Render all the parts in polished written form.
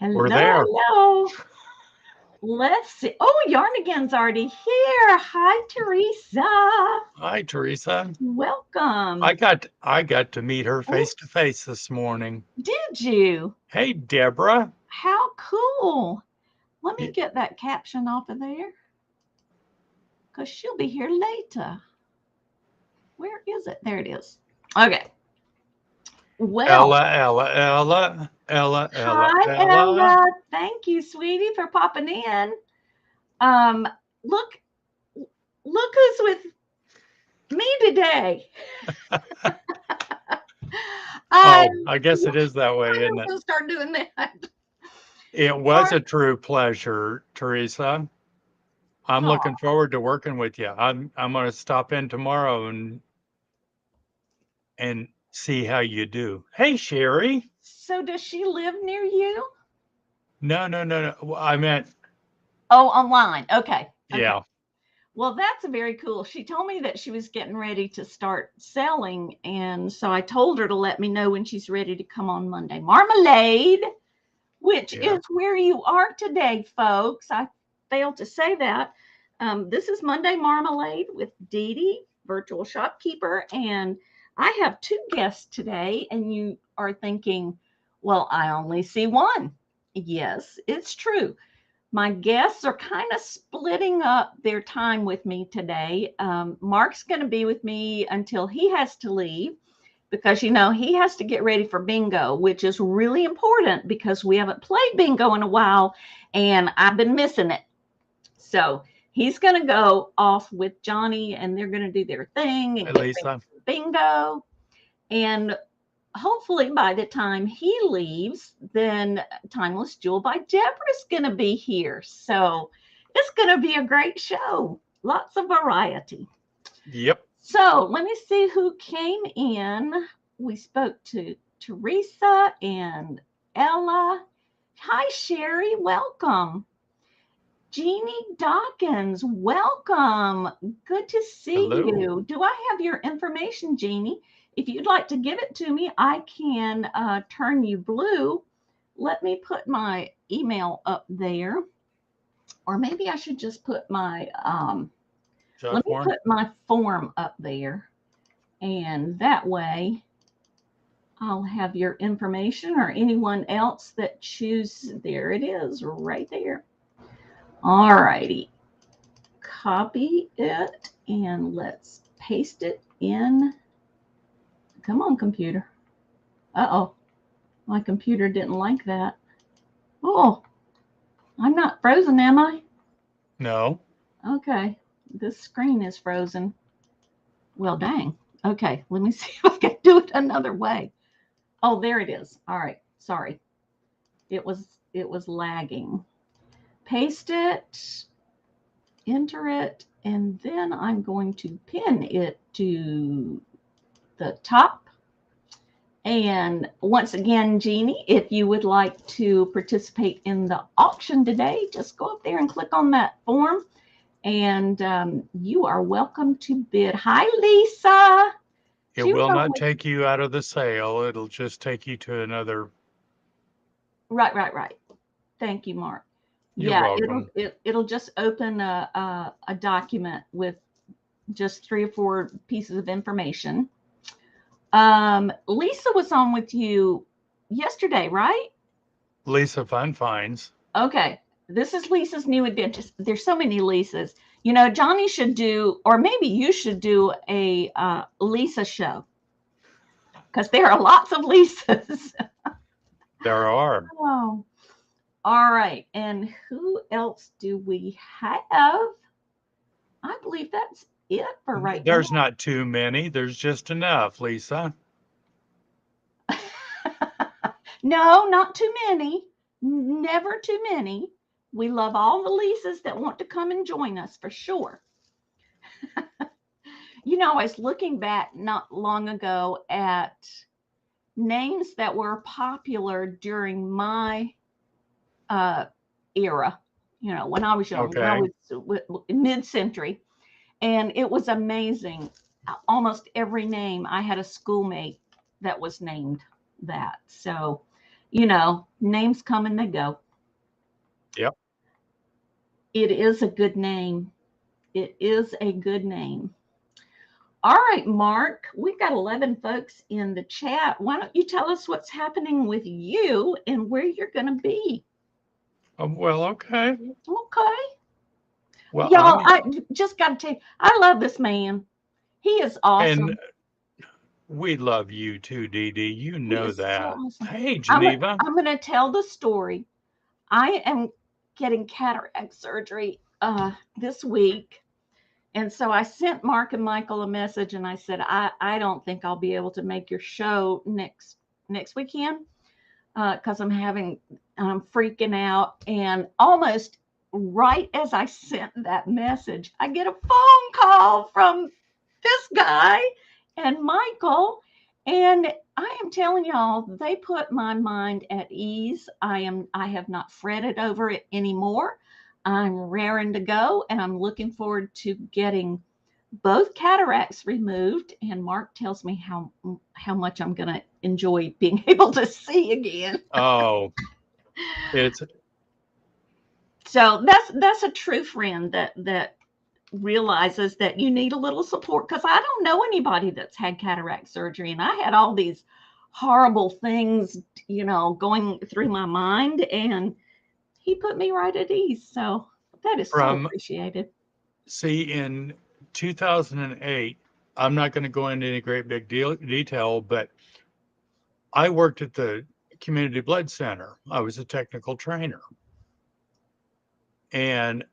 We're there. Hello. Let's see. Oh, Yarnigan's already here. Hi, Teresa. Hi, Teresa. Welcome. I got to meet her face to face this morning. Did you? Hey, Debra. How cool. Let me Y- get that caption off of there because she'll be here later. Where is it? There it is. Okay. Well, hi, Ella. Ella. Thank you, sweetie, for popping in. Um, look who's with me today. Oh, I guess it is that way, isn't I'm it? gonna start doing that. It was a true pleasure, Teresa. I'm Oh, looking forward to working with you. I'm going to stop in tomorrow and see how you do. Hey, Sherry. so does she live near you? No. I meant, Oh, online. Okay. Okay. yeah. Well, that's very cool. She told me that she was getting ready to start selling. And so I told her to let me know when she's ready to come on Monday. Marmalade, which Yeah. is where you are today, folks. I failed to say that. This is Monday Marmalade with DeeDee, virtual shopkeeper. And I have two guests today. And you are thinking, well, I only see one. Yes, it's true. My guests are kind of splitting up their time with me today. Mark's going to be with me until he has to leave because, he has to get ready for bingo, which is really important because we haven't played bingo in a while and I've been missing it. So he's going to go off with Johnny and they're going to do their thing and Hey, get ready Lisa. for bingo. And hopefully by the time he leaves, then Timeless Jewel by Debra is going to be here. So it's going to be a great show. Lots of variety. Yep. So let me see who came in. We spoke to Teresa and Ella. Hi, Sherry. Welcome. Jeannie Dawkins, welcome. Good to see Hello. you. Do I have your information, Jeannie? If you'd like to give it to me, I can turn you blue. Let me put my email up there. Or maybe I should just put let me Form. put my form up there. And that way I'll have your information or anyone else that chooses. There it is, right there. All righty. Copy it and let's paste it in. Come on, computer. Uh-oh. My computer didn't like that. Oh, I'm not frozen, am I? No. Okay. This screen is frozen. Well, dang. Okay, let me see if I can do it another way. Oh, there it is. All right. Sorry. It was lagging. Paste it, enter it, and then I'm going to pin it to the top. And once again, Jeannie, if you would like to participate in the auction today, just go up there and click on that form and you are welcome to bid. Hi, Lisa. It will not take you out of the sale. It'll just take you to another. Right. Thank you, Mark. You're Yeah, welcome. it'll just open a document with just 3 or 4 pieces of information. Lisa was on with you yesterday, right? Lisa Fun Finds. Okay. This is Lisa's new adventure. There's so many Lisas. Johnny should do, or maybe you should do a Lisa show because there are lots of Lisas. There are. Oh, all right. And who else do we have? I believe that's it for right now. There's not too many. There's just enough, Lisa. No, not too many. Never too many. We love all the Lisas that want to come and join us for sure. I was looking back not long ago at names that were popular during my era, when I was young, when I Okay. was mid-century. And it was amazing. Almost every name, I had a schoolmate that was named that. So You know, names come and they go. Yep. It is a good name. It is a good name. All right, Mark, we've got 11 folks in the chat. Why don't you tell us what's happening with you and where you're going to be? Well, okay. Okay. Well, Y'all, I just got to tell you, I love this man. He is awesome. and we love you too, DeeDee. You He know is so that. awesome. Hey, I'm, Geneva. I'm going to tell the story. I am getting cataract surgery this week. And so I sent Mark and Michael a message and I said, I don't think I'll be able to make your show next weekend because I'm freaking out. And almost right as I sent that message, I get a phone call from this guy and Michael. And I am telling y'all, they put my mind at ease. I have not fretted over it anymore. I'm raring to go, and I'm looking forward to getting both cataracts removed. And Mark tells me how much I'm going to enjoy being able to see again. Oh, it's So that's a true friend that realizes that you need a little support, because I don't know anybody that's had cataract surgery, and I had all these horrible things, going through my mind, and he put me right at ease. So that is so appreciated. See, in 2008, I'm not going to go into any great big detail, but I worked at the community blood center. I was a technical trainer. And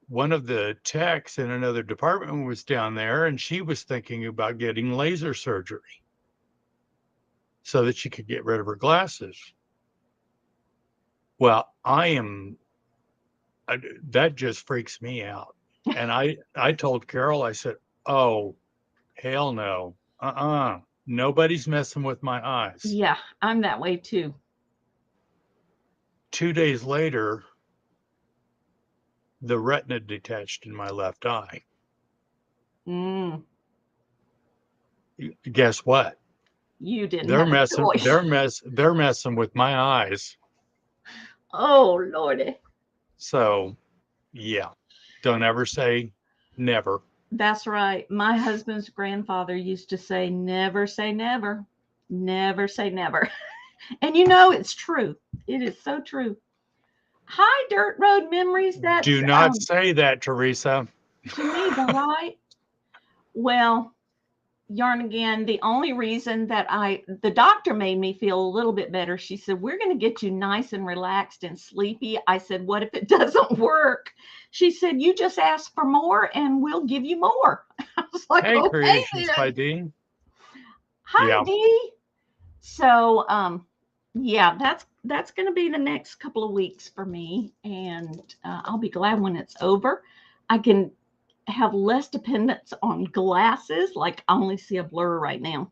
one of the techs in another department was down there, and she was thinking about getting laser surgery so that she could get rid of her glasses. Well, that just freaks me out. And I told Carol, I said, oh, hell no. Nobody's messing with my eyes. Yeah, I'm that way too. 2 days later, the retina detached in my left eye. Guess what? You didn't They're have messing. a choice. They're messing with my eyes. Oh, Lordy. So, yeah, don't ever say never. That's right. My husband's grandfather used to say, never say never. Never say never. And it's true. It is so true. Hi, Dirt Road Memories. That's Do not say that, Teresa. Geneva, right? Well, yarn again, the only reason that the doctor made me feel a little bit better. She said, we're going to get you nice and relaxed and sleepy. I said, what if it doesn't work? She said, you just ask for more and we'll give you more. I was like, Hey, okay, Creations by Dee. Hi, yeah. Dee. So, yeah, that's going to be the next couple of weeks for me. And I'll be glad when it's over. I can have less dependence on glasses. Like, I only see a blur right now.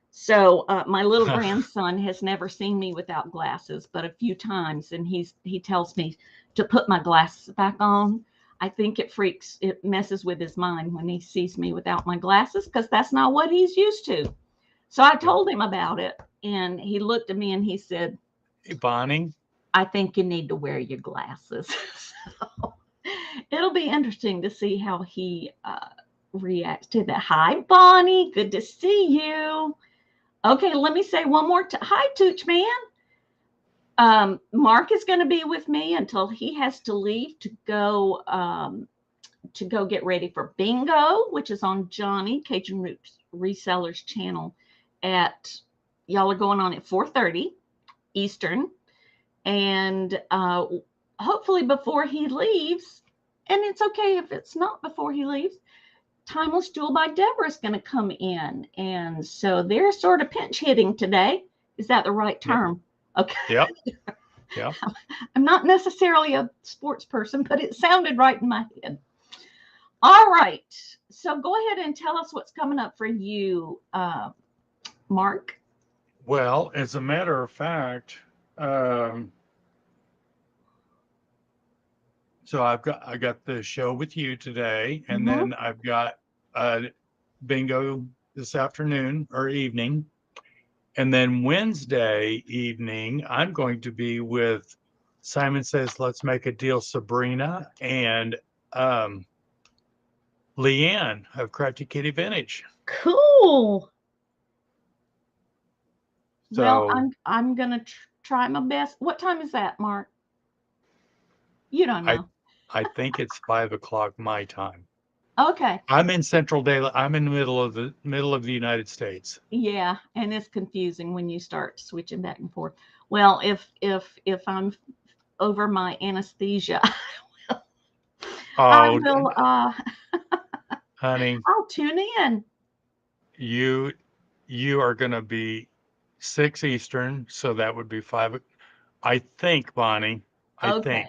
So my little grandson has never seen me without glasses, but a few times, and he tells me to put my glasses back on. I think it messes with his mind when he sees me without my glasses, because that's not what he's used to. So I told him about it, and he looked at me and he said, hey, Bonnie, I think you need to wear your glasses. So it'll be interesting to see how he reacts to that. Hi, Bonnie. Good to see you. Okay, let me say one more time. Hi, Tooch Man. Mark is going to be with me until he has to leave to go get ready for bingo, which is on Johnny Cajun Roots Resellers channel. Y'all are going on at 4:30 Eastern, and hopefully before he leaves. And it's okay if it's not before he leaves. Timeless Jewel by Debra is going to come in. And so they're sort of pinch hitting today. Is that the right term? Yep. Okay. Yep. I'm not necessarily a sports person, but it sounded right in my head. All right. So go ahead and tell us what's coming up for you, Mark. Well, as a matter of fact, so I got the show with you today, and then I've got bingo this afternoon or evening, And then Wednesday evening, I'm going to be with Simon Says Let's Make a Deal, Sabrina, and Leanne of Crafty Kitty Vintage. Cool. Well, So I'm gonna try my best. What time is that, Mark? You don't I know. I think it's 5 o'clock my time. Okay. I'm in Central Daylight. I'm in the middle of the United States. Yeah, and it's confusing when you start switching back and forth. Well, if I'm over my anesthesia, I Oh, will honey, I'll tune in. you you are going to be 6 Eastern, so that would be 5. I think, Bonnie. I think. Okay.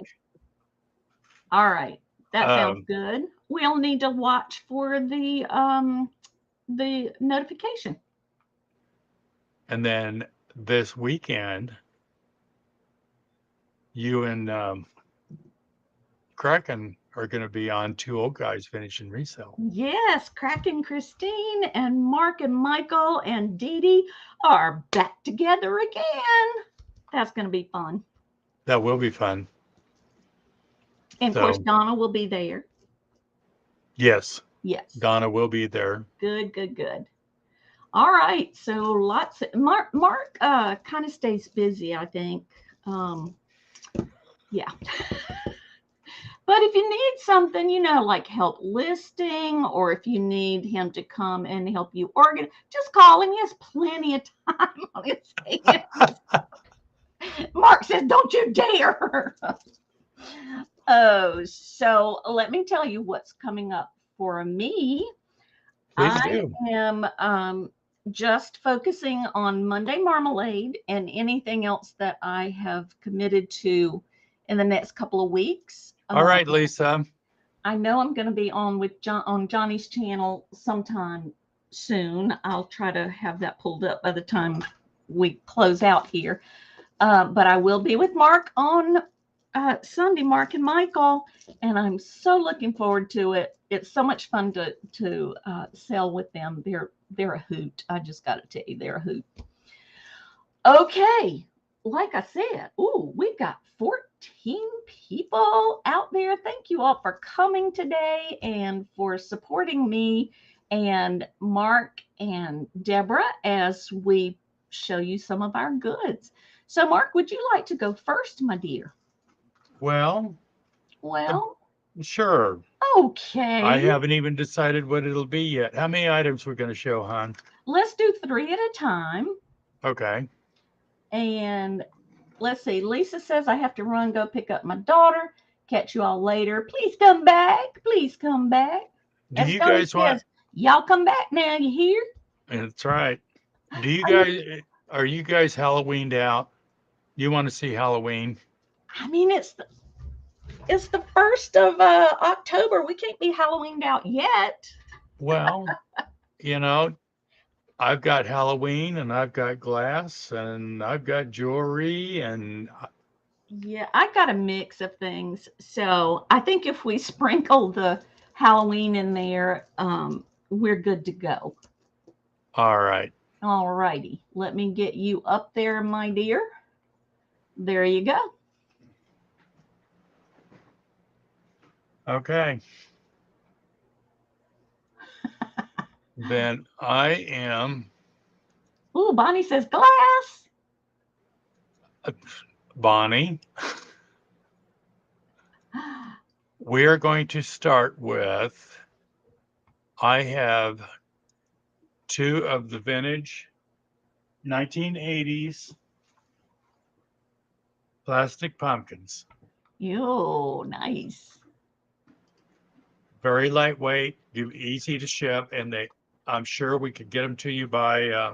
All right. That sounds Um, good. We'll need to watch for the notification. and then this weekend, you and Kraken are going to be on Two Old Guys Finishing Resale. Yes, Kraken Christine and Mark and Michael and DeeDee are back together again. That's going to be fun. That will be fun. And of course, So, Donna will be there. yes, Yes. Donna will be there. Good, good, good. All right. So lots of Mark kind of stays busy, I think. Yeah. But if you need something, like help listing, or if you need him to come and help you organize, just call him. He has plenty of time on his hands. Mark says, don't you dare. Oh, so let me tell you what's coming up for me. Please I do. am just focusing on Monday Marmalade and anything else that I have committed to in the next couple of weeks. All right, Lisa. I know I'm going to be on with on Johnny's channel sometime soon. I'll try to have that pulled up by the time we close out here. But I will be with Mark on Sunday, Mark and Michael, and I'm so looking forward to it. It's so much fun to sell with them. They're a hoot. I just got to tell you, they're a hoot. Okay, like I said, we've got 14 people out there. Thank you all for coming today and for supporting me and Mark and Debra as we show you some of our goods. So, Mark, would you like to go first, my dear? Well, sure. Okay. I haven't even decided what it'll be yet. How many items we're going to show, hon? Let's do 3 at a time. Okay. And let's see. Lisa says I have to run, go pick up my daughter. Catch you all later. Please come back. Please come back. Do As you Tony guys want? says, y'all come back now. You hear? That's right. Do you guys? Are you guys Halloweened out? You want to see Halloween? I mean, it's the 1st of October. We can't be Halloweened out yet. Well, I've got Halloween and I've got glass and I've got jewelry and Yeah, I got a mix of things. So I think if we sprinkle the Halloween in there, we're good to go. all right. All righty. Let me get you up there, my dear. There you go. Okay. Then I am Ooh, Bonnie says glass. Bonnie. We are going to start with, I have 2 of the vintage 1980s plastic pumpkins. Yo, nice. Very lightweight, easy to ship, and I'm sure we could get them to you by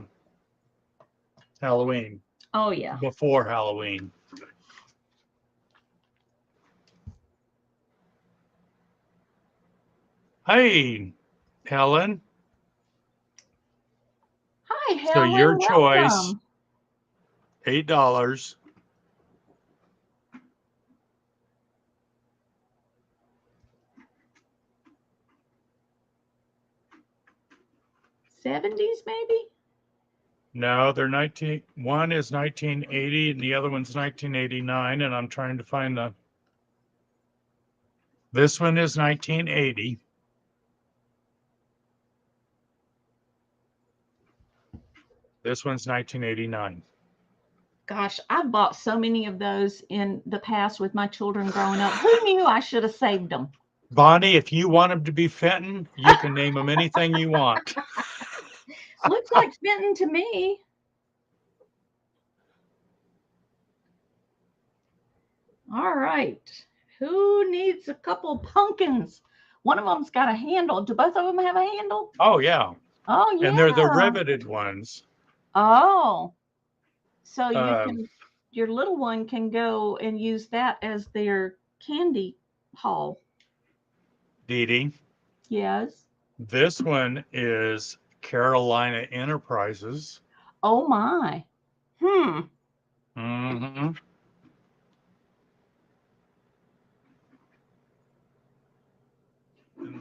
Halloween, Oh, yeah. before Halloween. Hey, Helen. Hi, So your Helen. choice, Welcome. $8. 70s, maybe? No, they're 19. One is 1980 and the other one's 1989. And I'm trying to find this one is 1980. This one's 1989. Gosh, I've bought so many of those in the past with my children growing up. Who knew I should have saved them? Bonnie, if you want them to be Fenton, you can name them anything you want. Looks like Fenton to me. All right. Who needs a couple pumpkins? One of them's got a handle. Do both of them have a handle? Oh, yeah. Oh, yeah. And they're the riveted ones. Oh. So your little one can go and use that as their candy haul. DeeDee. Yes. This one is Carolina Enterprises. Oh, my. Mm-hmm.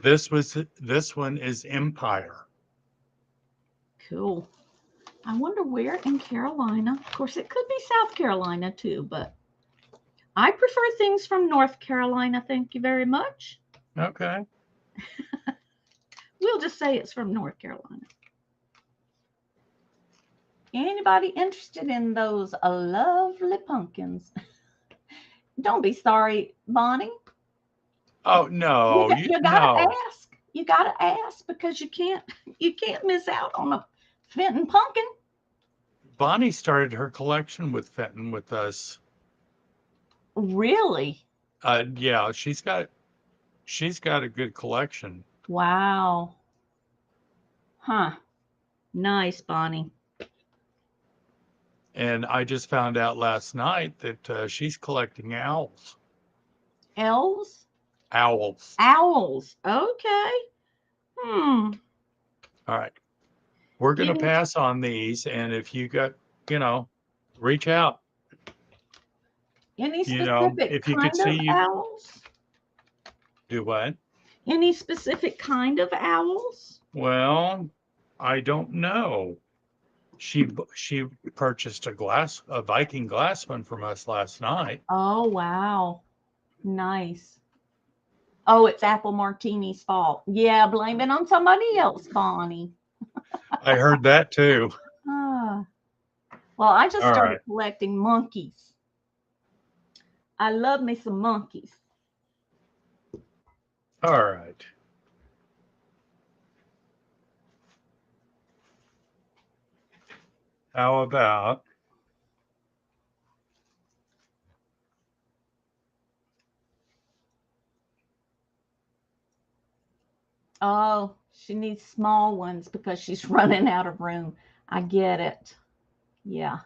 This one is Empire. Cool. I wonder where in Carolina. Of course, it could be South Carolina too, but I prefer things from North Carolina. Thank you very much. Okay. We'll just say it's from North Carolina. Anybody interested in those lovely pumpkins? Don't be sorry, Bonnie. Oh no, You gotta ask. You gotta ask because you can't miss out on a Fenton pumpkin. Bonnie started her collection with Fenton with us. Really? Yeah, she's got a good collection. Wow. Huh. Nice, Bonnie. And I just found out last night that she's collecting owls. Elves? Owls. Owls. Okay. All right. We're going to pass on these. And if you got, reach out. Any specific if you kind could see of owls? Do what? Any specific kind of owls? Well, I don't know. She purchased a Viking glass one from us last night. Oh, wow. Nice. Oh, it's Apple Martini's fault. Yeah, blame it on somebody else, Bonnie. I heard that too. Well, I just started collecting monkeys. I love me some monkeys. All right. How about Oh, she needs small ones because she's running out of room. I get it. Yeah.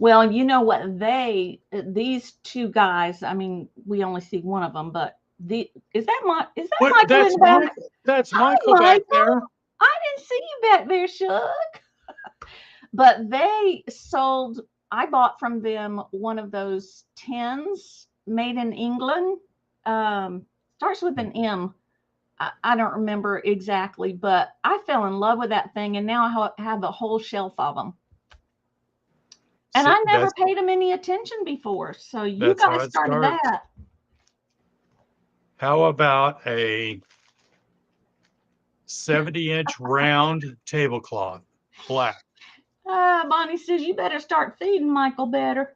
Well, you know what? These two guys, I mean, we only see one of them, but is that Michael in the back? That's Michael back there. I didn't see you back there, Shook. But they sold, I bought from them one of those tins made in England. Starts with an M. I don't remember exactly, but I fell in love with that thing, and now I have a whole shelf of them. And I never paid them any attention before, so you guys started that. How about a 70-inch round tablecloth, black? Bonnie says you better start feeding Michael better.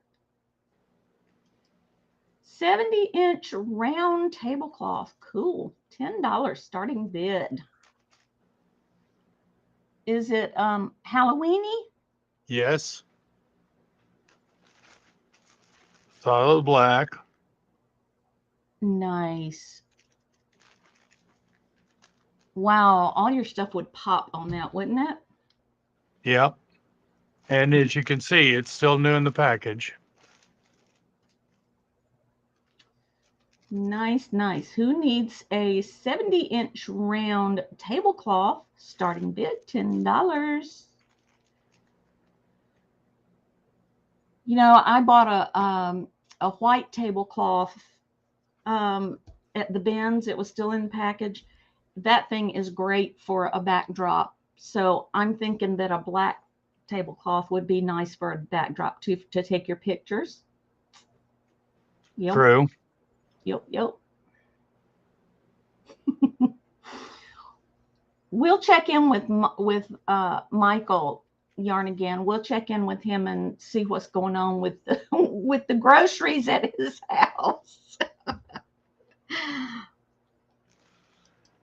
70-inch round tablecloth. Cool. $10 starting bid. Is it Halloweeny? Yes. Solid black. Nice. Wow, all your stuff would pop on that, wouldn't it? Yep. And as you can see, it's still new in the package. Nice, nice. Who needs a 70-inch round tablecloth? Starting bid, $10. You know, I bought a white tablecloth at the bins. It was still in the package. That thing is great for a backdrop. So I'm thinking that a black tablecloth would be nice for a backdrop to take your pictures. Yep. True. Yep. We'll check in with Michael Yarn again. We'll check in with him and see what's going on with the, with the groceries at his house.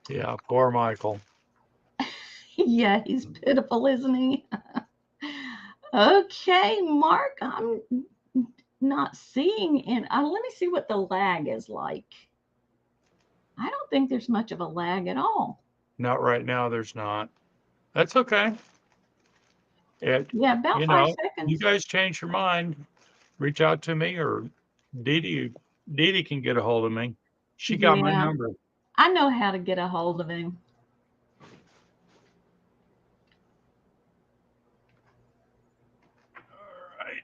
Yeah, poor Michael. Yeah, he's pitiful, isn't he? Okay, Mark, I'm not seeing, and let me see what the lag is like. I don't think there's much of a lag at all. Not right now. There's not. That's okay. Yeah, about 5 seconds. You guys change your mind, reach out to me, or DeeDee can get a hold of me. She got my number. I know how to get a hold of him. All right.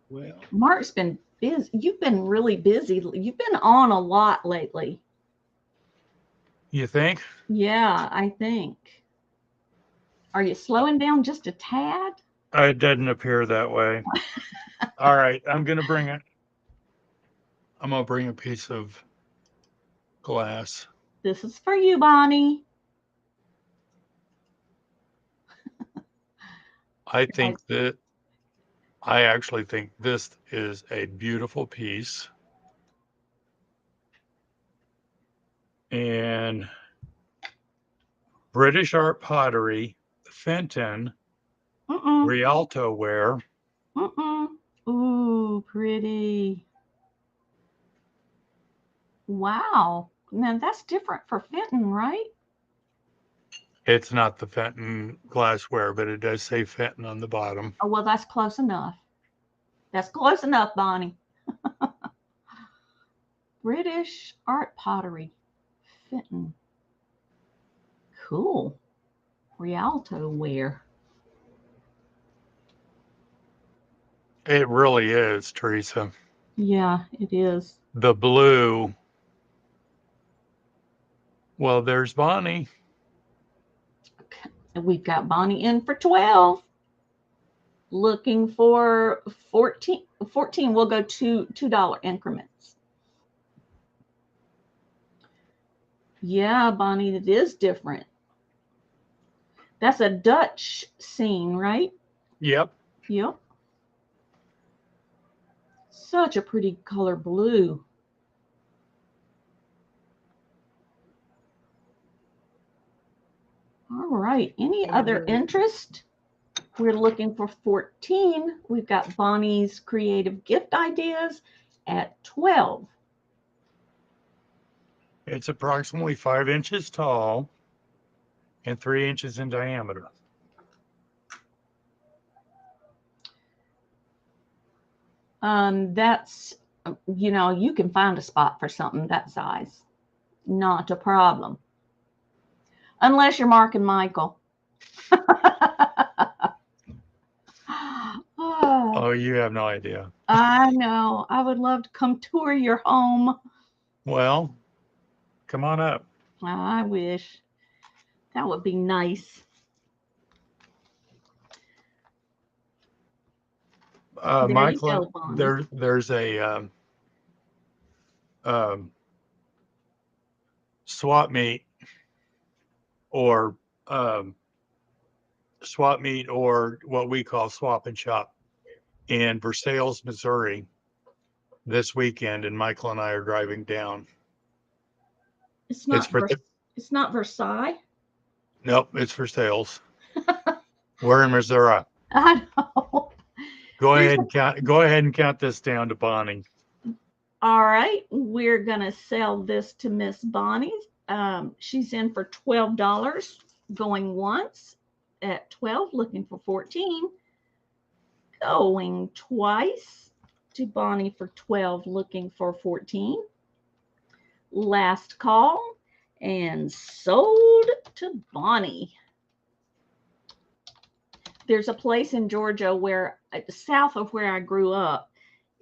Well, Mark's been busy. You've been really busy. You've been on a lot lately. You think? Yeah, I think. Are you slowing down just a tad? It doesn't appear that way. All right, I'm gonna bring a piece of glass. This is for you, Bonnie. I actually think this is a beautiful piece. And British art pottery, Fenton, Rialto ware. Ooh, pretty. Wow. Now that's different for Fenton, right? It's not the Fenton glassware, but it does say Fenton on the bottom. Oh, well, that's close enough. That's close enough, Bonnie. British art pottery, Fenton. Cool. Rialto ware. It really is, Teresa. Yeah, it is. The blue. Well, there's Bonnie. Okay. And we've got Bonnie in for 12. Looking for 14. 14. We'll go $2 increments. Yeah, Bonnie, it is different. That's a Dutch scene, right? Yep. Yep. Such a pretty color blue. All right. Any other interest? We're looking for 14. We've got Bonnie's creative gift ideas at 12. It's approximately 5 inches tall and 3 inches in diameter. That's, you can find a spot for something that size. Not a problem. Unless you're Mark and Michael. Oh, you have no idea. I know. I would love to come tour your home. Well, come on up. I wish. That would be nice. Michael, there's a swap meet or what we call swap and shop in Versailles, Missouri this weekend, and Michael and I are driving down. It's not Versailles. Nope, it's Versailles. We're in Missouri. I know. Go ahead and count this down to Bonnie. All right, we're gonna sell this to Miss Bonnie. She's in for $12, going once at 12, looking for 14. Going twice to Bonnie for 12, looking for 14. Last call and sold to Bonnie. there's a place in Georgia where south of where I grew up.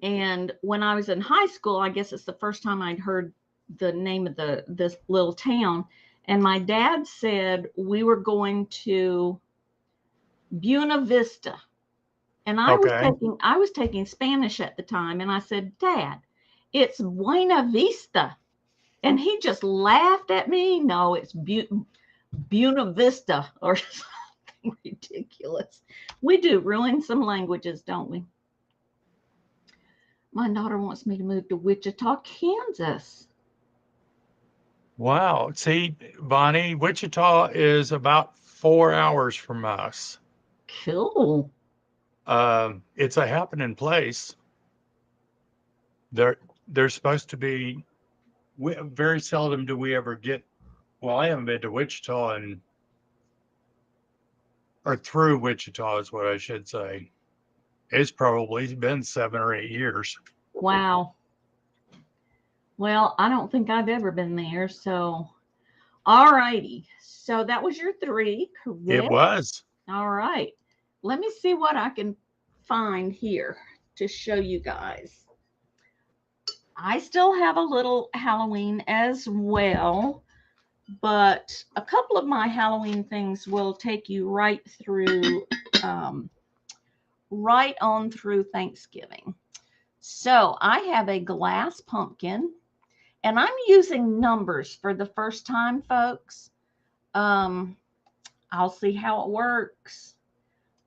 And when I was in high school, I guess it's the first time I'd heard the name of this little town. And my dad said we were going to Buena Vista. And I Okay. was taking Spanish at the time. And I said, Dad, it's Buena Vista. And he just laughed at me. No, it's Buena Vista or something ridiculous. We do ruin some languages, don't we? My daughter wants me to move to Wichita, Kansas. Wow. See, Bonnie, Wichita is about 4 hours from us. Cool. It's a happening place. There's supposed to be, very seldom do we ever get, well, I haven't been to Wichita or through Wichita is what I should say. It's probably been 7 or 8 years. Wow. Well, I don't think I've ever been there. So, all righty. So that was your 3, correct? It was. All right. Let me see what I can find here to show you guys. I still have a little Halloween as well, but a couple of my Halloween things will take you right on through Thanksgiving. So I have a glass pumpkin, and I'm using numbers for the first time, folks. I'll see how it works.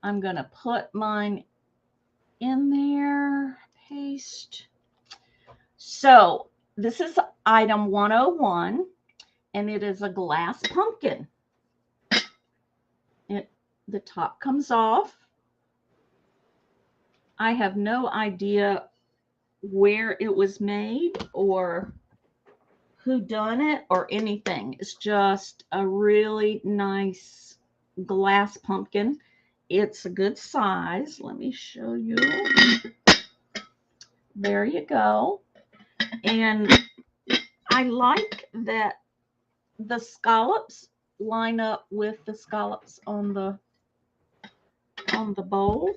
I'm going to put mine in there, paste. So this is item 101, and it is a glass pumpkin. The top comes off. I have no idea where it was made or who done it or anything. It's just a really nice glass pumpkin. It's a good size. Let me show you. There you go. And I like that the scallops line up with the scallops on the bowl.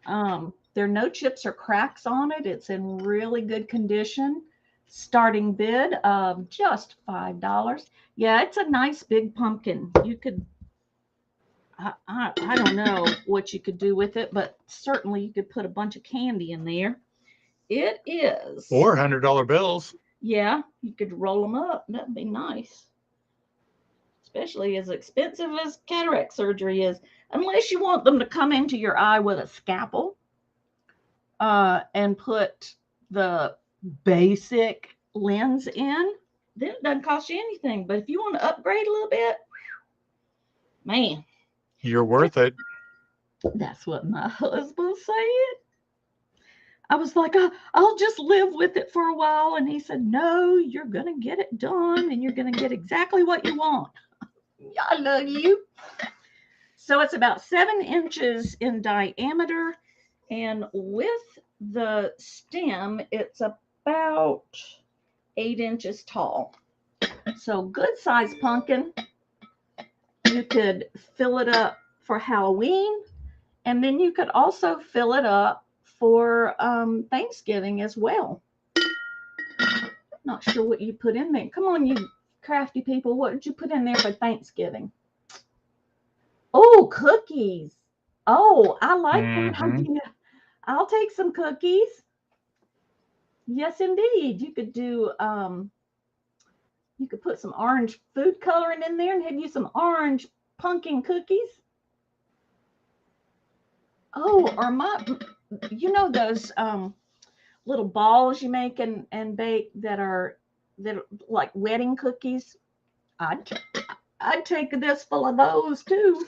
There are no chips or cracks on it. It's in really good condition. Starting bid of just $5. Yeah, it's a nice big pumpkin. You could, I don't know what you could do with it, but certainly you could put a bunch of candy in there. It is. Or $100 bills. Yeah, you could roll them up. That'd be nice. Especially as expensive as cataract surgery is. Unless you want them to come into your eye with a scalpel and put the basic lens in, then it doesn't cost you anything. But if you want to upgrade a little bit, man, you're worth it. That's what my husband said. I was like, I'll just live with it for a while. And he said, no, you're going to get it done and you're going to get exactly what you want. I love you. So it's about 7 inches in diameter. And with the stem, it's about 8 inches tall. So good size pumpkin. You could fill it up for Halloween. And then you could also fill it up for Thanksgiving as well. Not sure what you put in there. Come on, you crafty people. What did you put in there for Thanksgiving? Oh, cookies. Oh, I like that idea. I'll take some cookies. Yes, indeed. You could do, you could put some orange food coloring in there and have you some orange pumpkin cookies. Oh, or you know those little balls you make and bake that are like wedding cookies? I'd take this full of those too.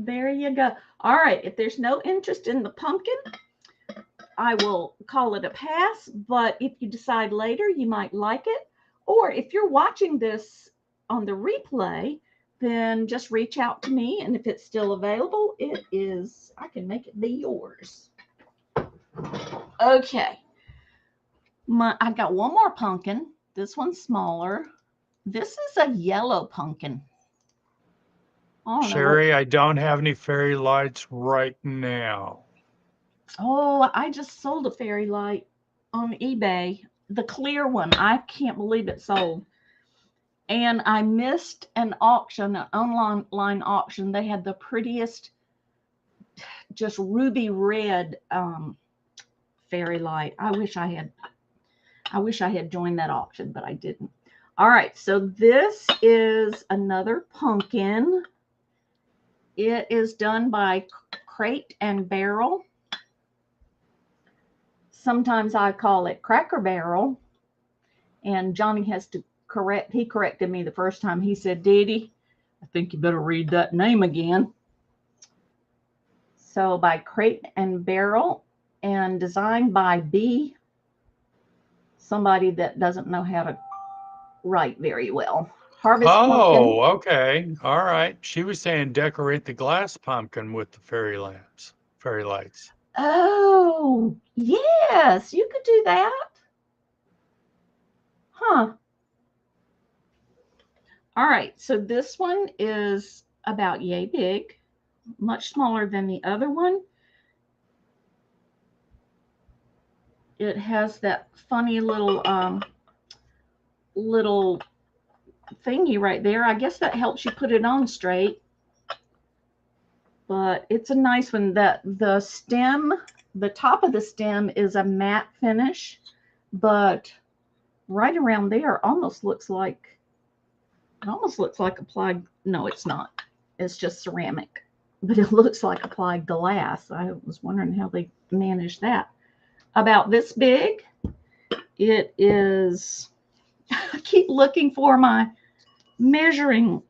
There you go. All right, if there's no interest in the pumpkin, I will call it a pass. But if you decide later you might like it, or if you're watching this on the replay, then just reach out to me. And if it's still available, it is, I can make it be yours. Okay. I've got one more pumpkin. This one's smaller. This is a yellow pumpkin. I don't know what. Sherry, I don't have any fairy lights right now. Oh, I just sold a fairy light on eBay. The clear one. I can't believe it sold. And I missed an auction, an online auction. They had the prettiest, just ruby red fairy light. I wish I had joined that auction, but I didn't. All right, so this is another pumpkin. It is done by Crate and Barrel. Sometimes I call it Cracker Barrel. And Johnny has to he corrected me the first time. He said, DeeDee, I think you better read that name again. So by Crate and Barrel and designed by somebody that doesn't know how to write very well. Harvest pumpkin. Okay. All right. She was saying decorate the glass pumpkin with the fairy lights. Oh, yes, you could do that. Huh. All right, so this one is about yay big, much smaller than the other one. It has that funny little little thingy right there. I guess that helps you put it on straight. But it's a nice one. The stem, the top of the stem is a matte finish, but right around there almost looks like applied. No, it's not. It's just ceramic, but it looks like applied glass. I was wondering how they managed that. About this big. It is, I keep looking for my measuring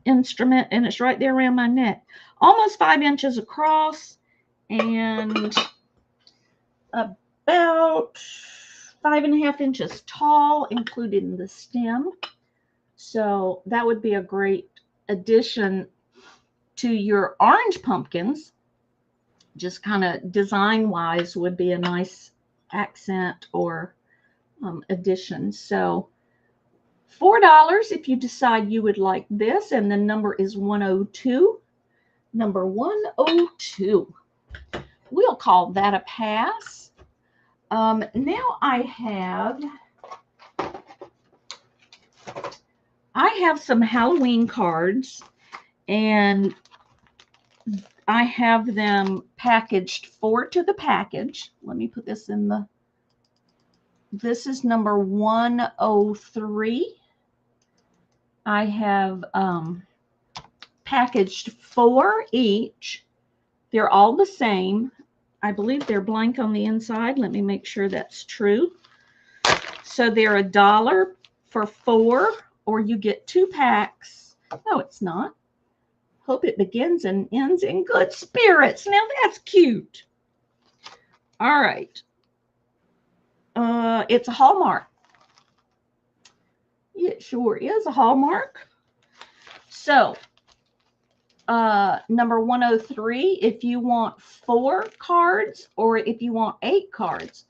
instrument, and it's right there around my neck. Almost 5 inches across and about 5.5 inches tall, including the stem. So that would be a great addition to your orange pumpkins. Just kind of design wise would be a nice accent or addition. So $4 if you decide you would like this, and the number is 102. Number 102. We'll call that a pass. Now I have some Halloween cards, and I have them packaged 4 to the package. Let me put this in the, this is number 103. I have packaged 4 each. They're all the same. I believe they're blank on the inside. Let me make sure that's true. So they're $1 for 4, or you get 2 packs. No, it's not. Hope it begins and ends in good spirits. Now that's cute. All right. It's a Hallmark. It sure is a Hallmark. So, number 103, if you want 4 cards or if you want 8 cards,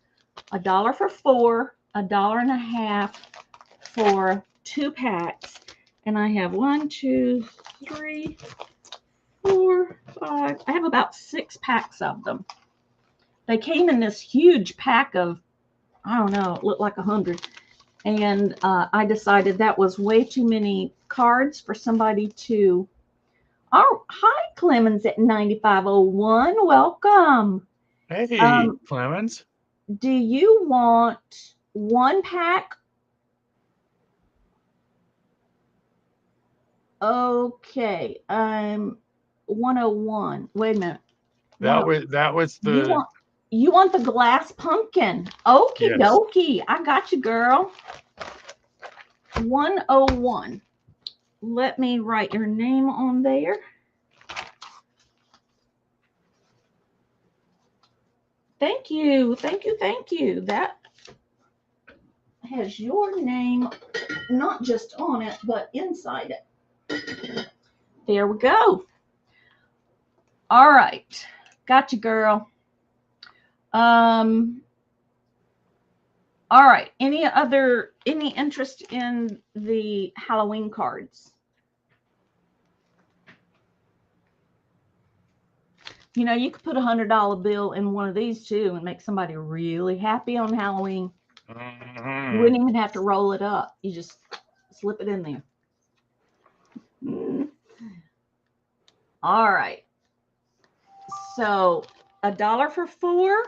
$1 for 4, $1.50 for 2 packs. And I have 1, 2, 3, 4, 5. I have about 6 packs of them. They came in this huge pack of, I don't know, it looked like 100. And I decided that was way too many cards for somebody to. Oh, hi, Clemens at 9501. Welcome. Hey, Clemens. Do you want 1 pack? Okay. 101. Wait a minute. That was the You want the glass pumpkin. Okie yes. dokie. I got you, girl. 101. Let me write your name on there. Thank you. Thank you. Thank you. That has your name not just on it, but inside it. There we go. All right. Got you, girl. All right. Any interest in the Halloween cards? You know, you could put $100 bill in one of these too and make somebody really happy on Halloween. You wouldn't even have to roll it up. You just slip it in there. All right. So $1 for 4,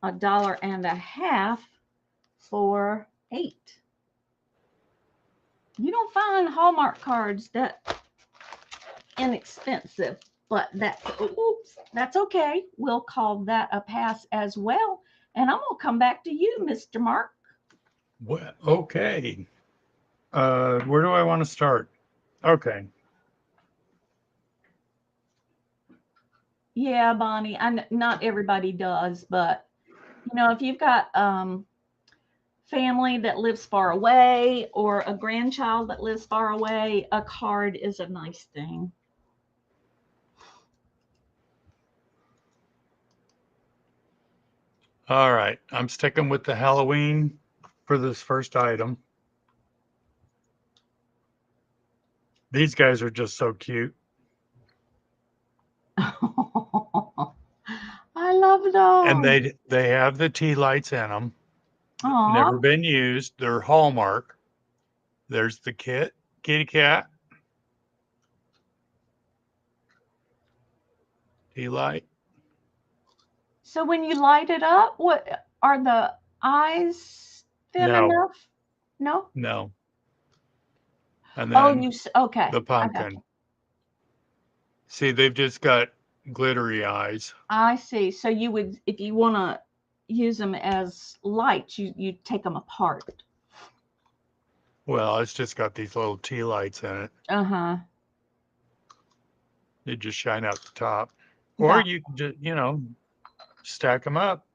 $1.50 for 8. You don't find Hallmark cards that inexpensive, but that's okay. We'll call that a pass as well. And I'm gonna come back to you, Mr. Mark. Well, okay. Where do I want to start? Okay. Yeah, Bonnie, not everybody does, but you know, if you've got family that lives far away or a grandchild that lives far away, a card is a nice thing. All right. I'm sticking with the Halloween for this first item. These guys are just so cute. I love those. And they have the tea lights in them. Aww. Never been used. They're Hallmark. There's the kitty cat. Tea light. So when you light it up, what are the eyes thin enough? No. No. And then okay. the pumpkin. See, they've just got glittery eyes. I see. So you would, if you want to use them as lights, you take them apart. Well, it's just got these little tea lights in it. Uh-huh. They just shine out the top. Or you can just, stack them up.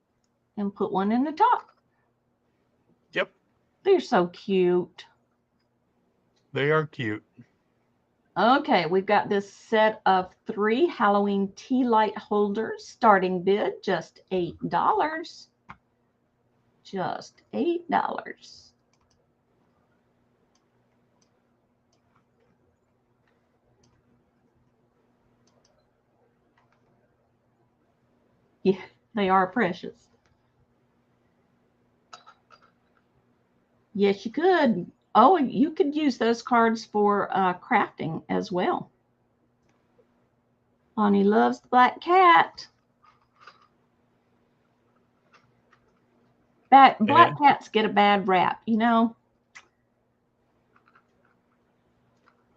And put one in the top. Yep. They're so cute. They are cute. Okay, we've got this set of 3 Halloween tea light holders. Starting bid, just $8. Just $8. Yeah, they are precious. Yes, you could. Oh, you could use those cards for crafting as well. Bonnie loves the black cat. Black cats get a bad rap, you know.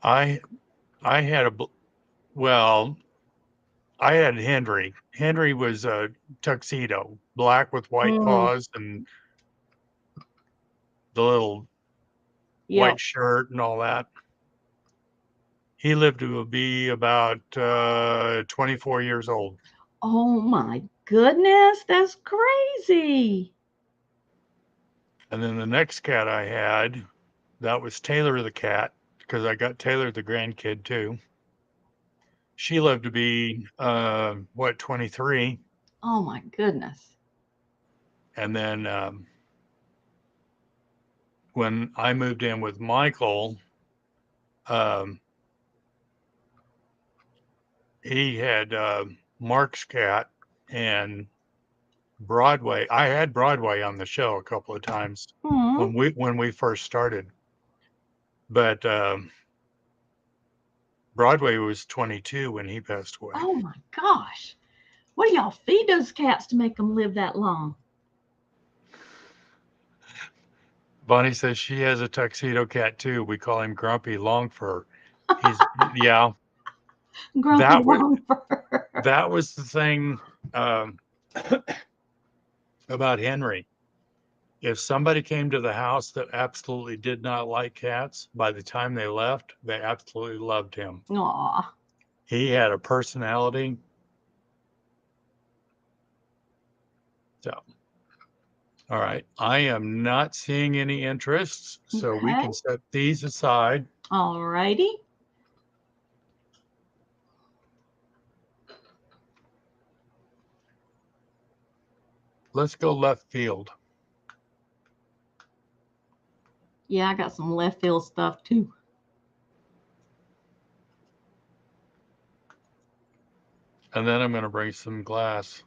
I had I had Henry. Henry was a tuxedo, black with white paws and the little white shirt and all that. He lived to be about 24 years old. Oh my goodness, that's crazy. And then the next cat I had, that was Taylor the cat, because I got Taylor the grandkid too. She lived to be 23. Oh my goodness. And then when I moved in with Michael, he had Mark's cat and Broadway. I had Broadway on the show a couple of times when we first started, but Broadway was 22 when he passed away. Oh my gosh. What do y'all feed those cats to make them live that long? Bonnie says she has a tuxedo cat too. We call him Grumpy Longfur. He's yeah. Grumpy Longfur. That was the thing about Henry. If somebody came to the house that absolutely did not like cats, by the time they left, they absolutely loved him. Aw. He had a personality. So, all right. I am not seeing any interests, so we can set these aside. All righty. Let's go left field. Yeah, I got some left field stuff too. And then I'm going to bring some glass.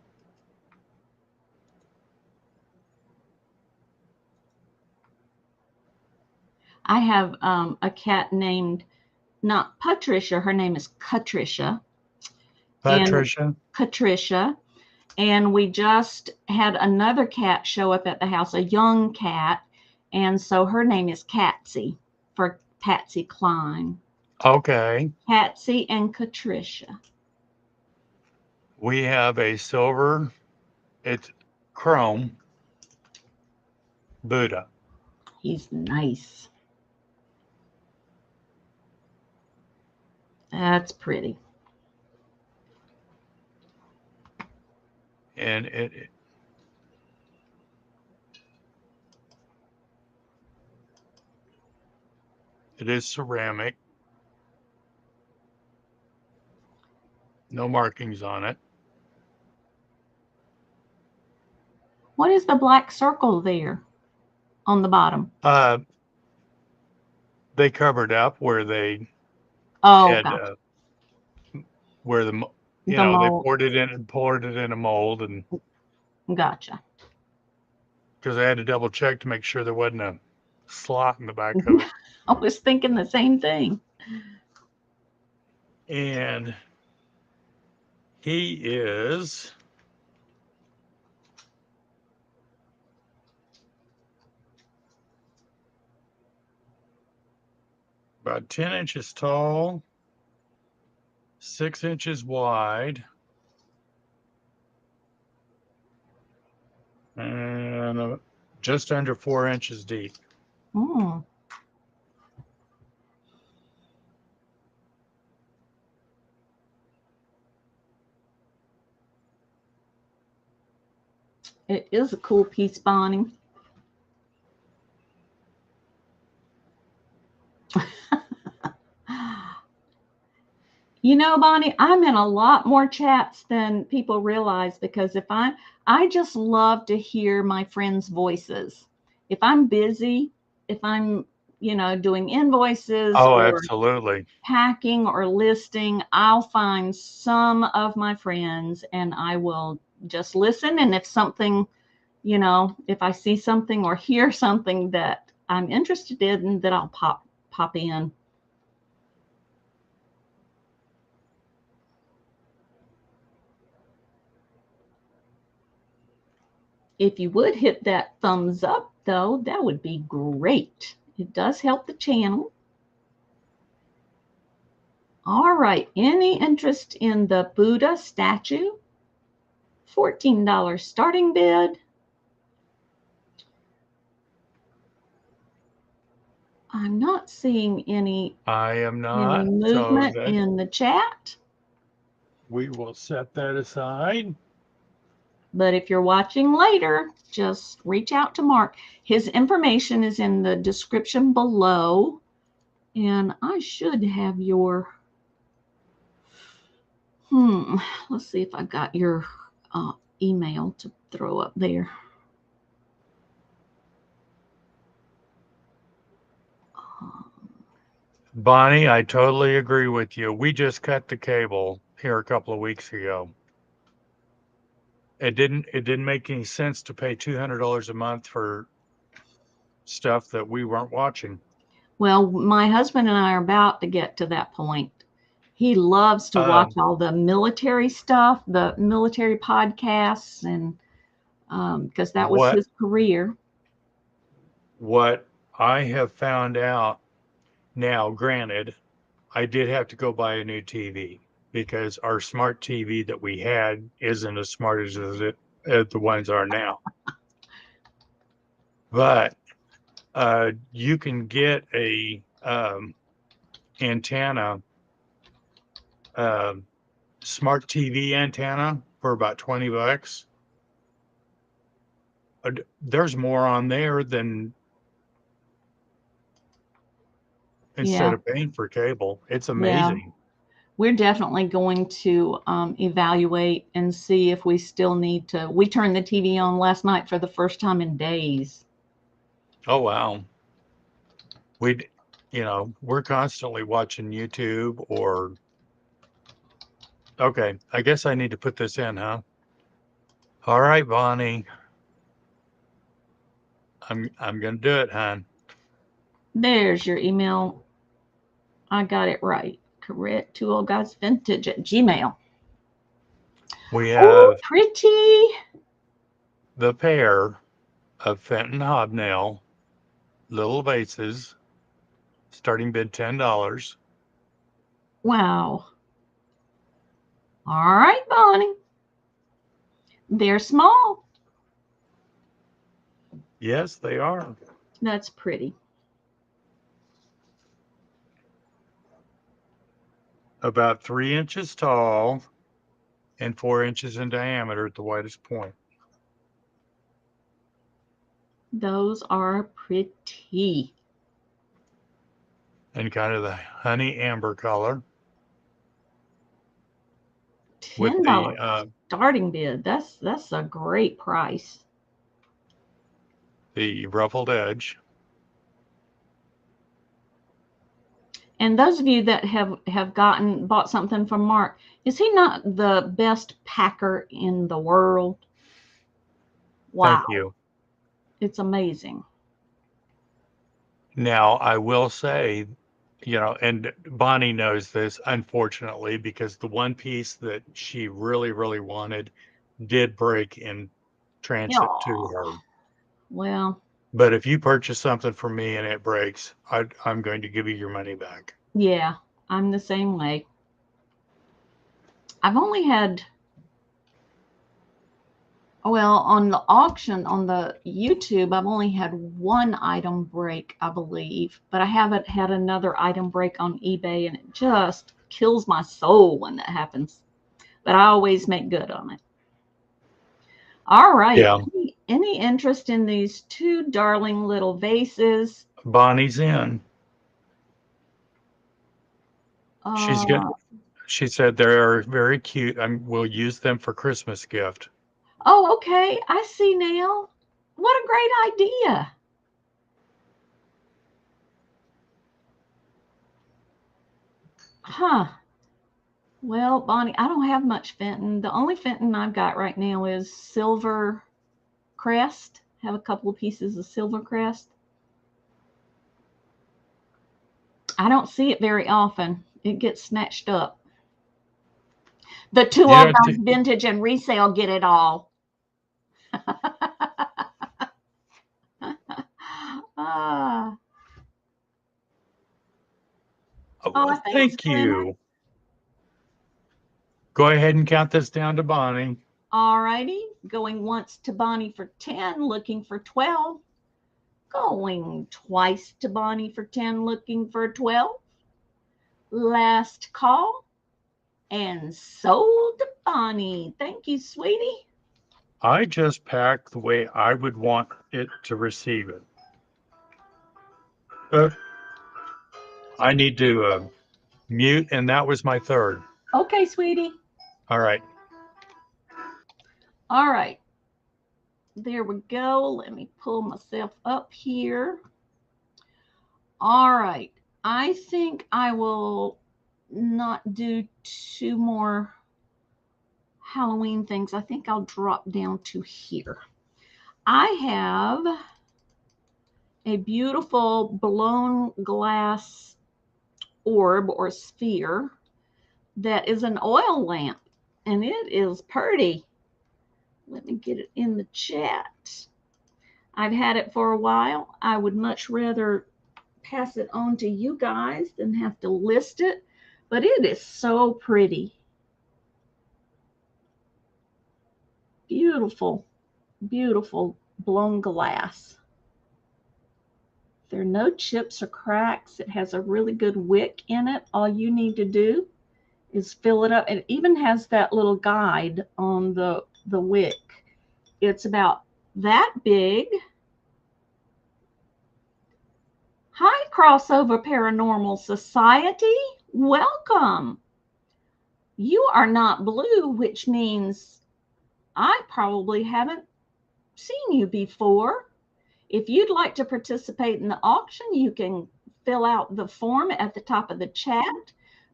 I have a cat named, not Patricia, her name is Catricia. Patricia? And we just had another cat show up at the house, a young cat. And so her name is Catsy for Patsy Cline. Okay. Patsy and Catricia. We have a silver, it's chrome Buddha. He's nice. That's pretty. And it is ceramic. No markings on it. What is the black circle there on the bottom? They covered up where they Oh, had gotcha. where they mold. poured it in a mold, and Gotcha. because I had to double check to make sure there wasn't a slot in the back of it. I was thinking the same thing. And he is about 10 inches tall, 6 inches wide, and just under 4 inches deep. Mm. It is a cool piece, Bonnie. You know, Bonnie, I'm in a lot more chats than people realize because I just love to hear my friends' voices. If I'm busy, if I'm, doing invoices Oh, or absolutely. packing or listing, I'll find some of my friends and I will just listen. And if something, if I see something or hear something that I'm interested in, that I'll pop in. If you would hit that thumbs up, though, that would be great. It does help the channel. All right. Any interest in the Buddha statue? $14 starting bid. I'm not seeing any I am not. movement So in the chat. we will set that aside. But if you're watching later, just reach out to Mark. His information is in the description below. And I should have your, let's see if I got your email to throw up there. Bonnie, I totally agree with you. We just cut the cable here a couple of weeks ago. It didn't make any sense to pay $200 a month for stuff that we weren't watching. Well, my husband and I are about to get to that point. He loves to watch all the military stuff, the military podcasts, and because that was his career. What I have found out now, granted, I did have to go buy a new TV because our smart TV that we had isn't as smart as the ones are now. But you can get a antenna, smart TV antenna for about $20. There's more on there than instead of paying for cable. It's amazing. Yeah. We're definitely going to evaluate and see if we still need to. We turned the TV on last night for the first time in days. Oh, wow. We're constantly watching YouTube or Okay, I guess I need to put this in, huh? All right, Bonnie. I'm gonna do it, hon. There's your email. I got it right. Correct. Twooldguysvintage at Gmail. We Oh, have pretty. the pair of Fenton hobnail little vases, starting bid $10. Wow. All right, Bonnie. They're small. Yes, they are. That's pretty. About 3 inches tall and 4 inches in diameter at the widest point. Those are pretty. And kind of the honey amber color with $10 starting bid. That's a great price. the ruffled edge. And those of you that have bought something from Mark, is he not the best packer in the world? Wow. Thank you. It's amazing. Now, I will say, and Bonnie knows this, unfortunately, because the one piece that she really, really wanted did break in transit to her. Well, But if you purchase something from me and it breaks, I'm going to give you your money back. yeah, I'm the same way. I've only had, well, on the auction on the YouTube, I've only had one item break, I believe, but I haven't had another item break on eBay, and it just kills my soul when that happens. But I always make good on it. All right. Yeah. Any interest in these two darling little vases? Bonnie's in. Uh, She said they're very cute and we'll use them for Christmas gift. oh, okay. I see now. What a great idea. Huh. Well, Bonnie, I don't have much Fenton. The only Fenton I've got right now is Silver Crest. Have a couple of pieces of Silver Crest. I don't see it very often. It gets snatched up. The two old guys vintage and resale get it all. Oh, thank you. Go ahead and count this down to Bonnie. All righty. Going once to Bonnie for 10, looking for 12. Going twice to Bonnie for 10, looking for 12. Last call. And sold to Bonnie. Thank you, sweetie. I just packed the way I would want it to receive it. I need to mute, and that was my third. Okay, sweetie. All right. All right. There we go. Let me pull myself up here. All right. I think I will not do two more Halloween things. I think I'll drop down to here. I have a beautiful blown glass orb or sphere that is an oil lamp, and it is pretty. Let me get it in the chat. I've had it for a while. I would much rather pass it on to you guys than have to list it, but it is so pretty. Beautiful, beautiful blown glass. There are no chips or cracks. It has a really good wick in it. All you need to do is fill it up. It even has that little guide on the wick. It's about that big. Hi, Crossover Paranormal Society. Welcome. You are not blue, which means I probably haven't seen you before. If you'd like to participate in the auction, you can fill out the form at the top of the chat.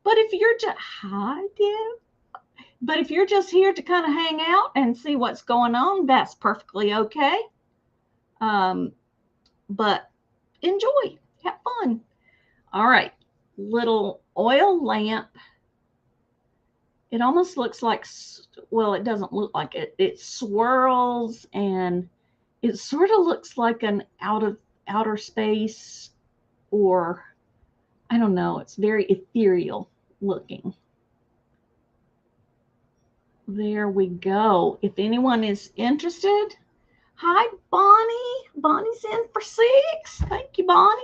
But if you're just, hi, Deb. But if you're just here to kind of hang out and see what's going on, that's perfectly okay. But enjoy, have fun. All right, little oil lamp. It almost looks like, well, it doesn't look like it. It swirls and it sort of looks like an outer space, or I don't know. It's very ethereal looking. There we go. If anyone is interested, hi, Bonnie. Bonnie's in for 6. Thank you, Bonnie.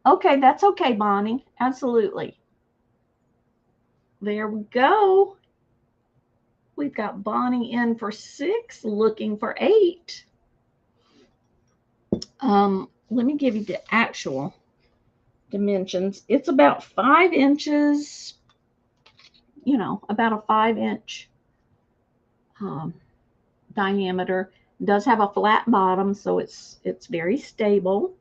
Okay, that's okay, Bonnie. Absolutely. There we go. We've got Bonnie in for 6, looking for 8. Let me give you the actual dimensions. It's about 5 inches, you know, about a 5-inch diameter. It does have a flat bottom, so it's very stable.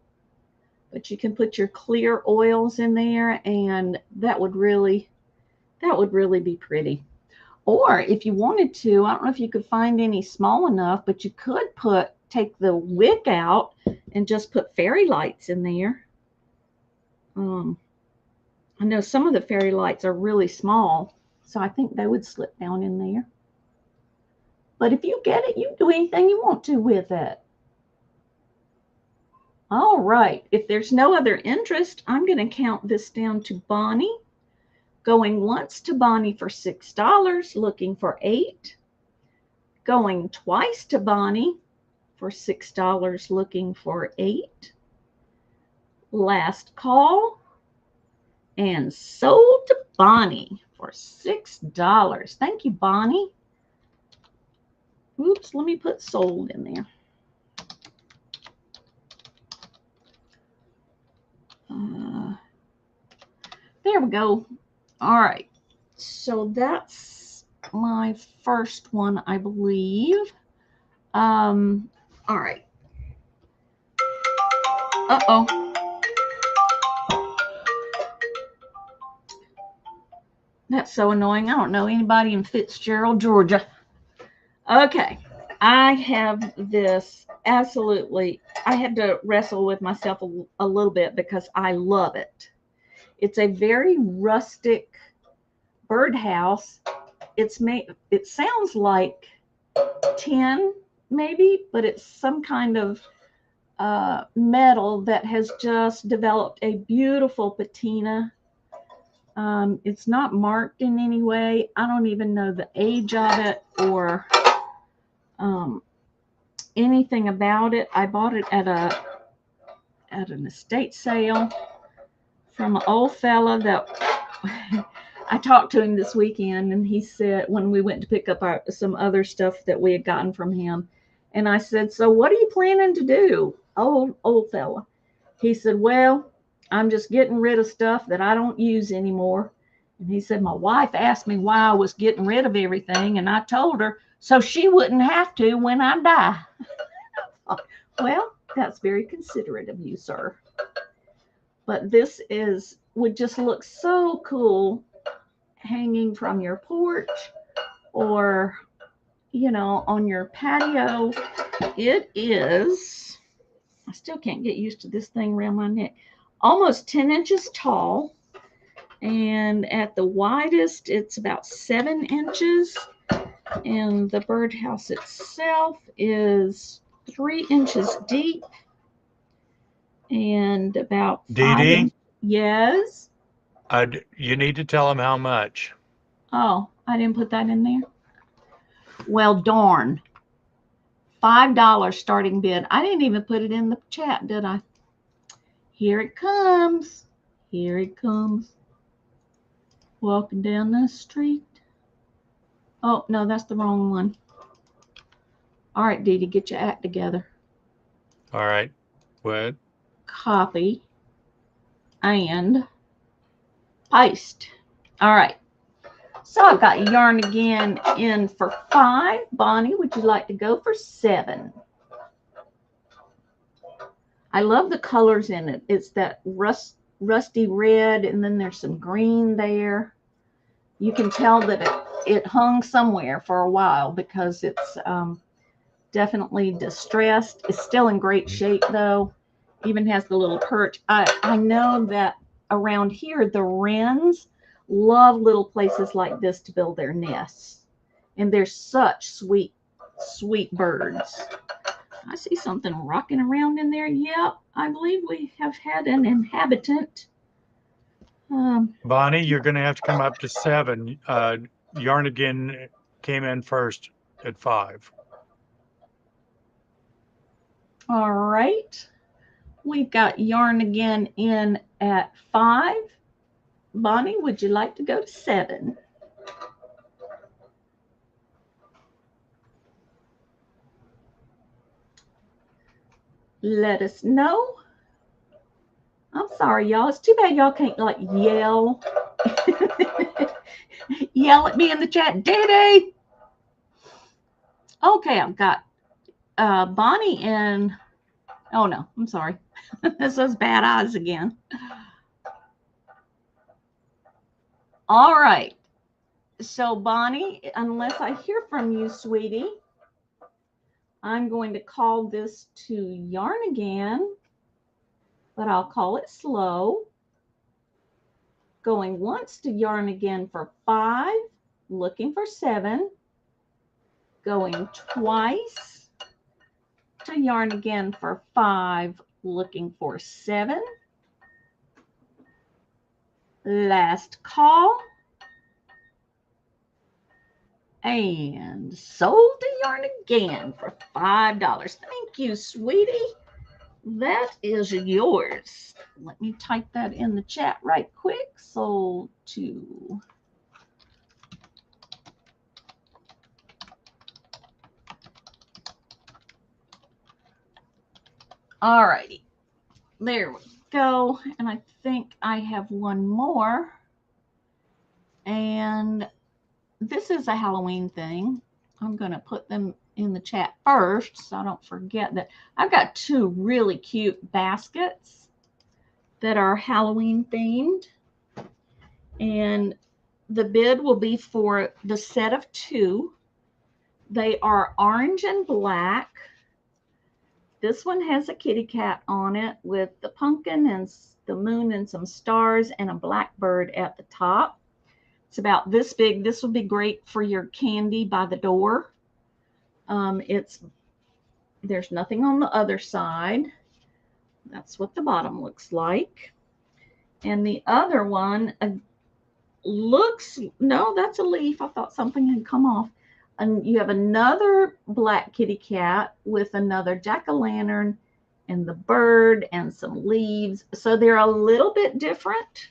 But you can put your clear oils in there, and that would really be pretty. Or if you wanted to, I don't know if you could find any small enough, but you could take the wick out and just put fairy lights in there. I know some of the fairy lights are really small, so I think they would slip down in there. But if you get it, you do anything you want to with it. All right, if there's no other interest, I'm going to count this down to Bonnie. Going once to Bonnie for $6, looking for 8. Going twice to Bonnie for $6, looking for 8. Last call. And sold to Bonnie for $6. Thank you, Bonnie. Oops, let me put sold in there. There we go. All right. So that's my first one, I believe. All right. Uh-oh. That's so annoying. I don't know anybody in Fitzgerald, Georgia. Okay. I have this absolutely, I had to wrestle with myself a little bit because I love it. It's a very rustic birdhouse. It sounds like tin maybe, but it's some kind of metal that has just developed a beautiful patina. It's not marked in any way. I don't even know the age of it or anything about it. I bought it at an estate sale from an old fella that I talked to him this weekend, and he said, when we went to pick up some other stuff that we had gotten from him, and I said, so what are you planning to do, old fella? He said, well, I'm just getting rid of stuff that I don't use anymore. And he said, my wife asked me why I was getting rid of everything, and I told her so she wouldn't have to when I die. Well, that's very considerate of you, sir. But this would just look so cool hanging from your porch or, you know, on your patio. It is, I still can't get used to this thing around my neck, almost 10 inches tall. And at the widest, it's about 7 inches. And the birdhouse itself is 3 inches deep and about 5 DeeDee, Yes. you need to tell them how much. Oh, I didn't put that in there. Well, darn. $5 starting bid. I didn't even put it in the chat, did I? Here it comes. Here it comes. Walking down the street. Oh, no, that's the wrong one. All right, DeeDee, get your act together. All right. What? Copy and paste. All right. So I've got yarn again in for 5. Bonnie, would you like to go for 7? I love the colors in it. It's that rusty red, and then there's some green there. You can tell that it hung somewhere for a while because it's definitely distressed. It's still in great shape though. Even has the little perch. I know that around here the wrens love little places like this to build their nests, and they're such sweet birds. I see something rocking around in there. Yep, I believe we have had an inhabitant. Bonnie, you're going to have to come up to 7. Yarn Again came in first at 5. All right. We've got Yarn Again in at 5. Bonnie, would you like to go to 7? Let us know. I'm sorry, y'all. It's too bad y'all can't like yell. Yell at me in the chat, DeeDee. Okay, I've got Bonnie in. Oh no, I'm sorry. This was bad eyes again. All right. So Bonnie, unless I hear from you, sweetie, I'm going to call this to Yarn Again, but I'll call it slow. Going once to Yarn Again for 5, looking for 7. Going twice to Yarn Again for 5, looking for 7. Last call. And sold to Yarn Again for $5. Thank you, sweetie. That is yours. Let me type that in the chat right quick. Sold to. All righty. There we go. And I think I have one more. And this is a Halloween thing. I'm going to put them in the chat first so I don't forget that. I've got 2 really cute baskets that are Halloween themed. And the bid will be for the set of 2. They are orange and black. This one has a kitty cat on it with the pumpkin and the moon and some stars and a black bird at the top. It's about this big. This would be great for your candy by the door. There's nothing on the other side. That's what the bottom looks like. And the other one looks, no, that's a leaf. I thought something had come off. And you have another black kitty cat with another jack-o'-lantern and the bird and some leaves. So they're a little bit different,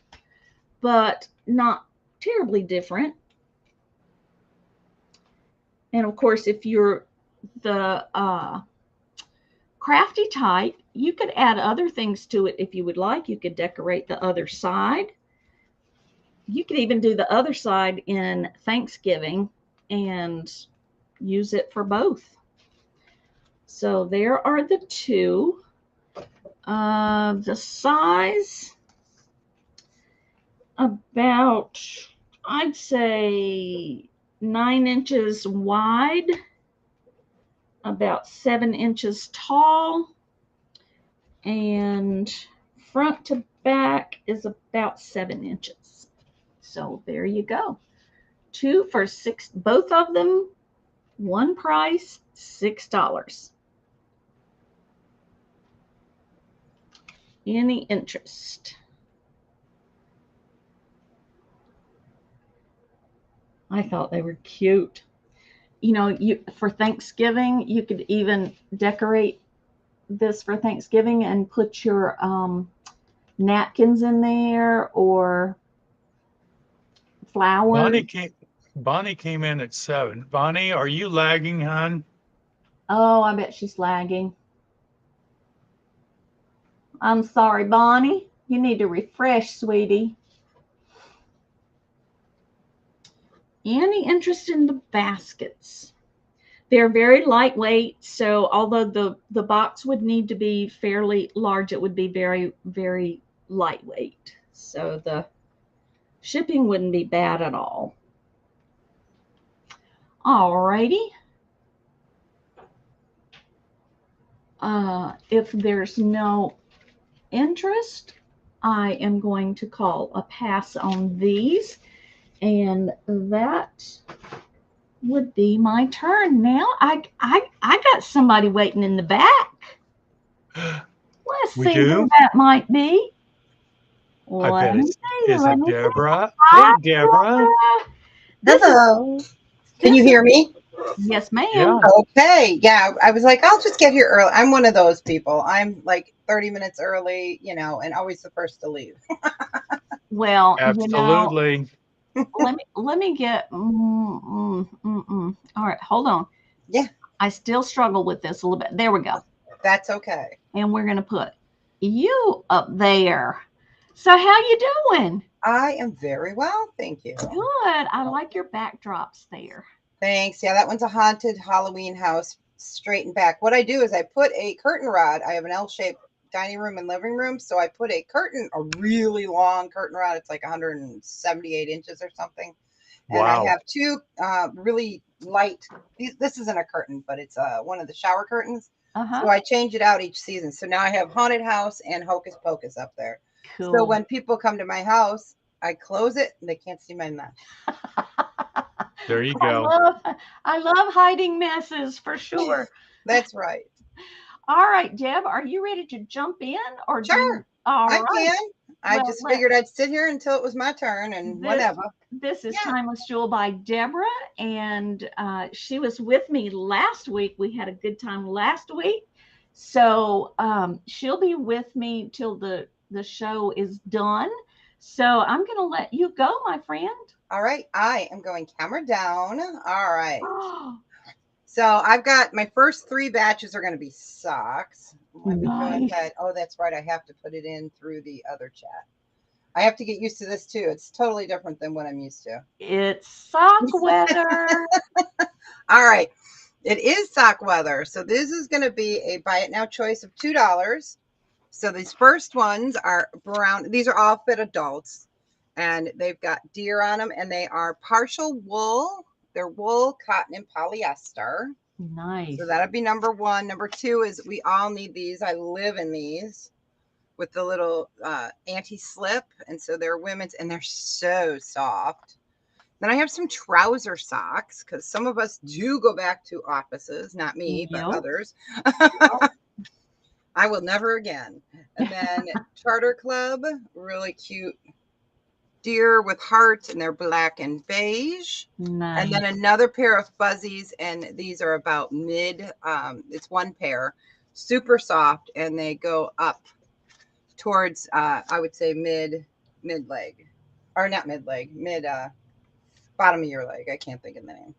but not terribly different. And of course, if you're the crafty type, you could add other things to it if you would like. You could decorate the other side. You could even do the other side in Thanksgiving and use it for both. So there are the 2. The size, about, I'd say 9 inches wide, about 7 inches tall, and front to back is about 7 inches. So there you go. 2 for $6, both of them, one price, $6. Any interest? I thought they were cute. You know, for Thanksgiving, you could even decorate this for Thanksgiving and put your napkins in there or flowers. Bonnie came in at 7. Bonnie, are you lagging, hon? Oh, I bet she's lagging. I'm sorry, Bonnie. You need to refresh, sweetie. Any interest in the baskets? They're very lightweight, so although the box would need to be fairly large, it would be very, very lightweight. So the shipping wouldn't be bad at all. Alrighty. If there's no interest, I am going to call a pass on these, and that would be my turn. Now I got somebody waiting in the back. Let's We see who do? that might be. I bet Let me see. is Let it me see. Deborah? Hi, Hey, Deborah. Deborah. This is Hello. Can you this is hear me? yes, ma'am. Yeah. Okay. Yeah. I was like, I'll just get here early. I'm one of those people. I'm like 30 minutes early, and always the first to leave. Well, Absolutely. let me get all right, hold on. Yeah, I still struggle with this a little bit. There we go. that's okay. And we're gonna put you up there. So how you doing? I am very well. Thank you. Good. I like your backdrops there. Thanks. Yeah, that one's a haunted Halloween house straight and back. What I do is I put a curtain rod. I have an L-shaped dining room and living room. So I put a really long curtain rod. It's like 178 inches or something. And I Wow. have two really light, this isn't a curtain, but it's one of the shower curtains. So I change it out each season. So now I have Haunted House and Hocus Pocus up there. Cool. So when people come to my house, I close it and they can't see my mess. There you go. I love hiding messes for sure. That's right. All right, Deb, are you ready to jump in? Or Sure. All I right. can. I Well, just figured I'd sit here until it was my turn and whatever. This is Yeah. Timeless Jewel by Debra, and she was with me last week. We had a good time last week. So she'll be with me till the show is done. So I'm going to let you go, my friend. All right. I am going camera down. All right. Oh, So I've got my first 3 batches are going to be socks. Let me go nice. ahead. Oh, that's right. I have to put it in through the other chat. I have to get used to this too. It's totally different than what I'm used to. It's sock weather. All right. It is sock weather. So this is going to be a buy it now choice of $2. So these first ones are brown. These are all fit adults and they've got deer on them and they are partial wool. They're wool, cotton, and polyester. Nice. So that'd be number 1. Number 2 is we all need these. I live in these with the little anti-slip. And so they're women's and they're so soft. Then I have some trouser socks because some of us do go back to offices, not me, but others. I will never again. And then Charter Club, really cute deer with hearts and they're black and beige. Nice. And then another pair of fuzzies, and these are about mid, it's 1 pair, super soft, and they go up towards, I would say mid leg, or not mid leg, bottom of your leg. I can't think of the name.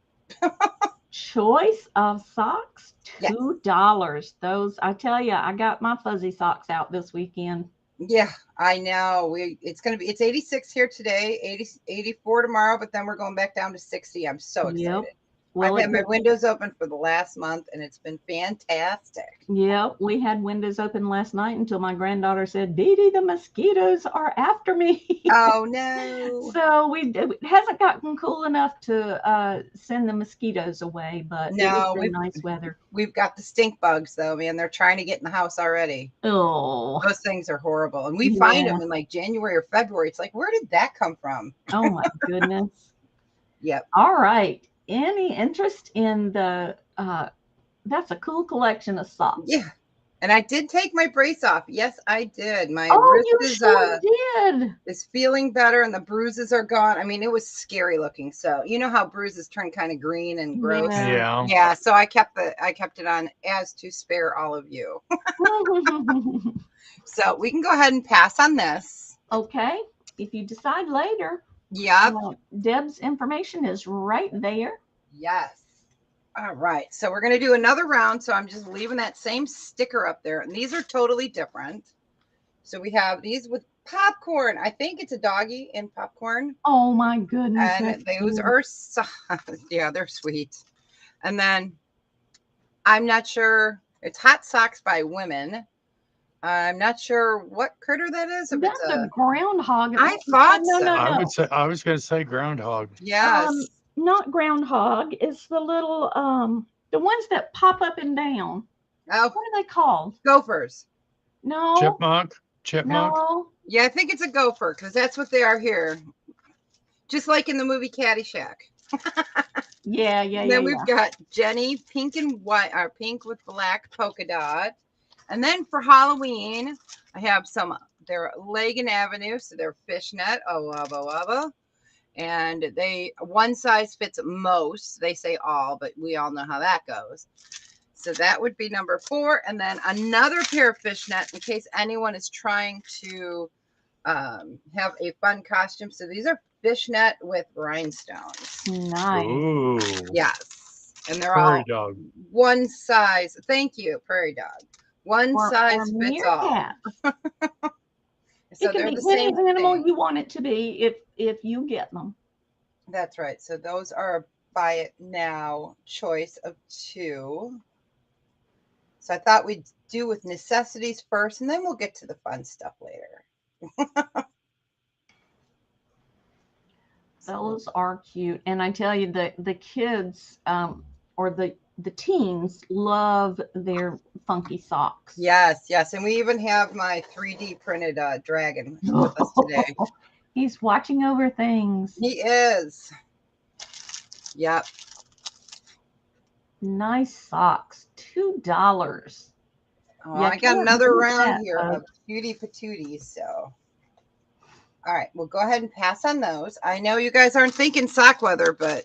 Choice of socks, $2. Yes. Those, I tell you, I got my fuzzy socks out this weekend. Yeah, I know. It's 86 here today, 84 tomorrow, but then we're going back down to 60. I'm so excited. Yep. Well, I've had my windows open for the last month and it's been fantastic. Yep, we had windows open last night until my granddaughter said, "DeeDee, the mosquitoes are after me." Oh no. So it hasn't gotten cool enough to send the mosquitoes away, but it was really nice weather. We've got the stink bugs though, man. They're trying to get in the house already. Oh, those things are horrible. And we find them in like January or February. It's like, where did that come from? Oh my goodness. Yep. All right. Any interest in the that's a cool collection of socks. Yeah. And I did take my brace off. Yes, I did. My wrist is feeling better and the bruises are gone. I mean, it was scary looking. So you know how bruises turn kind of green and gross. Yeah. Yeah. So I kept it on as to spare all of you. So we can go ahead and pass on this. Okay. If you decide later. Yeah. Deb's information is right there. Yes. All right. So we're going to do another round. So I'm just leaving that same sticker up there. And these are totally different. So we have these with popcorn. I think it's a doggy in popcorn. Oh my goodness. And those are, yeah, they're sweet. And then I'm not sure. It's hot socks by women. I'm not sure what critter that is. If it's That's a a, groundhog. I Oh, thought no, no, so. I no. would say I was going to say groundhog. Yes. Not groundhog. It's the little the ones that pop up and down. Oh, What are they called? gophers. No, Chipmunk. Chipmunk. no. Yeah, I think it's a gopher because that's what they are here. Just like in the movie Caddyshack. Yeah, yeah, And yeah, then we've yeah. got Jenny, pink and white, or pink with black polka dot. And then for Halloween, I have some, they're Lagan Avenue, so they're fishnet, and they, one size fits most. They say all, but we all know how that goes. So that would be number 4. And then another pair of fishnet in case anyone is trying to have a fun costume. So these are fishnet with rhinestones. Nice. Ooh. Yes. And they're Prairie all dog. one size. Thank you, prairie dog. One Or size fits all. meerkat. So It can they're be the any same animal thing. you want it to be if you get them. That's right. So those are a buy it now choice of 2. So I thought we'd do with necessities first, and then we'll get to the fun stuff later. Those are cute, and I tell you, the kids or the teens love their funky socks. Yes, yes. And we even have my 3D printed dragon with us today. He's watching over things. He is. Yep. Nice socks. $2. Oh, You I got can't another beat round that, here of folks. cutie patooties. So, all right, we'll go ahead and pass on those. I know you guys aren't thinking sock weather, but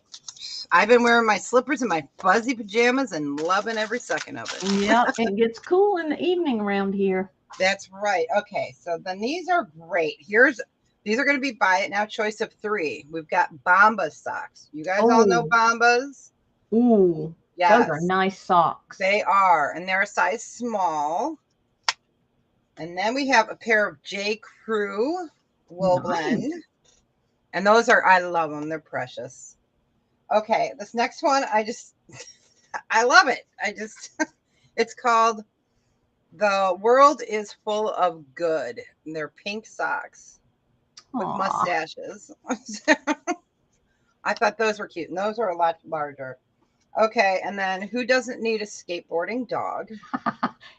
I've been wearing my slippers and my fuzzy pajamas and loving every second of it. Yep, it gets cool in the evening around here. That's right. Okay, so then these are great. These are going to be buy it now choice of 3. We've got Bombas socks. You guys all know Bombas? Ooh, Yes. those are nice socks. They are, and they're a size small. And then we have a pair of J. Crew wool blend. And those are, I love them. They're precious. Okay, this next one, I love it. It's called The World is Full of Good. And they're pink socks with mustaches. I thought those were cute. And those are a lot larger. Okay, and then who doesn't need a skateboarding dog?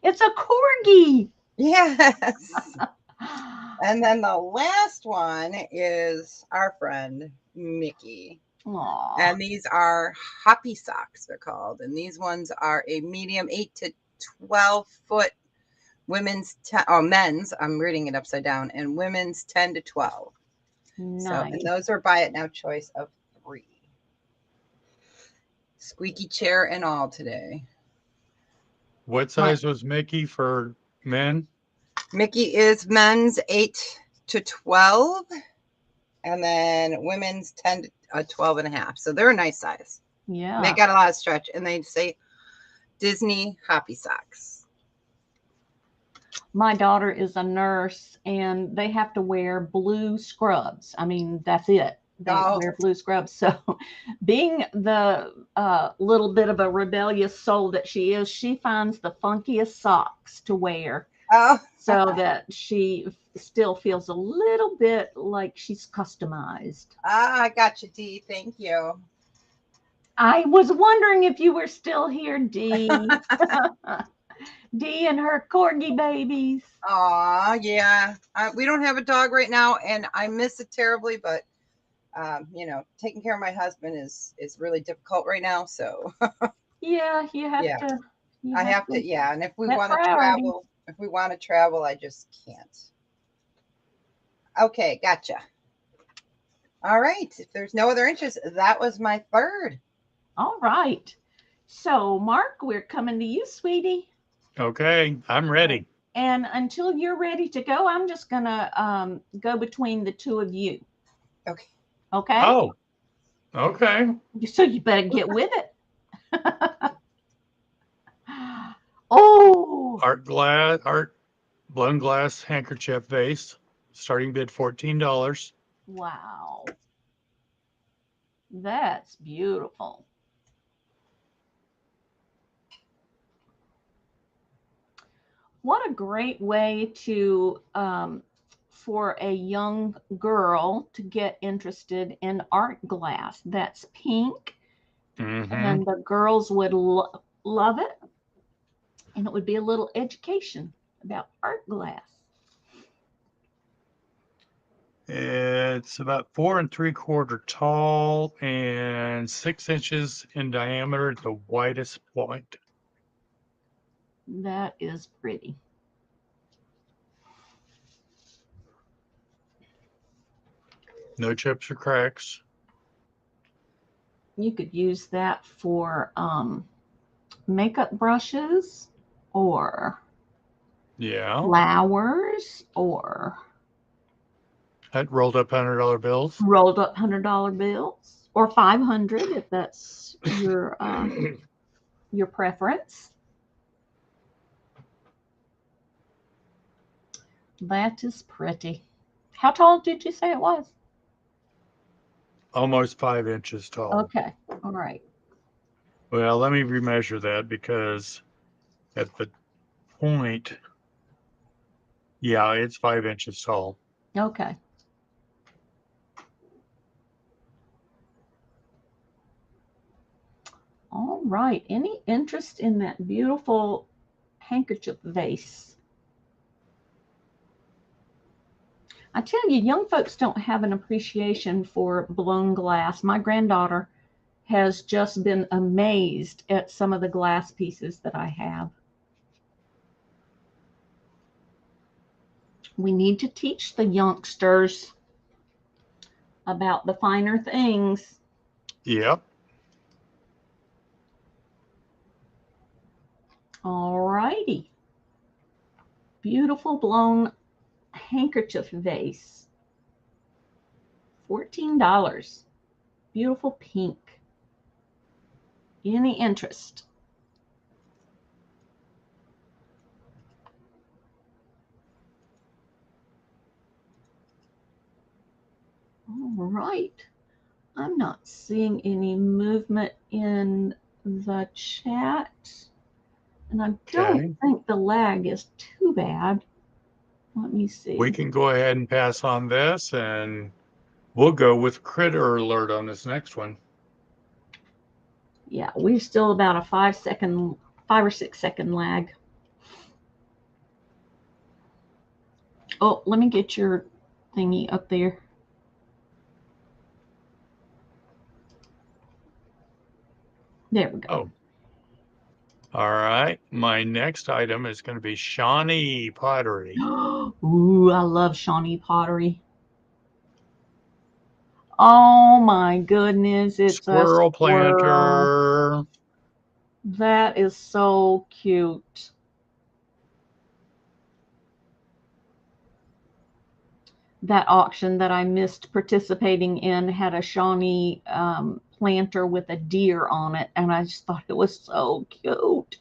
It's a corgi. Yes. And then the last one is our friend Mickey. Aww. And these are hoppy socks, they're called. And these ones are a medium 8 to 12 foot men's, I'm reading it upside down, and women's 10 to 12. Nice. So, and those are buy it now choice of 3. Squeaky chair and all today. What size was Mickey for men? Mickey is men's 8 to 12, and then women's 10 to 12 and a half. So they're a nice size. Yeah. They got a lot of stretch, and they say Disney hoppy socks. My daughter is a nurse, and they have to wear blue scrubs. I mean, that's it. They wear blue scrubs. So being the little bit of a rebellious soul that she is, she finds the funkiest socks to wear. So that she still feels a little bit like she's customized. I got you, Dee. Thank you. I was wondering if you were still here, Dee. Dee and her corgi babies. Aw, yeah. We don't have a dog right now, and I miss it terribly, but you know, taking care of my husband is really difficult right now. So yeah, you have to. I have to, yeah. And if we want to travel, I just can't. Okay, gotcha. All right. If there's no other interest, that was my third. All right. So, Mark, we're coming to you, sweetie. Okay, I'm ready. And until you're ready to go, I'm just going to go between the two of you. Okay. Okay? Oh, okay. So you better get with it. Oh! Art blown glass handkerchief vase. Starting bid $14. Wow. That's beautiful. What a great way to for a young girl to get interested in art glass. That's pink, and the girls would love it, and it would be a little education about art glass. It's about 4 3/4 tall and 6 inches in diameter at the widest point. That is pretty. No chips or cracks. You could use that for makeup brushes or Yeah. flowers or That rolled up $100 bills. rolled up $100 bills or 500 if that's your preference. That is pretty. How tall did you say it was? Almost 5 inches tall. Okay. All right. Well, let me remeasure that because at the point, yeah, it's 5 inches tall. Okay. All right. Any interest in that beautiful handkerchief vase? I tell you, young folks don't have an appreciation for blown glass. My granddaughter has just been amazed at some of the glass pieces that I have. We need to teach the youngsters about the finer things. Yep. All righty. Beautiful blown handkerchief vase. $14. Beautiful pink. Any interest? All right. I'm not seeing any movement in the chat. And I don't think the lag is too bad. Let me see. We can go ahead and pass on this, and we'll go with critter alert on this next one. Yeah, we're still about a 5 or 6 second lag. Oh, let me get your thingy up there. There we go. Oh. All right. My next item is going to be Shawnee pottery. Ooh, I love Shawnee pottery. Oh my goodness, it's Squirrel a squirrel. planter. That is so cute. That auction that I missed participating in had a Shawnee planter with a deer on it, and I just thought it was so cute.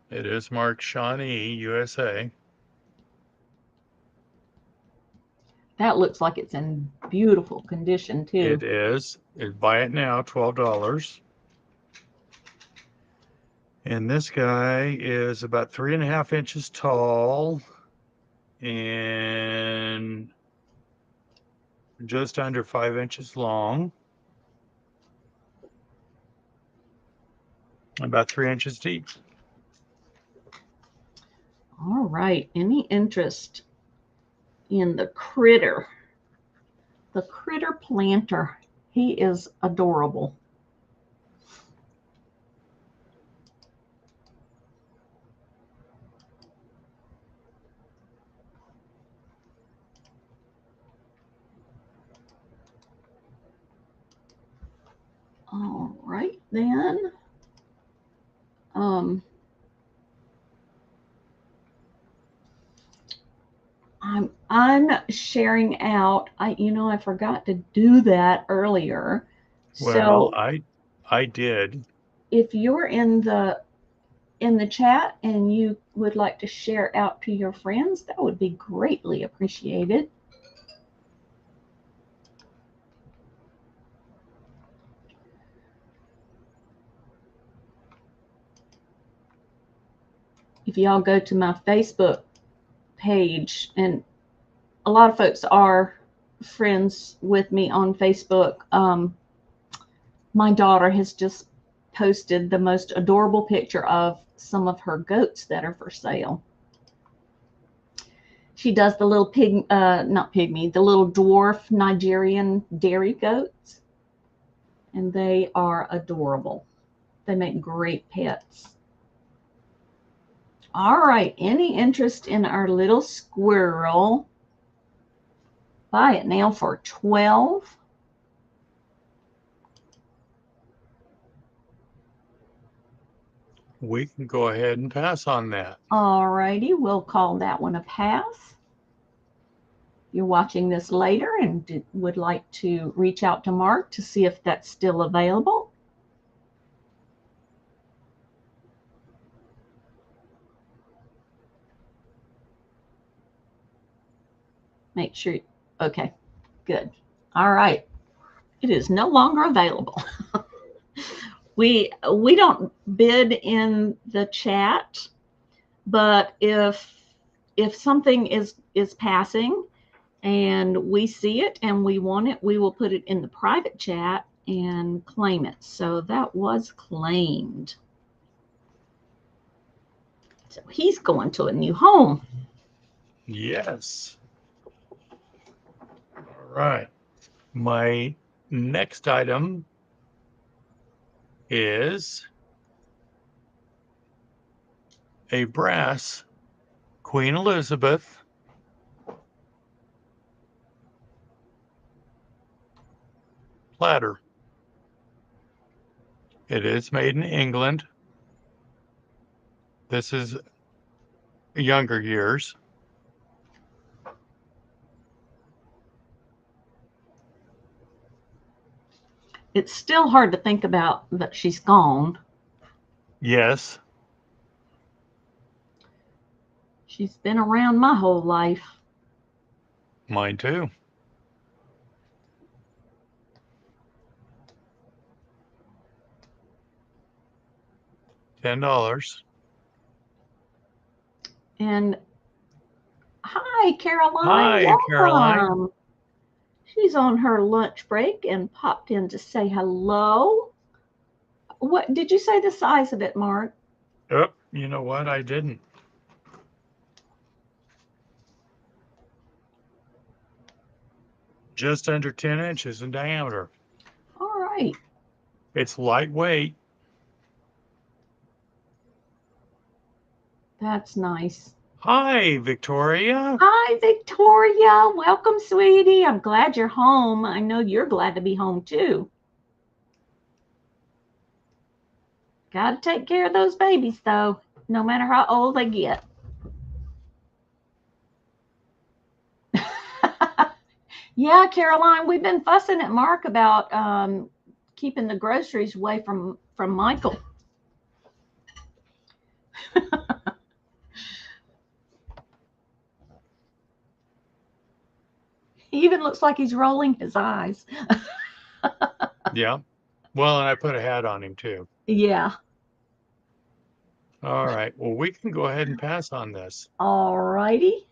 It is marked Shawnee, USA. That looks like it's in beautiful condition too. It is. Buy it now, $12. And this guy is about 3.5 inches tall and just under 5 inches long. About 3 inches deep. All right. Any interest in the critter? The critter planter. He is adorable. All right then. I'm sharing out. I forgot to do that earlier. Well, So I did. if you're in the chat and you would like to share out to your friends, that would be greatly appreciated. if y'all go to my Facebook page, and a lot of folks are friends with me on Facebook. My daughter has just posted the most adorable picture of some of her goats that are for sale. She does the little not pygmy, the little dwarf Nigerian dairy goats. And they are adorable. They make great pets. All right, any interest in our little squirrel? Buy it now for $12. We can go ahead and pass on that. All righty, we'll call that one a pass. You're watching this later and would like to reach out to Mark to see if that's still available. Make sure, okay, good. All right, it is no longer available. We don't bid in the chat, but if something is passing and we see it and we want it, we will put it in the private chat and claim it. So that was claimed. So he's going to a new home. Yes. All right. My next item is a brass Queen Elizabeth platter. It is made in England. This is younger years. It's still hard to think about that she's gone. Yes. She's been around my whole life. Mine too. $10. And hi, Caroline. Hi, Welcome. Caroline. She's on her lunch break and popped in to say hello. What did you say the size of it, Mark? Oh, you know what? I didn't. Just under 10 inches in diameter. All right. It's lightweight. That's nice. Hi, Victoria. Hi, Victoria. Welcome, sweetie. I'm glad you're home. I know you're glad to be home, too. Got to take care of those babies, though, no matter how old they get. Yeah, Caroline, we've been fussing at Mark about keeping the groceries away from Michael. He even looks like he's rolling his eyes. Yeah. Well, and I put a hat on him too. Yeah. All right. Well, we can go ahead and pass on this. All righty.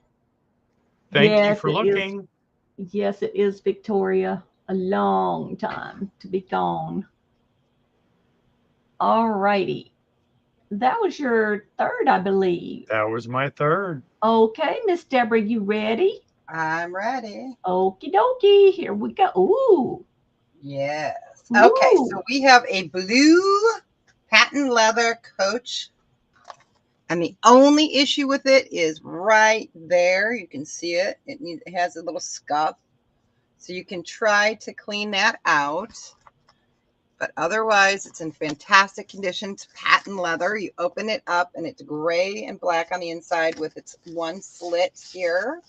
Thank you for looking. Yes, it is, Victoria. A long time to be gone. All righty. That was your third, I believe. That was my third. Okay, Miss Debra, you ready? I'm ready. Okie dokie. Here we go. Ooh. Yes. Okay, Ooh. so we have a blue patent leather coach. And the only issue with it is right there. You can see it. It has a little scuff. So you can try to clean that out. But otherwise, it's in fantastic condition. It's patent leather. You open it up, and it's gray and black on the inside with its one slit here.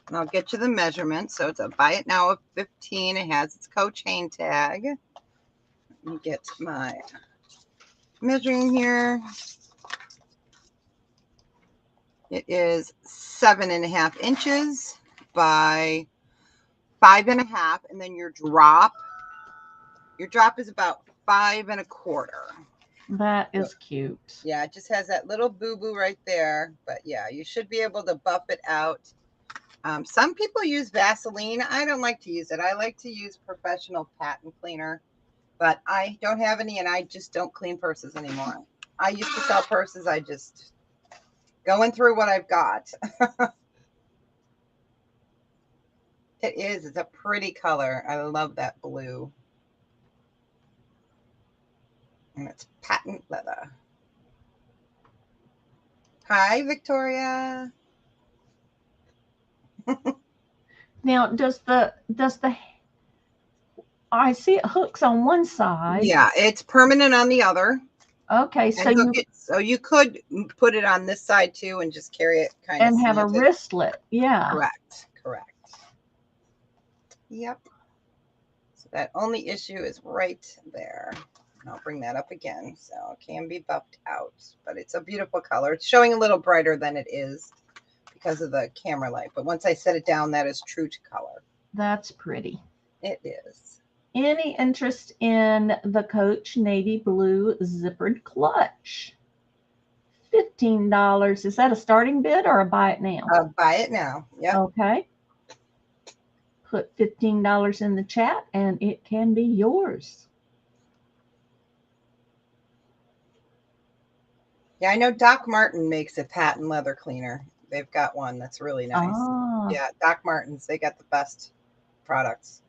And I'll get you the measurement. So it's a buy it now of 15. It has its co-chain tag. Let me get my measuring here. It is 7.5 inches by 5.5, and then your drop is about 5 1/4. That is cute. Yeah, it just has that little boo-boo right there. But yeah, you should be able to buff it out. Some people use Vaseline. I don't like to use it. I like to use professional patent cleaner. But I don't have any, and I just don't clean purses anymore. I used to sell purses. I just going through what I've got. It is. It's a pretty color. I love that blue. And it's patent leather. Hi, Victoria. Now, does the I see it hooks on one side. Yeah, it's permanent on the other. Okay, so And you hook it, so you could put it on this side too and just carry it kind of and have a slanted. wristlet. Yeah. Correct. Correct. Yep. So that only issue is right there. And I'll bring that up again. So it can be buffed out, but it's a beautiful color. It's showing a little brighter than it is because of the camera light. But once I set it down, that is true to color. That's pretty. It is. Any interest in the Coach navy blue zippered clutch? $15. Is that a starting bid or a buy it now? Buy it now. Yep. Okay. Put $15 in the chat and it can be yours. Yeah, I know Doc Martin makes a patent leather cleaner. They've got one that's really nice. Ah, Yeah, Doc Martens, they got the best products.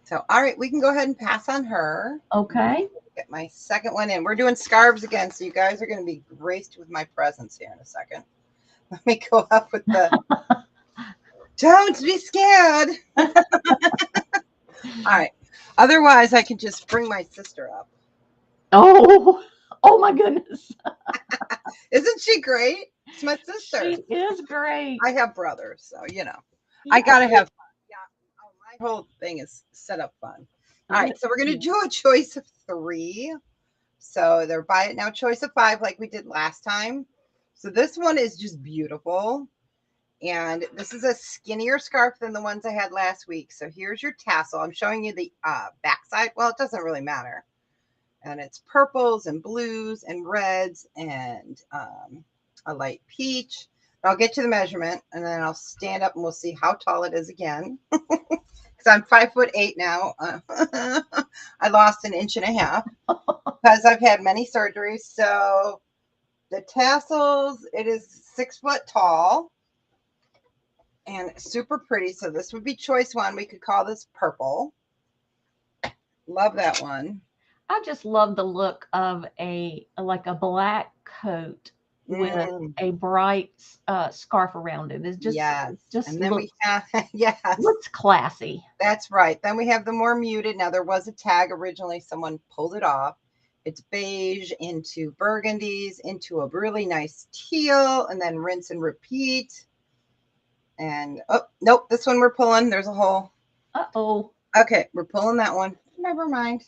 So, all right, we can go ahead and pass on her. okay. Get my second one in. We're doing scarves again, so you guys are going to be graced with my presence here in a second. Let me go up with the don't be scared. All right. Otherwise, I can just bring my sister up. Oh my goodness. Isn't she great? It's my sister. She is great. I have brothers, so you know. I gotta have fun. Yeah. Oh, my whole thing is set up fun. All right, so we're gonna do a choice of 3. So they're buy it now choice of 5, like we did last time. So this one is just beautiful. And this is a skinnier scarf than the ones I had last week. So here's your tassel. I'm showing you the back side. Well, it doesn't really matter. And it's purples and blues and reds and a light peach. I'll get you the measurement and then I'll stand up and we'll see how tall it is again. Because I'm 5'8" now. I lost 1.5 inches because I've had many surgeries. So the tassels, it is 6 foot tall and super pretty. So this would be choice 1. We could call this purple. Love that one. I just love the look of a black coat with a bright scarf around it. It's just, yes. just and then looks, we have, yes, looks classy. That's right. Then we have the more muted. Now there was a tag originally, someone pulled it off. It's beige into burgundies, into a really nice teal, and then rinse and repeat. And oh, nope, this one we're pulling. There's a hole. Uh-oh. Okay, we're pulling that one. Never mind.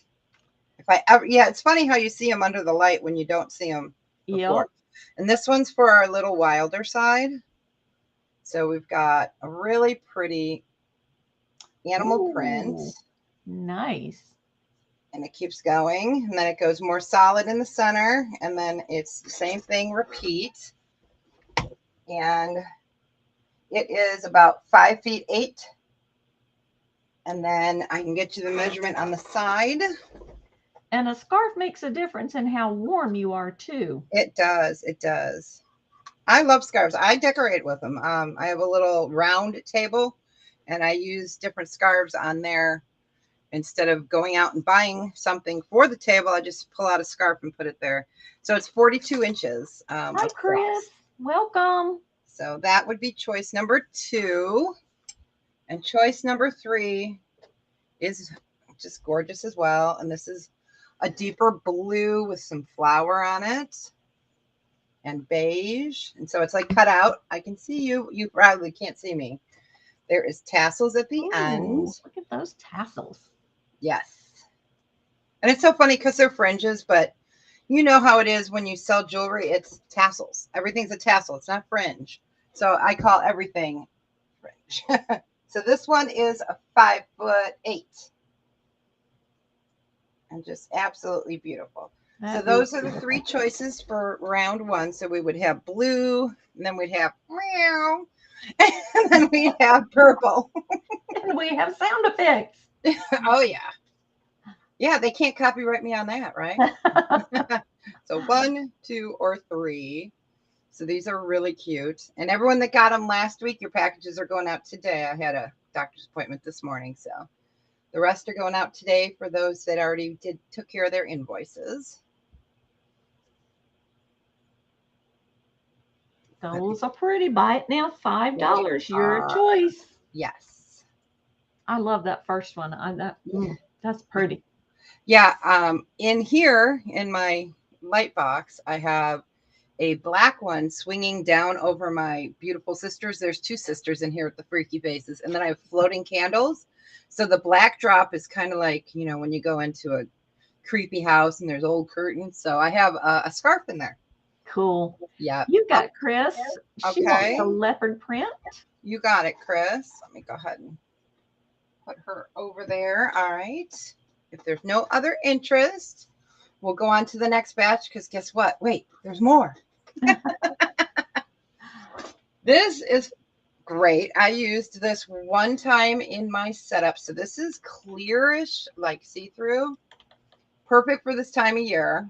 If I ever, yeah, it's funny how you see them under the light when you don't see them before. Yep. And this one's for our little wilder side. So we've got a really pretty animal print. Nice. And it keeps going. And then it goes more solid in the center. And then it's the same thing, repeat. And it is about 5'8". And then I can get you the measurement on the side. And a scarf makes a difference in how warm you are too. It does. It does. I love scarves. I decorate with them. I have a little round table and I use different scarves on there. Instead of going out and buying something for the table, I just pull out a scarf and put it there. So it's 42 inches. Hi, Chris. Welcome. So that would be choice number 2. And choice number 3 is just gorgeous as well. And this is a deeper blue with some flower on it and beige. And so it's like cut out. I can see you. You probably can't see me. There is tassels at the end. Look at those tassels. Yes. And it's so funny because they're fringes, but you know how it is when you sell jewelry, it's tassels. Everything's a tassel. It's not fringe. So I call everything fringe. So this one is a 5'8". and just absolutely beautiful. That So is those are the beautiful. 3 choices for round 1. So we would have blue, and then we'd have meow, and then we'd have purple. And we have sound effects. Oh yeah. Yeah, they can't copyright me on that, right? So 1, 2, or 3. So these are really cute. And everyone that got them last week, your packages are going out today. I had a doctor's appointment this morning, so the rest are going out today for those that already took care of their invoices. Those are pretty. Buy it now, $5. Your choice. Yes. I love that first one. That's pretty. Yeah. In here, in my light box, I have a black one swinging down over my beautiful sisters. There's 2 sisters in here with the freaky faces. And then I have floating candles. So the black drop is kind of like, you know, when you go into a creepy house and there's old curtains. So I have a scarf in there. Cool. Yeah. You got Chris. She wants Okay. the leopard print. You got it, Chris. Let me go ahead and put her over there. All right. If there's no other interest, we'll go on to the next batch because guess what? Wait, there's more. This is great. I used this one time in my setup. So this is clearish, like see-through. Perfect for this time of year.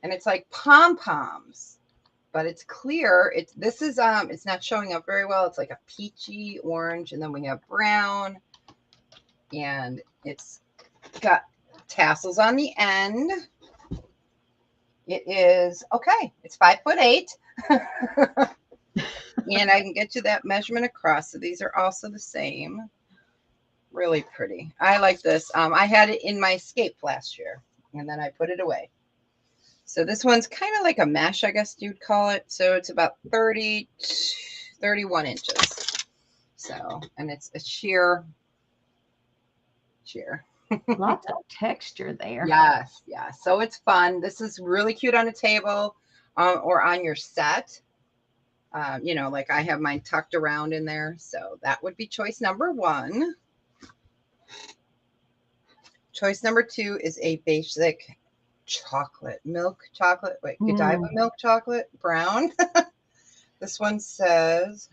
And it's like pom-poms, but it's clear. It's not showing up very well. It's like a peachy orange, and then we have brown, and it's got tassels on the end. It is okay. It's 5'8". And I can get you that measurement across. So these are also the same. Really pretty. I like this. I had it in my escape last year, and then I put it away. So this one's kind of like a mesh, I guess you'd call it. So it's about 31 inches. So, and it's a sheer. Lots of texture there. Yes, yes. So it's fun. This is really cute on a table or on your set. You know, like I have mine tucked around in there. So that would be choice number 1. Choice number 2 is a basic milk chocolate. Wait, Godiva milk chocolate brown. This one says,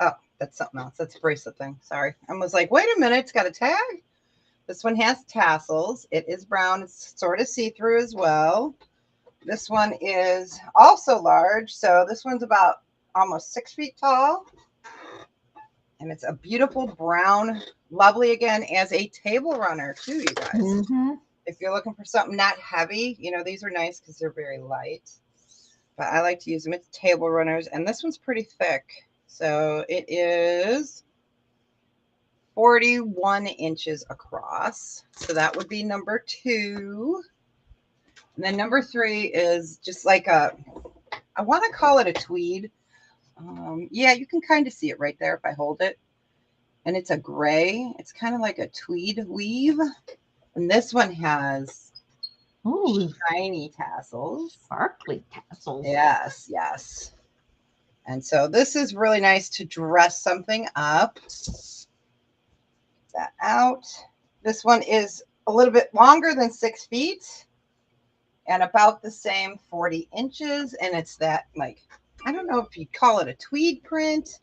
oh, that's something else. That's a bracelet thing. Sorry. I was like, wait a minute. It's got a tag. This one has tassels. It is brown. It's sort of see-through as well. This one is also large. So this one's about almost 6 feet tall. And it's a beautiful brown, lovely again as a table runner too, you guys. Mm-hmm. If you're looking for something not heavy, you know, these are nice because they're very light. But I like to use them as table runners. And this one's pretty thick. So it is 41 inches across. So that would be number 2. And then number 3 is just like I want to call it a tweed. Yeah, you can kind of see it right there if I hold it. And it's a gray. It's kind of like a tweed weave. And this one has shiny tassels. Sparkly tassels. Yes, yes. And so this is really nice to dress something up. Get that out. This one is a little bit longer than 6 feet and about the same 40 inches. And it's that, like, I don't know if you'd call it a tweed print,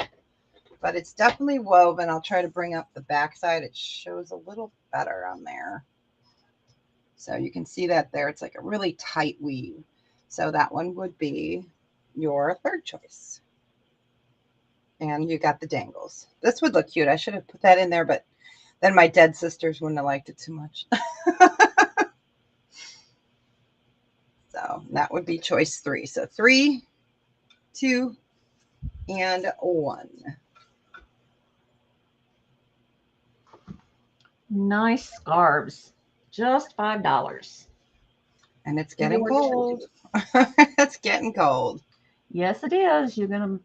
but it's definitely woven. I'll try to bring up the back side. It shows a little better on there. So you can see that there. It's like a really tight weave. So that one would be your 3rd choice. And you got the dangles. This would look cute. I should have put that in there, but then my dead sisters wouldn't have liked it too much. So that would be choice 3. So 3, 2, and 1. Nice scarves. Just $5. And it's getting cold. It's getting cold. Yes, it is. You're going to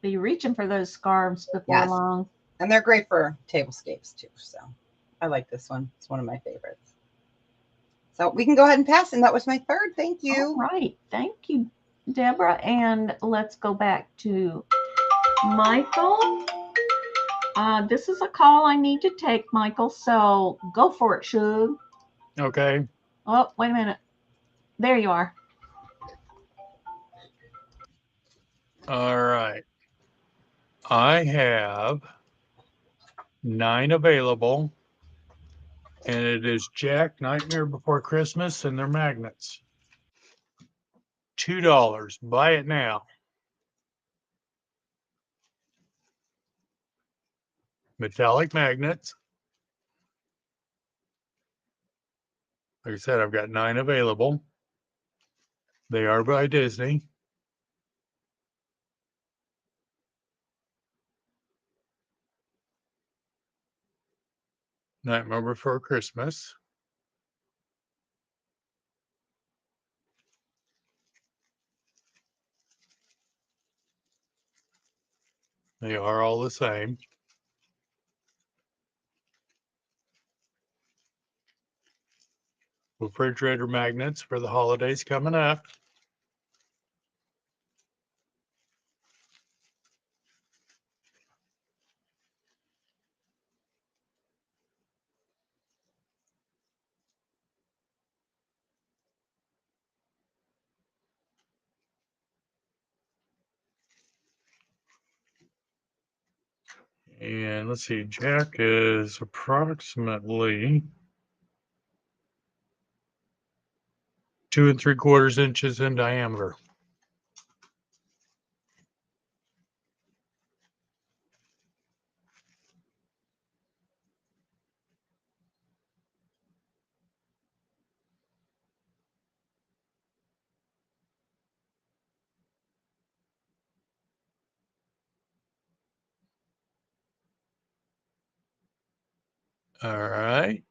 be reaching for those scarves before long. And they're great for tablescapes too. So I like this one. It's one of my favorites. So we can go ahead and pass. And that was my 3rd. Thank you. All right. Thank you, Deborah. And let's go back to Michael. This is a call I need to take, Michael. So go for it, Shug. Okay. Oh, wait a minute. There you are. All right. I have 9 available, and it is Jack, Nightmare Before Christmas, and they're magnets. $2. Buy it now. Metallic magnets. Like I said, I've got 9 available. They are by Disney. Nightmare Before Christmas. They are all the same. Refrigerator magnets for the holidays coming up. And let's see, Jack is approximately 2 3/4 inches in diameter. All right.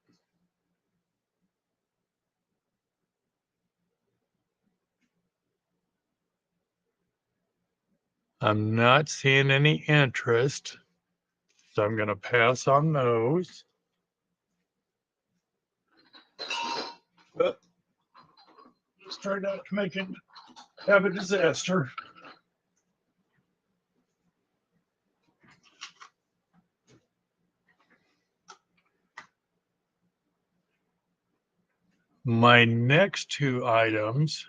I'm not seeing any interest, so I'm going to pass on those. But let's try not to have a disaster. My next 2 items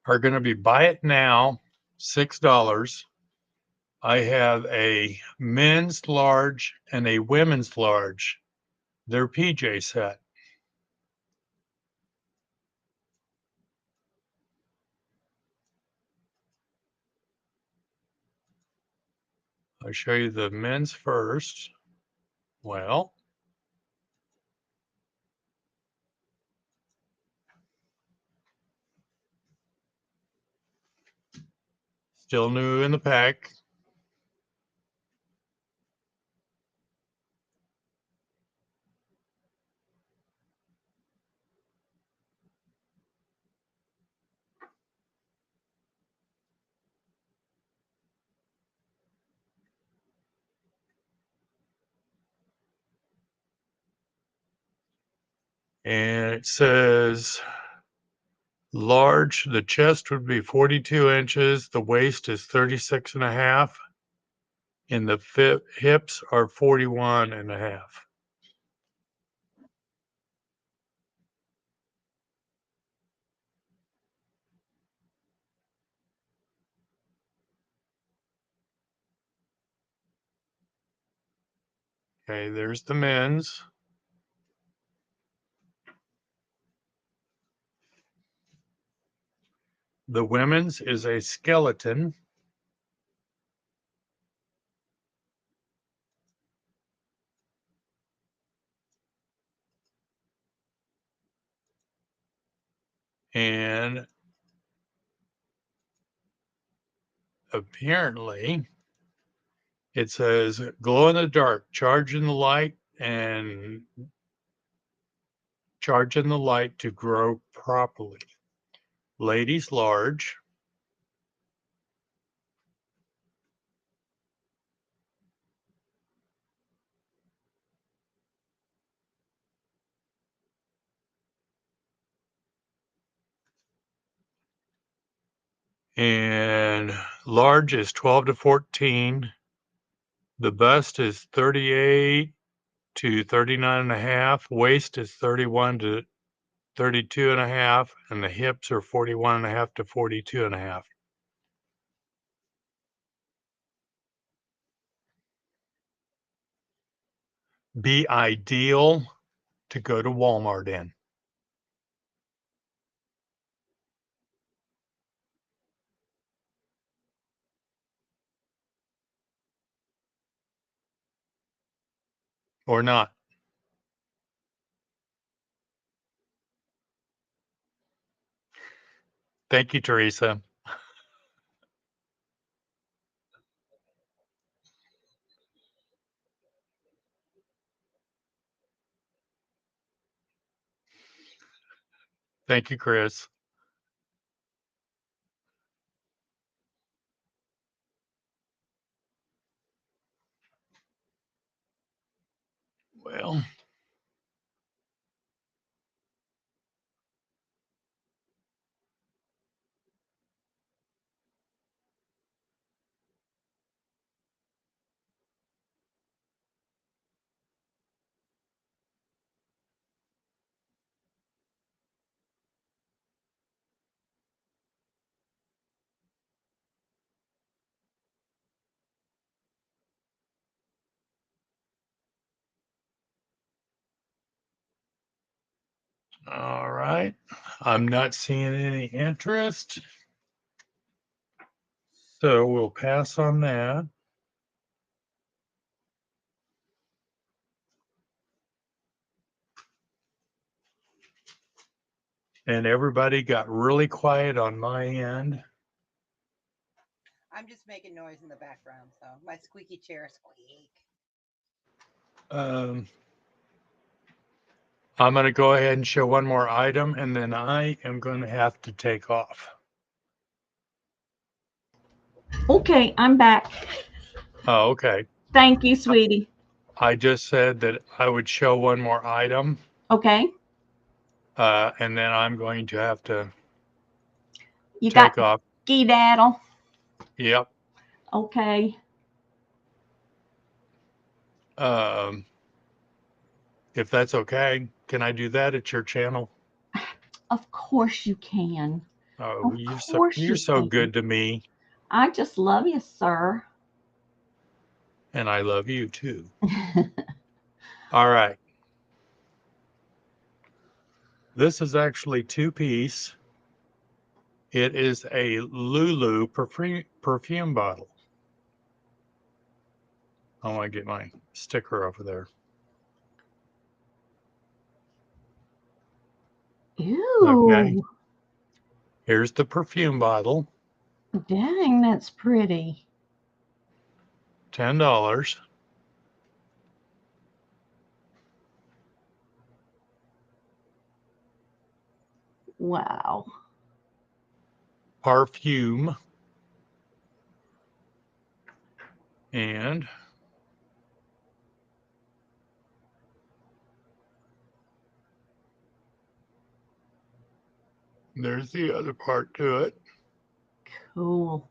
are going to be buy it now, $6. I have a men's large and a women's large. They're PJ set. I'll show you the men's first. Well, still new in the pack. And it says large, the chest would be 42 inches, the waist is 36 and a half, and the hips are 41 and a half. Okay, there's the men's. The women's is a skeleton. And apparently it says glow in the dark, charge in the light, and charge in the light to grow properly. Ladies large. And large is 12 to 14. The bust is 38 to 39 and a half. Waist is 31 to 32.5, and the hips are 41.5 to 42.5. Be ideal to go to Walmart in. Or not. Thank you, Teresa. Thank you, Chris. Well, all right. I'm not seeing any interest. So we'll pass on that. And everybody got really quiet on my end. I'm just making noise in the background, so my squeaky chair squeak. I'm going to go ahead and show one more item, and then I am going to have to take off. Okay, I'm back. Oh, okay. Thank you, sweetie. I just said that I would show one more item, Okay. and then I'm going to have to You take got off. skedaddle. Yep. Okay. If that's okay, can I do that at your channel? Of course you can. Oh, Of you're course you so can. good to me, I just love you, sir. and I love you too. All right. This is actually two-piece. It is a Lulu perfume bottle. I want to get my sticker over there. Ew. Okay. Here's the perfume bottle. Dang, that's pretty. $10. Wow. Perfume. And there's the other part to it. Cool.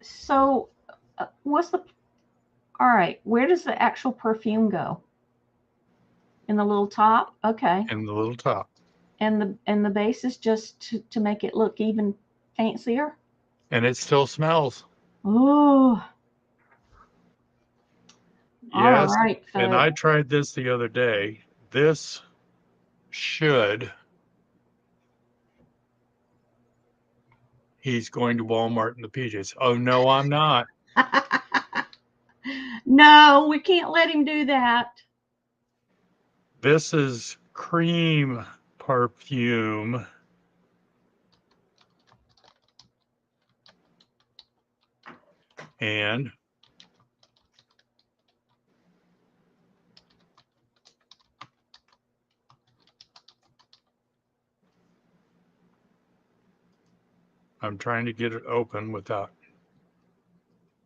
So, what's the, all right, where does the actual perfume go? In the little top? Okay. And the little top. And the base is just to make it look even fancier? And it still smells. Ooh. All Yes. right, And folks. I tried this the other day. This should. He's going to Walmart in the PJs. Oh, no, I'm not. No, we can't let him do that. This is cream perfume. And I'm trying to get it open without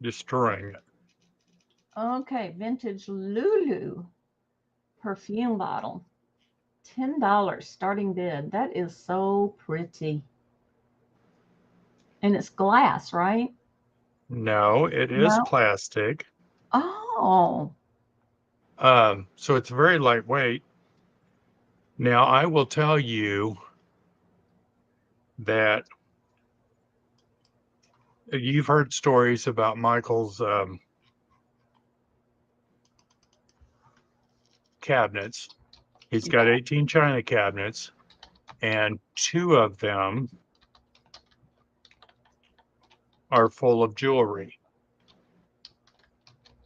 destroying it. Okay, vintage Lulu perfume bottle. $10 starting bid. That is so pretty. And it's glass, right? No, it is No. plastic. Oh, So it's very lightweight. Now, I will tell you that you've heard stories about Michael's cabinets. He's got 18 china cabinets, and 2 of them are full of jewelry.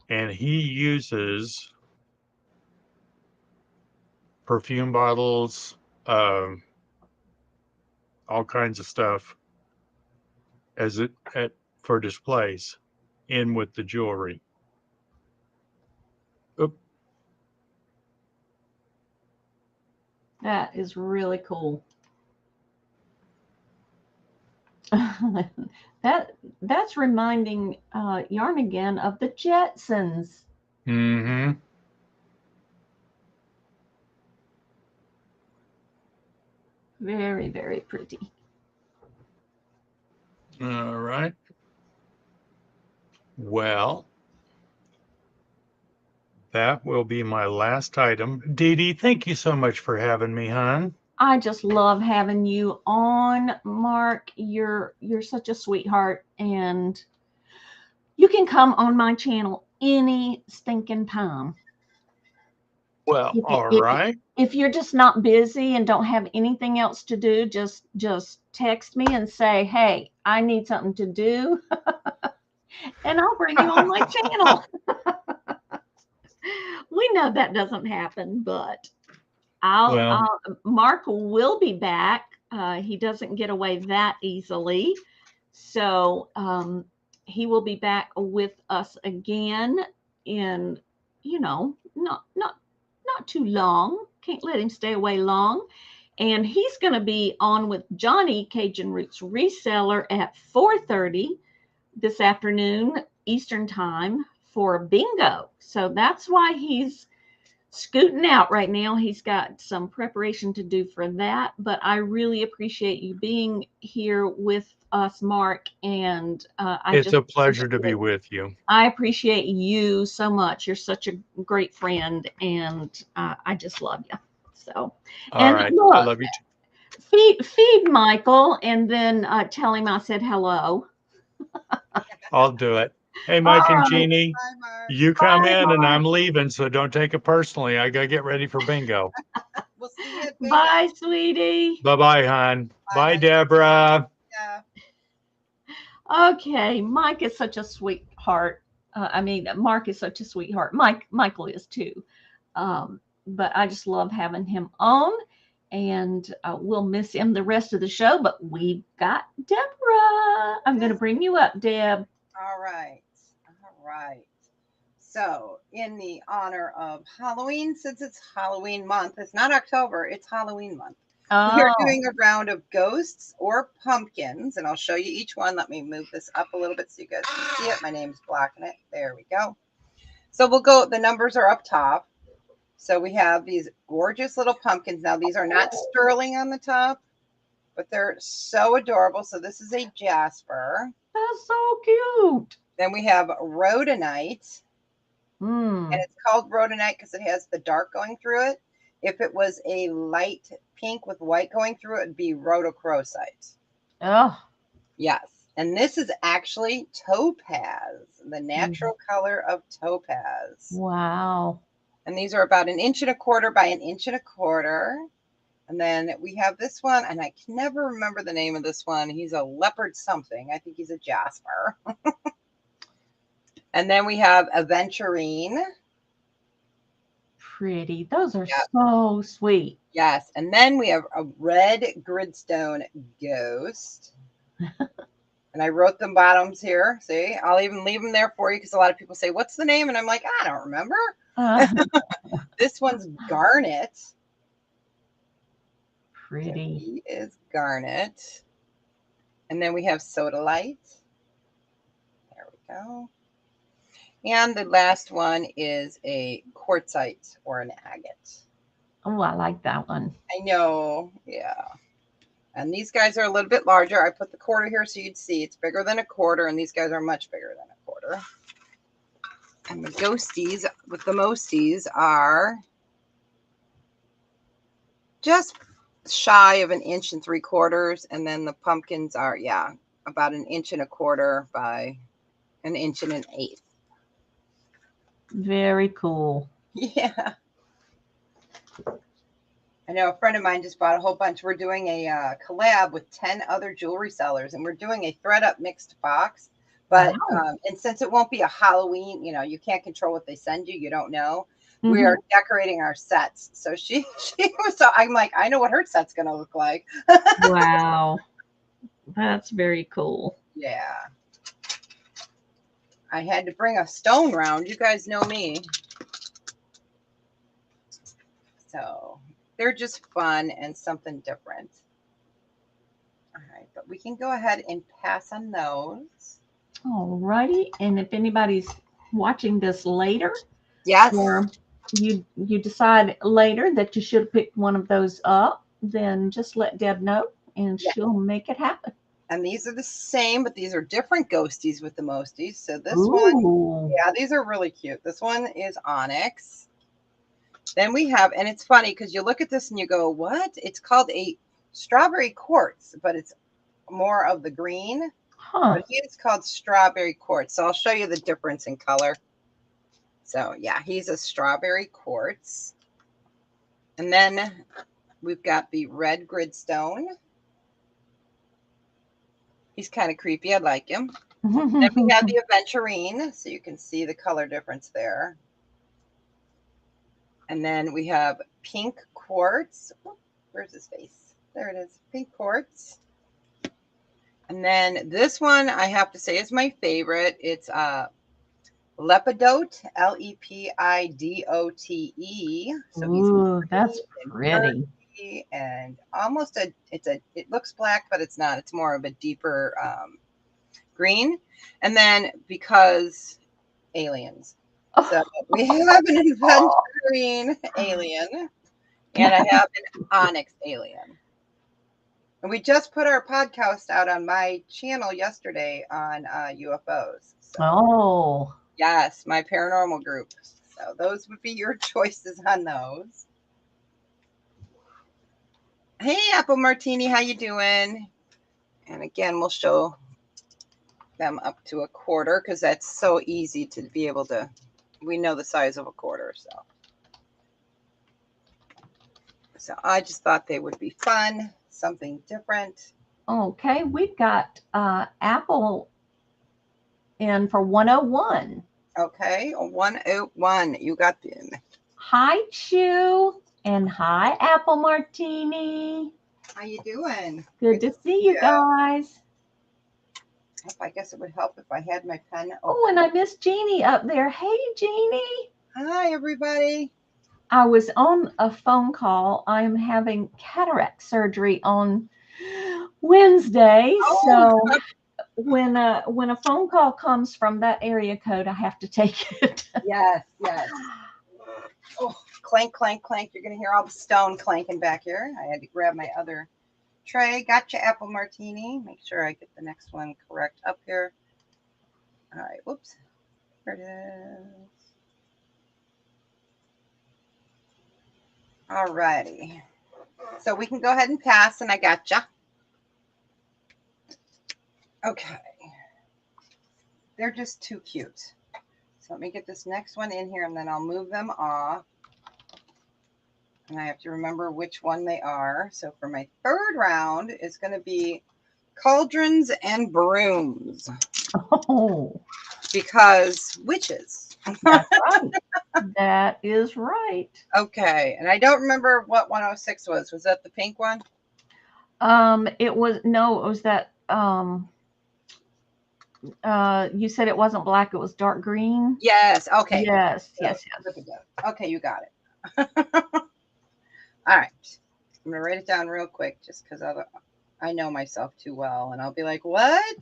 And he uses perfume bottles, um, all kinds of stuff as it for displays in with the jewelry. Oop. that is really cool. That's reminding Yarn again of the Jetsons. Mm-hmm. Very, very pretty. All right. Well, that will be my last item. DeeDee, thank you so much for having me, hon. I just love having you on, Mark. You're such a sweetheart, and you can come on my channel any stinking time. Well, If you, all if, right. if you're just not busy and don't have anything else to do, just text me and say, hey, I need something to do, and I'll bring you on my channel. We know that doesn't happen, but Mark will be back. He doesn't get away that easily. So he will be back with us again in, not too long. Can't let him stay away long. And he's going to be on with Johnny, Cajun Roots Reseller, at 4:30 this afternoon Eastern Time for bingo. So that's why he's scooting out right now. He's got some preparation to do for that, but I really appreciate you being here with us, Mark, and It's a pleasure to be with you. I appreciate you so much. You're such a great friend, and I just love you. So, all right. Look, I love you too. Feed Michael, and then tell him I said hello. I'll do it. Hey, Mike and Jeannie, Bye, Mark. you come Bye, in and Mark. I'm leaving, so don't take it personally. I got to get ready for bingo. We'll see you at bingo. Bye, sweetie. Bye-bye, hon. Bye, Bye. Debra. Yeah. Okay, Mike is such a sweetheart. Mark is such a sweetheart. Michael is too. But I just love having him on, and we'll miss him the rest of the show. But we've got Debra. I'm going to bring you up, Deb. All right. All right. So, in the honor of Halloween, since it's Halloween month, it's not October, it's Halloween month. Oh. We're doing a round of ghosts or pumpkins, and I'll show you each one. Let me move this up a little bit so you guys can see it. My name's blocking it. There we go. So we'll go, the numbers are up top. So we have these gorgeous little pumpkins. Now, these are not sterling on the top, but they're so adorable. So this is a Jasper. That's so cute. Then we have Rhodonite. Mm. And it's called Rhodonite because it has the dark going through it. If it was a light pink with white going through it, it'd be rhodochrosite. Oh. Yes. And this is actually topaz, the natural color of topaz. Wow. And these are about 1.25 inches by 1.25 inches. And then we have this one, and I can never remember the name of this one. He's a leopard something. I think he's a Jasper. And then we have Aventurine. Pretty. Those are so sweet. Yes. And then we have a red gridstone ghost. And I wrote them bottoms here. See, I'll even leave them there for you because a lot of people say, what's the name? And I'm like, I don't remember. This one's Garnet. Pretty. So he is Garnet. And then we have Sodalite. There we go. And the last one is a quartzite or an agate. Oh, I like that one. I know. Yeah. And these guys are a little bit larger. I put the quarter here so you'd see it's bigger than a quarter, and these guys are much bigger than a quarter. And the ghosties with the mosties are just shy of 1 3/4 inches. And then the pumpkins are, yeah, about 1 1/4 inches by 1 1/8 inches. Very cool. Yeah. I know a friend of mine just bought a whole bunch. We're doing a collab with 10 other jewelry sellers, and we're doing a thread up mixed box. But Wow. and since it won't be a Halloween, you know, you can't control what they send you. You don't know. We Mhm. are decorating our sets. So she was, so I'm like, I know what her set's gonna look like. Wow. That's very cool. Yeah. I had to bring a stone round. You guys know me. So they're just fun and something different. All right, but we can go ahead and pass on those. All righty. And if anybody's watching this later, Yes. or you decide later that you should have picked one of those up, then just let Deb know and Yeah. she'll make it happen. And these are the same, but these are different ghosties with the mosties. So this one, Ooh. yeah, these are really cute. This one is onyx. Then we have, and it's funny because you look at this and you go, what? It's called a strawberry quartz, but it's more of the green. Huh. But he's called strawberry quartz. So I'll show you the difference in color. So yeah, he's a strawberry quartz. And then we've got the red gridstone. He's kind of creepy. I like him. Then we have the aventurine, so you can see the color difference there. And then we have pink quartz. Oh, where's his face? There it is, pink quartz. And then this one, I have to say, is my favorite. It's Lepidote, Lepidote. So he's Ooh, that's and pretty. and almost it looks black, but it's not. It's more of a deeper green. And then because aliens, so we have an aventurine alien, and I have an onyx alien. And we just put our podcast out on my channel yesterday on UFOs. So, Oh. yes, my paranormal group. So those would be your choices on those. Hey, Apple Martini, how you doing? And again, we'll show them up to 1/4 because that's so easy to be able to. We know the size of 1/4, so I just thought they would be fun, something different. Okay, we've got Apple in for 101. Okay, 101. You got them. Hi, Chew, and hi, Apple Martini. How you doing? Good to see you guys. I guess it would help if I had my pen open. Oh, and I missed Jeannie up there. Hey, Jeannie. Hi, everybody. I was on a phone call. I'm having cataract surgery on Wednesday. Oh. So when a phone call comes from that area code, I have to take it. Yes, yes. Oh, clank, clank, clank. You're going to hear all the stone clanking back here. I had to grab my other tray. Gotcha, Apple Martini. Make sure I get the next one correct up here. All right, whoops. Here it is. All righty. So we can go ahead and pass, and I gotcha. Okay. They're just too cute. So let me get this next one in here, and then I'll move them off. And I have to remember which one they are. So for my third round, it's going to be cauldrons and brooms. Oh, Because witches. that's right. That is right. Okay. And I don't remember what 106 was. Was that the pink one? It was that you said it wasn't black, it was dark green. Yes. Okay. Yes, So, yes. okay, you got it. All right. I'm gonna write it down real quick just because I know myself too well, and I'll be like, what?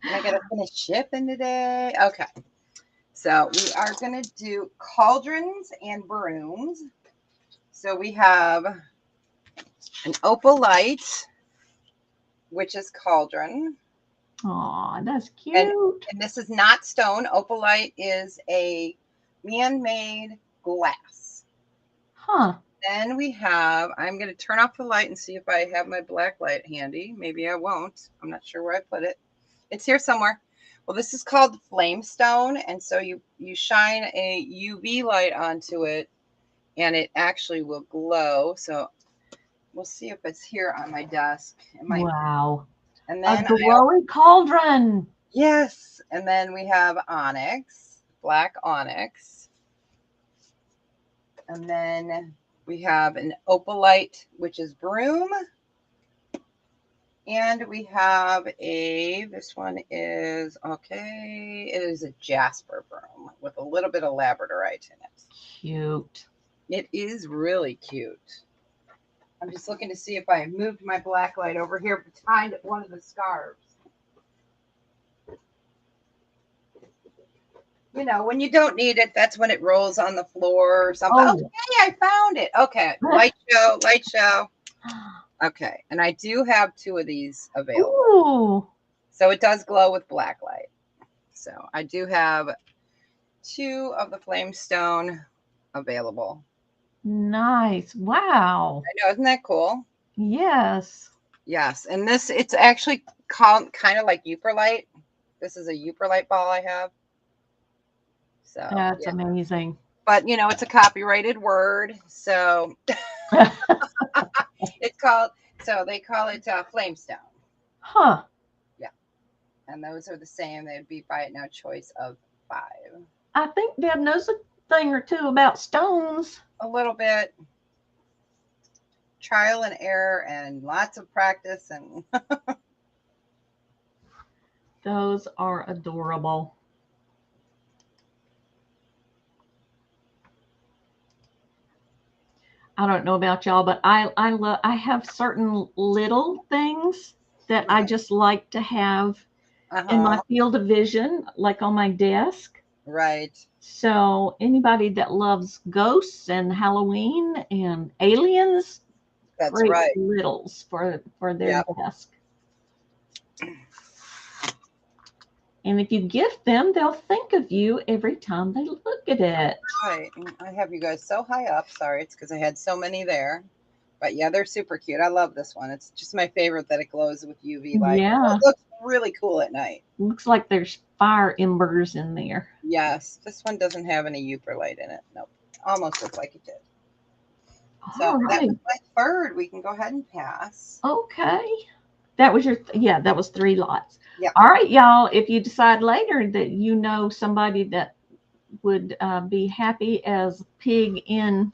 And I gotta finish shipping today. Okay. So we are gonna do cauldrons and brooms. So we have an opalite, which is cauldron. Aw, that's And, cute. and this is not stone. Opalite is a man-made glass. Huh. Then we have, I'm going to turn off the light and see if I have my black light handy. Maybe I won't. I'm not sure where I put it. It's here somewhere. Well, this is called flame stone. And so you shine a UV light onto it and it actually will glow. So we'll see if it's here on my desk. It might. Wow. And A then glowy cauldron. yes. And then we have onyx, black onyx. And then we have an opalite, which is broom. And we have this one is, okay, it is a jasper broom with a little bit of labradorite in it. Cute. It is really cute. I'm just looking to see if I moved my black light over here behind one of the scarves. You know, when you don't need it, that's when it rolls on the floor or something. Oh. Okay, I found it. Okay, light show, light show. Okay, and I do have 2 of these available. Ooh. So it does glow with black light. So I do have 2 of the flame stone available. Nice. Wow. I know, isn't that cool? Yes. Yes, and it's actually called kind of like Euperlite. This is a Euperlite ball I have. So That's yeah. amazing. But you know, it's a copyrighted word, so it's called. So they call it flame stone. Huh. Yeah, and those are the same. They'd be buy it now choice of 5. I think Deb knows a thing or two about stones. A little bit. Trial and error and lots of practice and Those are adorable. I don't know about y'all, but I have certain little things that I just like to have in my field of vision, like on my desk. Right. So anybody that loves ghosts and Halloween and aliens, That's great right. littles for their desk. And if you gift them, they'll think of you every time they look at it. Right. I have you guys so high up. Sorry, it's because I had so many there. But yeah, they're super cute. I love this one. It's just my favorite that it glows with UV light. Yeah. It looks really cool at night. Looks like there's fire embers in there. Yes. This one doesn't have any Euperlite in it. Nope. Almost looks like it did. So All that right. was my third. We can go ahead and pass. Okay. That was your, that was 3 lots. Yep. All right, y'all. If you decide later that you know somebody that would be happy as pig in,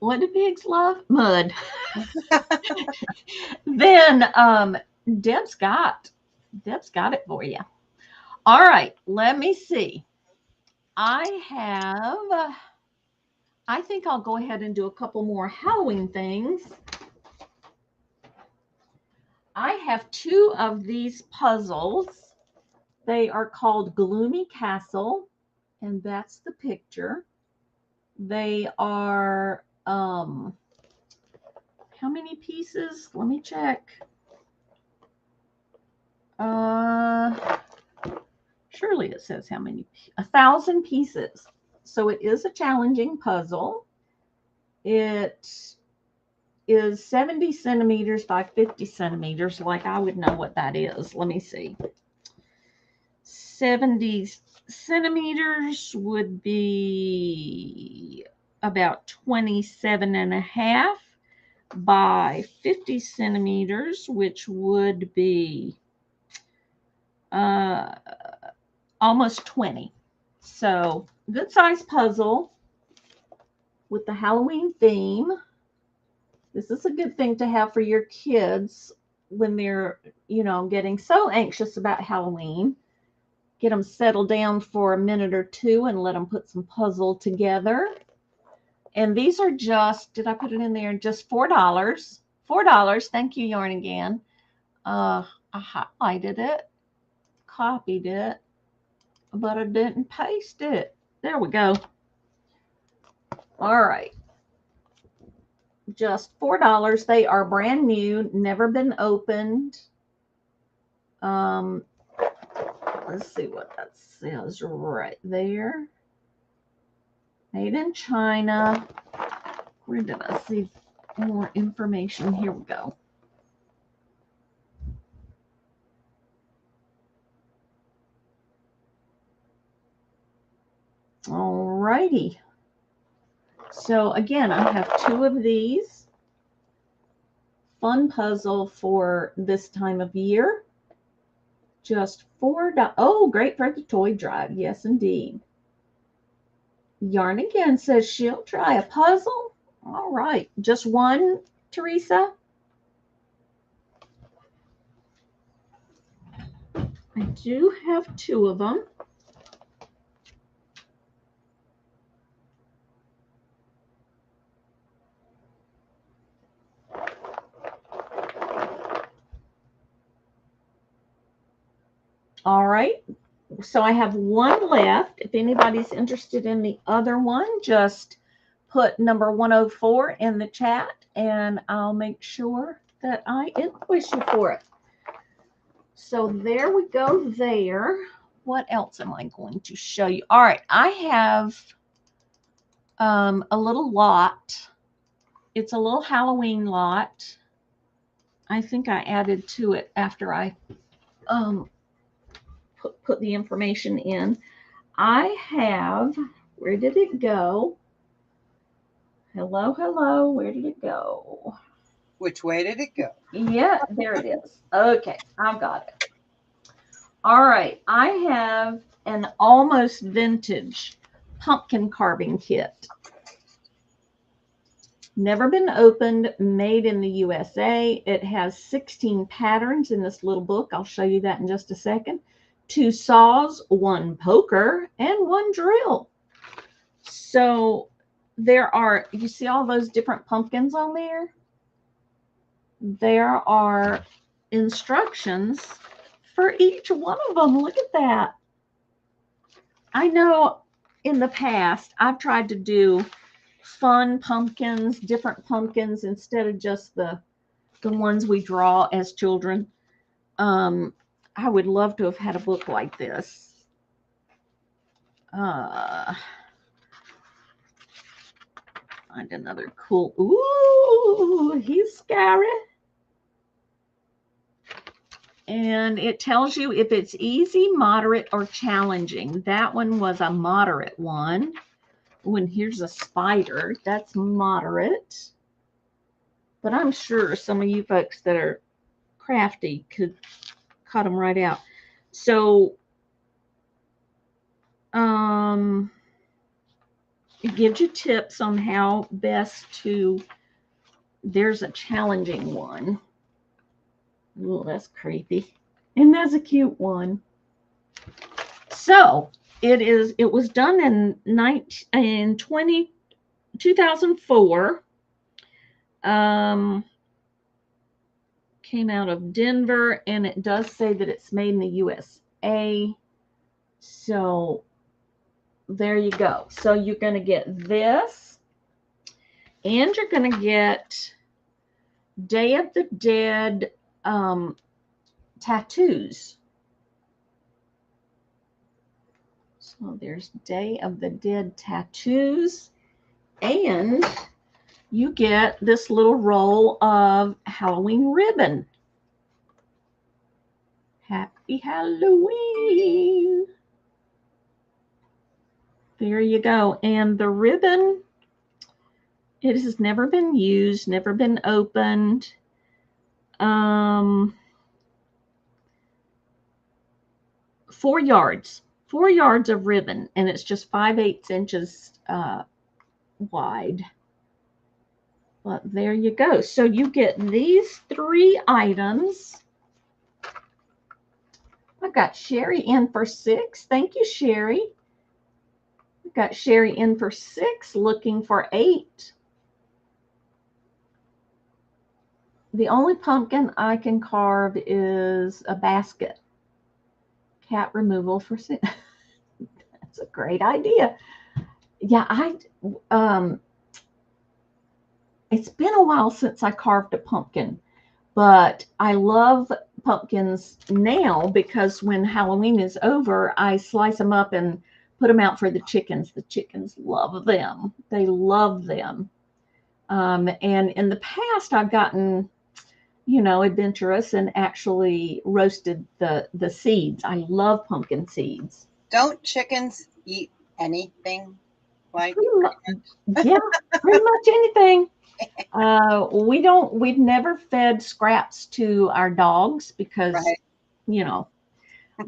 what do pigs love? Mud. Then Deb's got it for you. All right. Let me see. I think I'll go ahead and do a couple more Halloween things. I have 2 of these puzzles. They are called Gloomy Castle, and that's the picture. They are, how many pieces? Let me check. Surely it says how many, 1,000 pieces. So it is a challenging puzzle. It is 70 centimeters by 50 centimeters. Like I would know what that is. Let me see. 70 centimeters would be about 27.5 by 50 centimeters, which would be almost 20. So good size puzzle with the Halloween theme. This is a good thing to have for your kids when they're, getting so anxious about Halloween. Get them settled down for a minute or 2 and let them put some puzzle together. And these are just, did I put it in there? Just $4. $4. Thank you, Yarn Again. I highlighted it, copied it, but I didn't paste it. There we go. All right. just $4. They are brand new, never been opened. Let's see what that says right there. Made in China. Where did I see more information? Here we go. All righty. So again, I have 2 of these. Fun puzzle for this time of year. Just $4. Oh, great for the toy drive. Yes, indeed. Yarn Again says she'll try a puzzle. All right. Just one, Teresa? I do have 2 of them. All right. So I have 1 left. If anybody's interested in the other one, just put number 104 in the chat and I'll make sure that I invoice you for it. So there we go there. What else am I going to show you? All right. I have a little lot. It's a little Halloween lot. I think I added to it after I put the information in. I have, where did it go? Hello, hello, where did it go? Which way did it go? Yeah, there it is. Okay, I've got it. All right, I have an almost vintage pumpkin carving kit. Never been opened, made in the USA. It has 16 patterns in this little book. I'll show you that in just a second. 2 saws, 1 poker, and 1 drill. So there are, you see all those different pumpkins on there? There are instructions for each one of them. Look at that. I know in the past I've tried to do fun pumpkins, different pumpkins, instead of just the ones we draw as children. I would love to have had a book like this. Find another cool. Ooh, he's scary. And it tells you if it's easy, moderate, or challenging. That one was a moderate one. When here's a spider, that's moderate. But I'm sure some of you folks that are crafty could cut them right out. So it gives you tips on how best to, there's a challenging one. Oh, that's creepy. And that's a cute one. So it was done in 2004. Came out of Denver, and it does say that it's made in the USA. So there you go. So you're going to get this, and you're going to get Day of the Dead tattoos. So there's Day of the Dead tattoos, and you get this little roll of Halloween ribbon. Happy Halloween. There you go. And the ribbon, it has never been used, never been opened. 4 yards. 4 yards of ribbon, and it's just 5/8 inches wide. But there you go. So you get these 3 items. I've got Sherry in for 6. Thank you, Sherry. I've got Sherry in for 6, looking for 8. The only pumpkin I can carve is a basket. Cat removal for 6. That's a great idea. Yeah, it's been a while since I carved a pumpkin, but I love pumpkins now because when Halloween is over, I slice them up and put them out for the chickens. The chickens love them. They love them. And in the past, I've gotten, adventurous and actually roasted the seeds. I love pumpkin seeds. Don't chickens eat anything? Like, Yeah, pretty much anything. We've never fed scraps to our dogs because, right.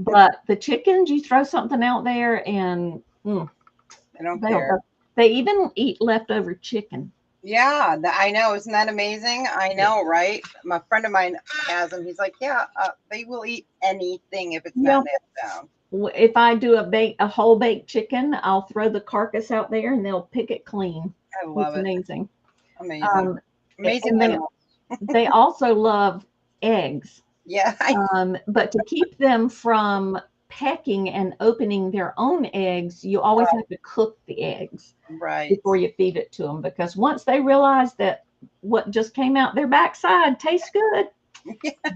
but the chickens, you throw something out there and They don't they care. they even eat leftover chicken. Yeah, I know. Isn't that amazing? I know, right? My friend of mine has them. He's like, yeah, they will eat anything if it's not nailed down. If I do a whole baked chicken, I'll throw the carcass out there and they'll pick it clean. I love it. Amazing. Amazing. Amazing. And they also love eggs. Yeah. But to keep them from pecking and opening their own eggs, you always have to cook the eggs before you feed it to them, because once they realize that what just came out their backside tastes good,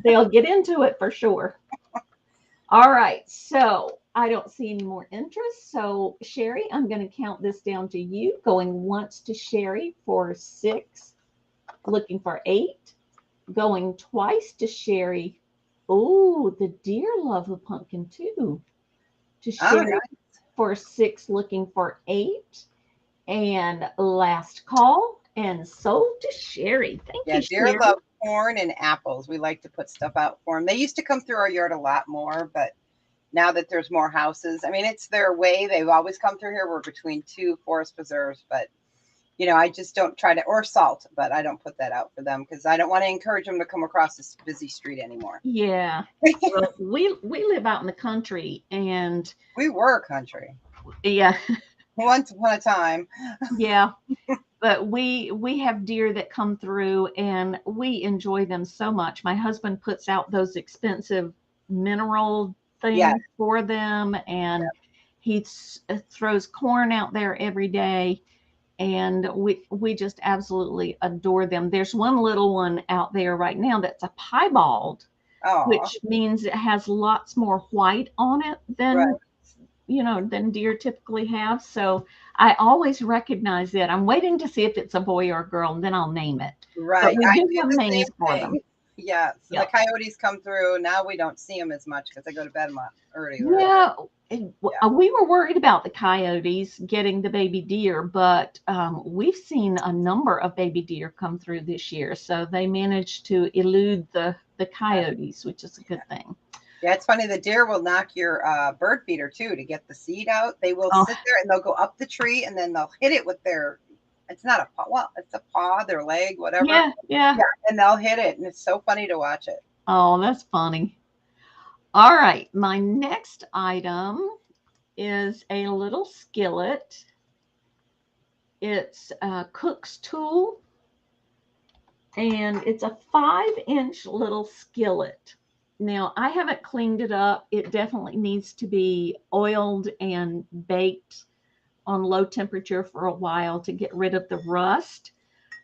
they'll get into it for sure. All right, so I don't see any more interest. So Sherry, I'm going to count this down to you. Going once to Sherry for 6, looking for 8, going twice to Sherry. Oh, the deer love a pumpkin too. To Sherry for 6, looking for 8. And last call and sold to Sherry. Thank you, deer Sherry. love corn and apples. We like to put stuff out for them. They used to come through our yard a lot more, but now that there's more houses, I mean, it's their way. They've always come through here. We're between 2 forest preserves, but I just don't try to, or salt, but I don't put that out for them because I don't want to encourage them to come across this busy street anymore. Yeah. Well, we live out in the country, and we were country. Yeah. Once upon a time. Yeah. But we have deer that come through and we enjoy them so much. My husband puts out those expensive mineral things for them, and he throws corn out there every day. And we just absolutely adore them. There's one little one out there right now that's a piebald, which means it has lots more white on it than than deer typically have. So I always recognize it. I'm waiting to see if it's a boy or a girl, and then I'll name it. Right. But we do have names for them. Yeah. So the coyotes come through. Now we don't see them as much because they go to bed early. Yeah. We were worried about the coyotes getting the baby deer, but we've seen a number of baby deer come through this year. So they managed to elude the coyotes, which is a good thing. Yeah, it's funny. The deer will knock your bird feeder too to get the seed out. They will sit there and they'll go up the tree and then they'll hit it with their, it's not a paw, well, it's a paw, their leg, whatever. Yeah. And they'll hit it, and it's so funny to watch it. Oh, that's funny. All right, my next item is a little skillet. It's a cook's tool, and it's a 5-inch little skillet. Now, I haven't cleaned it up. It definitely needs to be oiled and baked on low temperature for a while to get rid of the rust,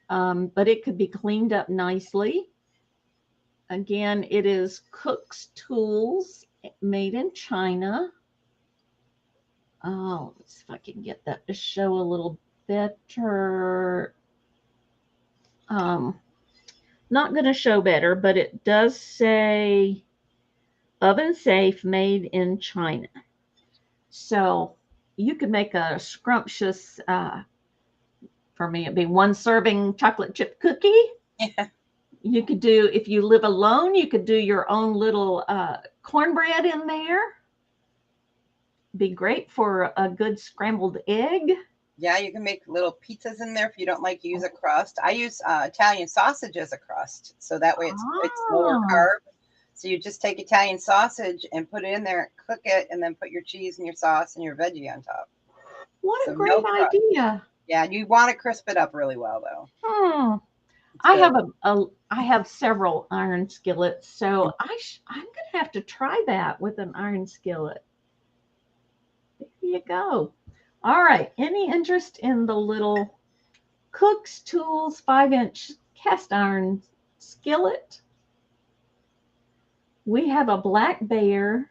but it could be cleaned up nicely. Again, it is Cook's Tools, made in China. Oh, let's see if I can get that to show a little better. Not going to show better, but it does say oven safe, made in China. So you could make a scrumptious, for me, it'd be 1 serving chocolate chip cookie. Yeah. You could do, if you live alone, you could do your own little cornbread in there. Be great for a good scrambled egg. Yeah, you can make little pizzas in there if you don't like to use a crust. I use Italian sausage as a crust, so that way it's lower carb. So you just take Italian sausage and put it in there, cook it, and then put your cheese and your sauce and your veggie on top. What a great idea! Yeah, you want to crisp it up really well, though. I have several iron skillets, so I'm gonna have to try that with an iron skillet. There you go. All right. Any interest in the little Cook's Tools 5-inch cast iron skillet. We have a black bear,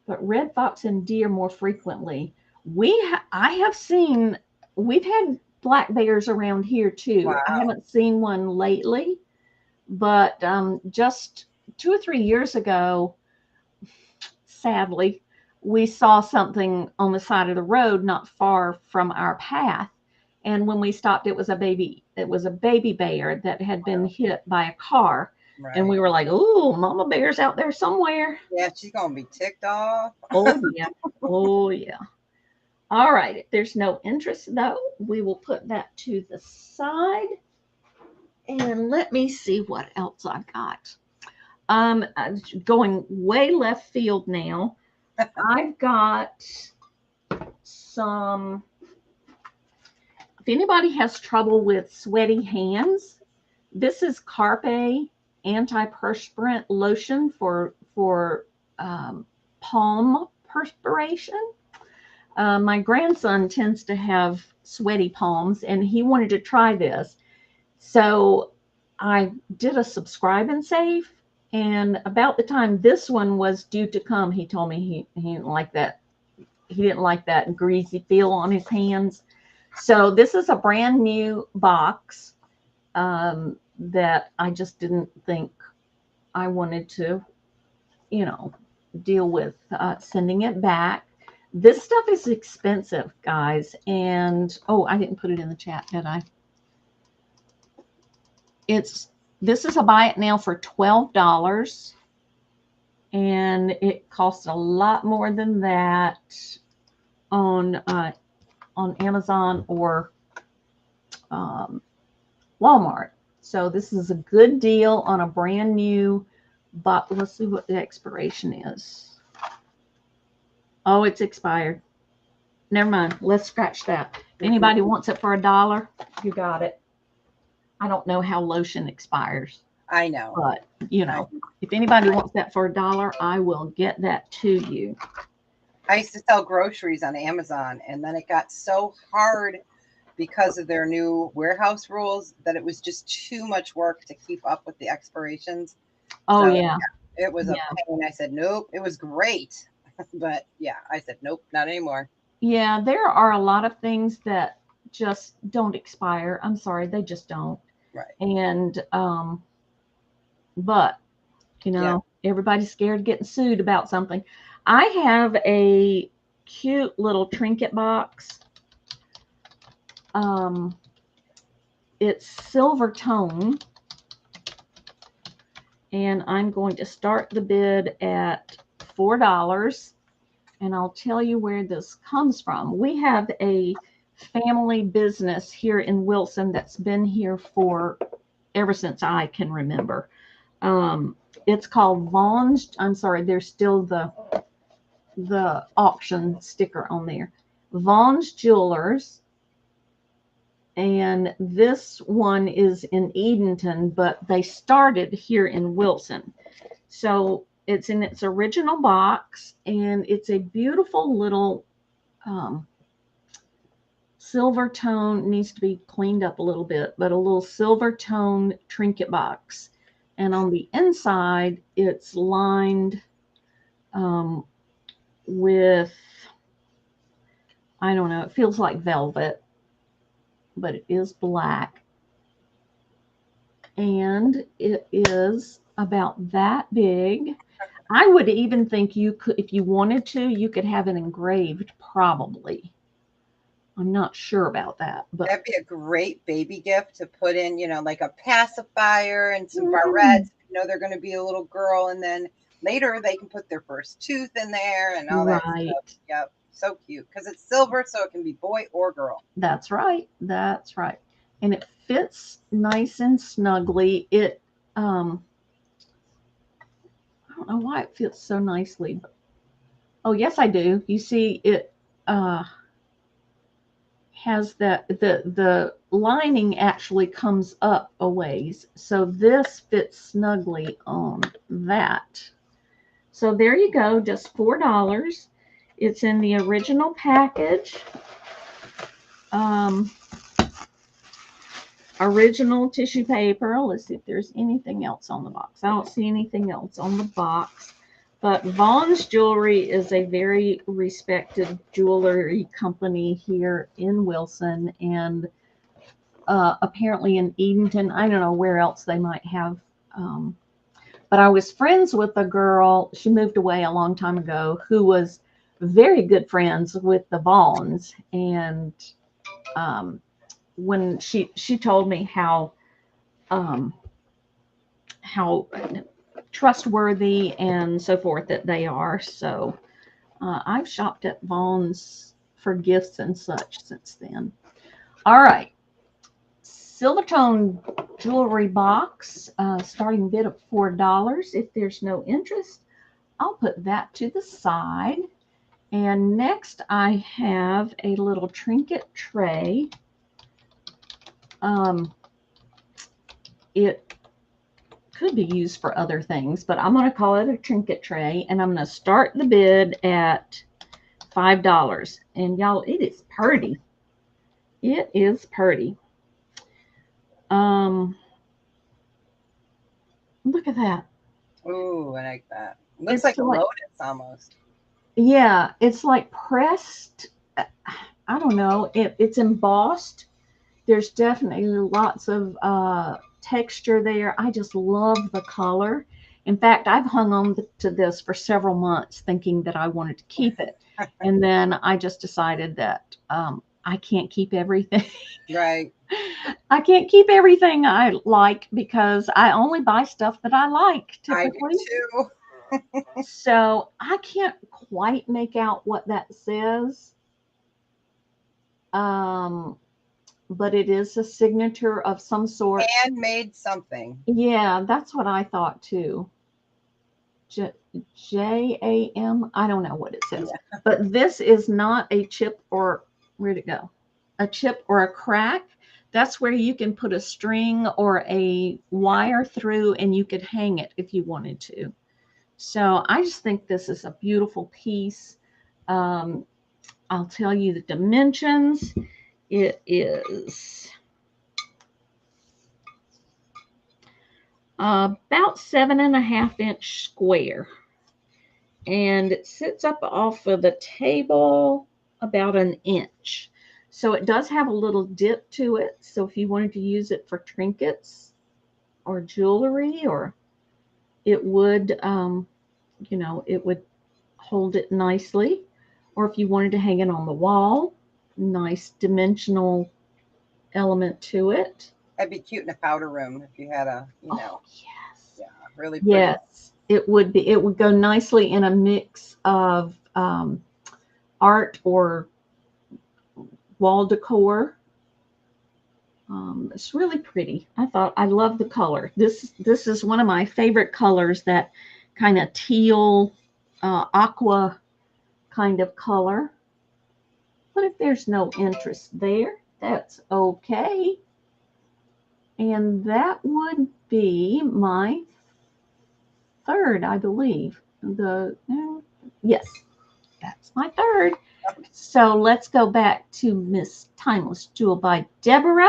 but red fox and deer more frequently. I have seen, we've had black bears around here too. Wow. I haven't seen one lately, but just 2 or 3 years ago, sadly, we saw something on the side of the road not far from our path. And when we stopped, it was a baby bear that had been hit by a car. Right. And we were like, "Oh, Mama Bear's out there somewhere." Yeah, she's gonna be ticked off. Oh yeah. Oh yeah. All right. If there's no interest though, we will put that to the side. And let me see what else I got. I'm going way left field now. I've got some. If anybody has trouble with sweaty hands, this is Carpe antiperspirant lotion for palm perspiration. My grandson tends to have sweaty palms, and he wanted to try this. So I did a subscribe and save, and about the time this one was due to come, he told me he didn't like that. He didn't like that greasy feel on his hands. So this is a brand new box that I just didn't think I wanted to, deal with sending it back. This stuff is expensive, guys. And, oh, I didn't put it in the chat, did I? This is a buy it now for $12. And it costs a lot more than that on Amazon or Walmart. So this is a good deal on a brand new, but let's see what the expiration is. Oh, it's expired. Never mind. Let's scratch that. If anybody wants it for $1, you got it. I don't know how lotion expires. I know. But, if anybody wants that for $1, I will get that to you. I used to sell groceries on Amazon, and then it got so hard because of their new warehouse rules that it was just too much work to keep up with the expirations. Oh, So, yeah. It was a pain. I said, nope. It was great. But, yeah, I said, nope, not anymore. Yeah, there are a lot of things that just don't expire. I'm sorry, they just don't. Right. And, but, everybody's scared of getting sued about something. I have a cute little trinket box. It's silver tone. And I'm going to start the bid at $4. And I'll tell you where this comes from. We have a family business here in Wilson that's been here for ever since I can remember. It's called Vaughn's. I'm sorry, there's still the auction sticker on there. Vaughn's Jewelers. And this one is in Edenton, but they started here in Wilson. So it's in its original box, and it's a beautiful little silver tone. Needs to be cleaned up a little bit, but a little silver tone trinket box. And on the inside, it's lined with, I don't know, it feels like velvet, but it is black. And it is about that big. I would even think you could, if you wanted to, you could have it engraved, probably. I'm not sure about that, but that'd be a great baby gift to put in, like a pacifier and some barrettes. They're going to be a little girl, and then later they can put their first tooth in there and all that stuff. Yep, so cute because it's silver, so it can be boy or girl. That's right. That's right. And it fits nice and snugly. It I don't know why it fits so nicely. But, oh, yes, I do. You see, it has that the lining actually comes up a ways. So this fits snugly on that. So there you go, just $4. It's in the original package. original tissue paper. Let's see if there's anything else on the box. I don't see anything else on the box. But Vaughn's Jewelry is a very respected jewelry company here in Wilson, and apparently in Edenton. I don't know where else they might have. But I was friends with a girl. She moved away a long time ago, who was very good friends with the Vaughns. And when she told me how trustworthy and so forth that they are. So I've shopped at Vaughn's for gifts and such since then. All right. Silvertone jewelry box, starting bid of $4. If there's no interest, I'll put that to the side. And next I have a little trinket tray. It could be used for other things, but I'm going to call it a trinket tray, and I'm going to start the bid at $5. And y'all, it is pretty. It is pretty. Look at that. Ooh, I like that. Looks like a lotus almost. Yeah, it's like pressed. I don't know. It's embossed. There's definitely lots of texture there. I just love the color. In fact, I've hung on to this for several months thinking that I wanted to keep it. And then I just decided that I can't keep everything. Right. I can't keep everything I like because I only buy stuff that I like typically. I do too. So I can't quite make out what that says. But it is a signature of some sort. Handmade something. Yeah, that's what I thought too. J-A-M. I don't know what it says. Yeah. But this is not a chip or, where'd it go? A chip or a crack. That's where you can put a string or a wire through and you could hang it if you wanted to. So I just think this is a beautiful piece. I'll tell you the dimensions. It is about 7.5-inch square. And it sits up off of the table about an inch. So it does have a little dip to it. So if you wanted to use it for trinkets or jewelry, or it would, you know, it would hold it nicely. Or if you wanted to hang it on the wall, nice dimensional element to it. That'd be cute in a powder room if you had a, you know. Oh, yes. Yeah, really pretty. Yes, it would be. It would go nicely in a mix of art or wall decor. It's really pretty. I love the color. This is one of my favorite colors, that kind of teal, aqua kind of color. But if there's no interest there, that's okay. And that would be my third, I believe. Yes, that's my third. So let's go back to Miss Timeless Jewel by Debra.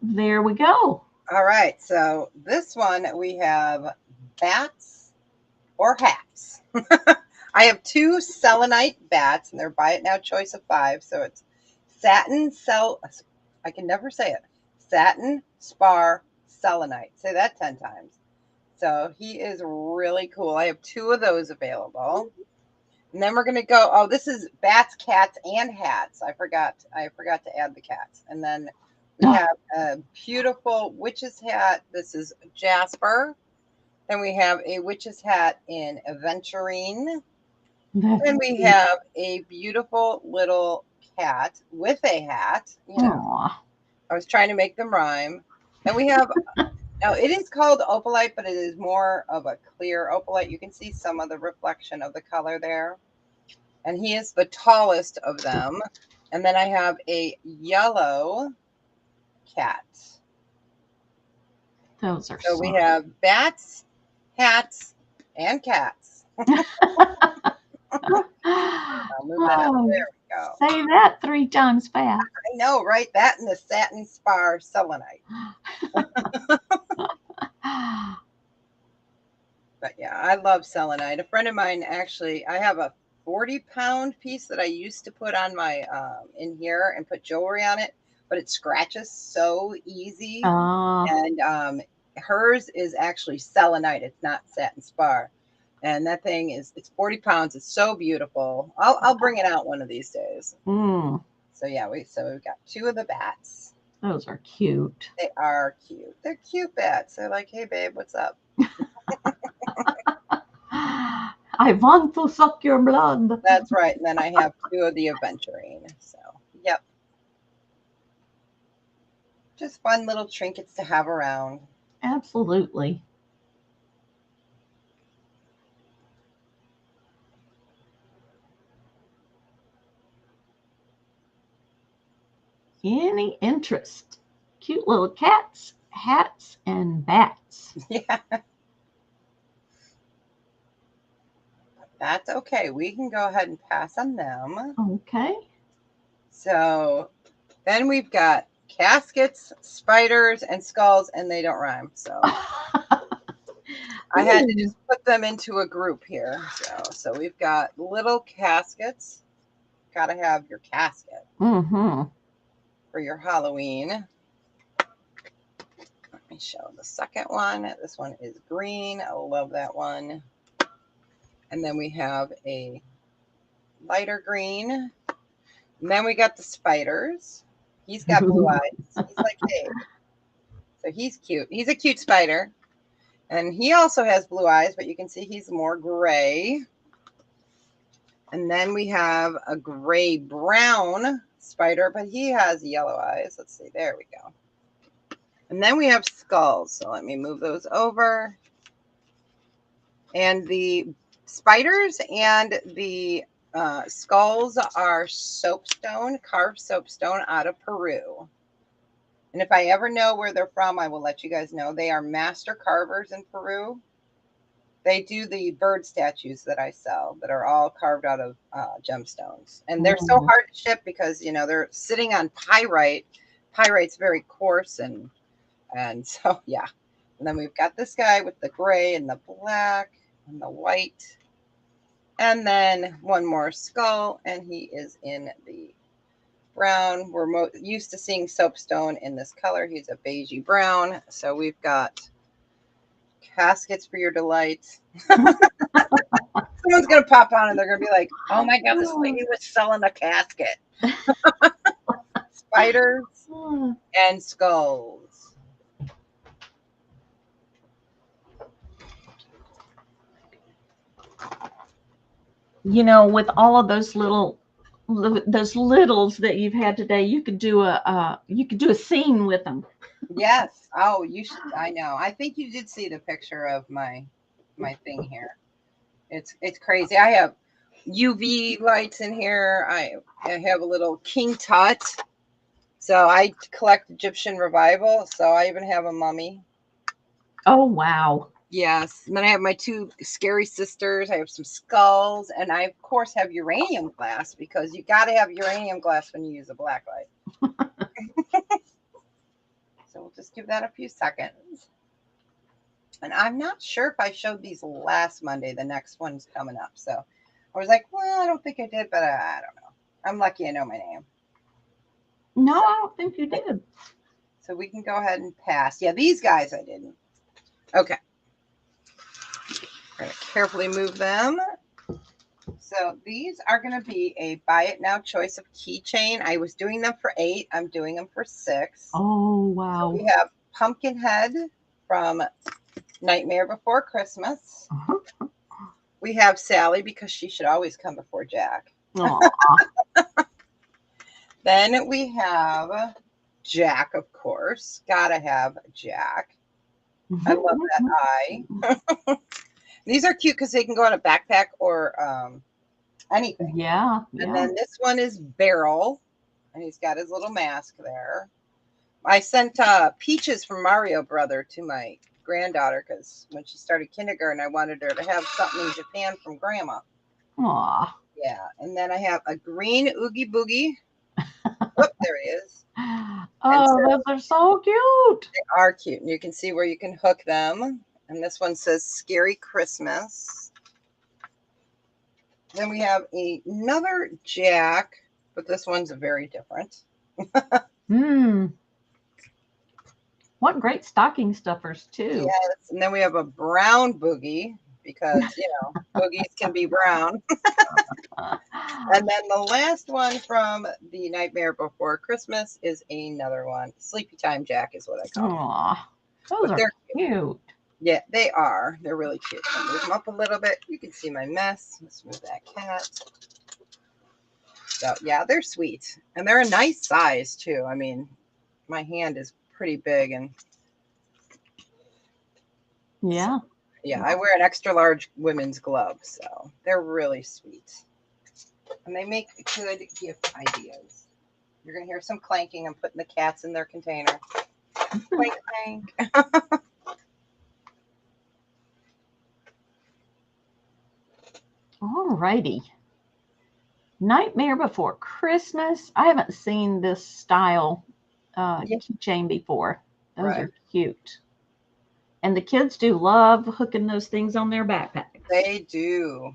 There we go. All right, so this one we have bats or hats. I have two selenite bats, and they're buy it now choice of 5. So it's satin I can never say it. Satin spar selenite. Say that 10 times. So he is really cool. I have 2 of those available. And then we're going to go, oh, this is bats, cats, and hats. I forgot to add the cats. And then we have a beautiful witch's hat. This is Jasper. Then we have a witch's hat in aventurine. Then we have a beautiful little cat with a hat. You know, I was trying to make them rhyme. Then we have, now it is called opalite, but it is more of a clear opalite. You can see some of the reflection of the color there. And he is the tallest of them. And then I have a yellow cat. Those are so we have bats, hats, and cats. I'll move that up there. go. Say that 3 times fast. I know, right? That and the satin spar selenite. But yeah, I love selenite. A friend of mine actually, I have a 40-pound piece that I used to put on my in here and put jewelry on it, but it scratches so easy. And hers is actually selenite. It's not satin spar. And that thing is, it's 40 pounds. It's so beautiful. I'll bring it out one of these days. Mm, So yeah, we've got 2 of the bats. those are cute. They are cute. They're cute bats. They're like, hey babe, what's up? I want to suck your blood. That's right. And then I have 2 of the aventurine. So yep. Just fun little trinkets to have around. Absolutely. Any interest? Cute little cats, hats, and bats. Yeah. That's okay. We can go ahead and pass on them. Okay. So then we've got caskets, spiders, and skulls, and they don't rhyme. So I had to just put them into a group here. So we've got little caskets. Got to have your casket for your Halloween. Let me show the second one. This one is green. I love that one. And then we have a lighter green. And then we got the spiders. He's got blue eyes. He's like, hey. So he's cute. He's a cute spider. And he also has blue eyes, but you can see he's more gray. And then we have a gray brown spider, but he has yellow eyes. Let's see. There we go. And then we have skulls. So let me move those over. And the spiders and the skulls are soapstone, carved soapstone out of Peru. And if I ever know where they're from, I will let you guys know. They are master carvers in Peru. They do the bird statues that I sell that are all carved out of gemstones. And they're so hard to ship because, you know, they're sitting on pyrite. Pyrite's very coarse and so, yeah. And then we've got this guy with the gray and the black and the white. And then one more skull, and he is in the brown. We're used to seeing soapstone in this color. He's a beigey brown. So we've got caskets for your delight. Someone's going to pop on and they're going to be like, oh my God, this lady was selling a casket. Spiders and skulls. You know, with all of those littles that you've had today, you could do a scene with them. Yes. Oh, you should. I know. I think you did see the picture of my thing here. It's crazy. I have UV lights in here. I have a little King Tut. So I collect Egyptian revival. So I even have a mummy. Oh wow. Yes. And then I have my 2 scary sisters. I have some skulls. And I, of course, have uranium glass because you got to have uranium glass when you use a black light. So we'll just give that a few seconds. And I'm not sure if I showed these last Monday. The next one's coming up. So I was like, well, I don't think I did, but I don't know. I'm lucky I know my name. No, I don't think you did. So we can go ahead and pass. Yeah, these guys I didn't. Okay. I'm going to carefully move them. So these are going to be a buy it now choice of keychain. I was doing them for 8. I'm doing them for 6. Oh, wow. So we have Pumpkinhead from Nightmare Before Christmas. We have Sally because she should always come before Jack. Then we have Jack, of course. Gotta have Jack. I love that eye. These are cute because they can go on a backpack or anything. Yeah. And then this one is Beryl, and he's got his little mask there. I sent Peaches from Mario Brother to my granddaughter because when she started kindergarten, I wanted her to have something in Japan from Grandma. Aw. Yeah, and then I have a green Oogie Boogie. Whoop, there he is. Oh, so- those are so cute. They are cute, and you can see where you can hook them. And this one says Scary Christmas. Then we have another Jack, but this one's very different. What great stocking stuffers too. Yes, and then we have a brown Boogie because, you know, boogies can be brown. And then the last one from the Nightmare Before Christmas is another one. Sleepy Time Jack is what I call them. Aw, those But are they're cute. Yeah, they are. They're really cute. I'll move them up a little bit. You can see my mess. Let's move that cat. So, yeah, they're sweet. And they're a nice size, too. I mean, my hand is pretty big. And Yeah. yeah, I wear an extra large women's glove. So, they're really sweet. And they make good gift ideas. You're going to hear some clanking. I'm putting the cats in their container. Clank, clank. All righty. Nightmare Before Christmas. I haven't seen this style keychain before. Those Right. are cute. And the kids do love hooking those things on their backpacks. They do.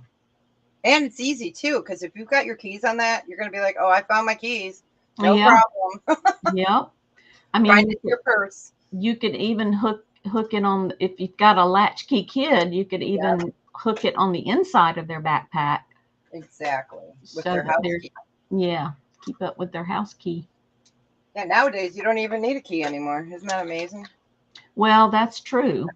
And it's easy too, because if you've got your keys on that, you're going to be like, oh, I found my keys. No problem. Yep. I mean, Find it in your purse. You could even hook it on, if you've got a latchkey kid, you could even hook it on the inside of their backpack. Exactly. With So their house key. Yeah. Keep up with their house key. Yeah, nowadays you don't even need a key anymore. Isn't that amazing? Well, that's true.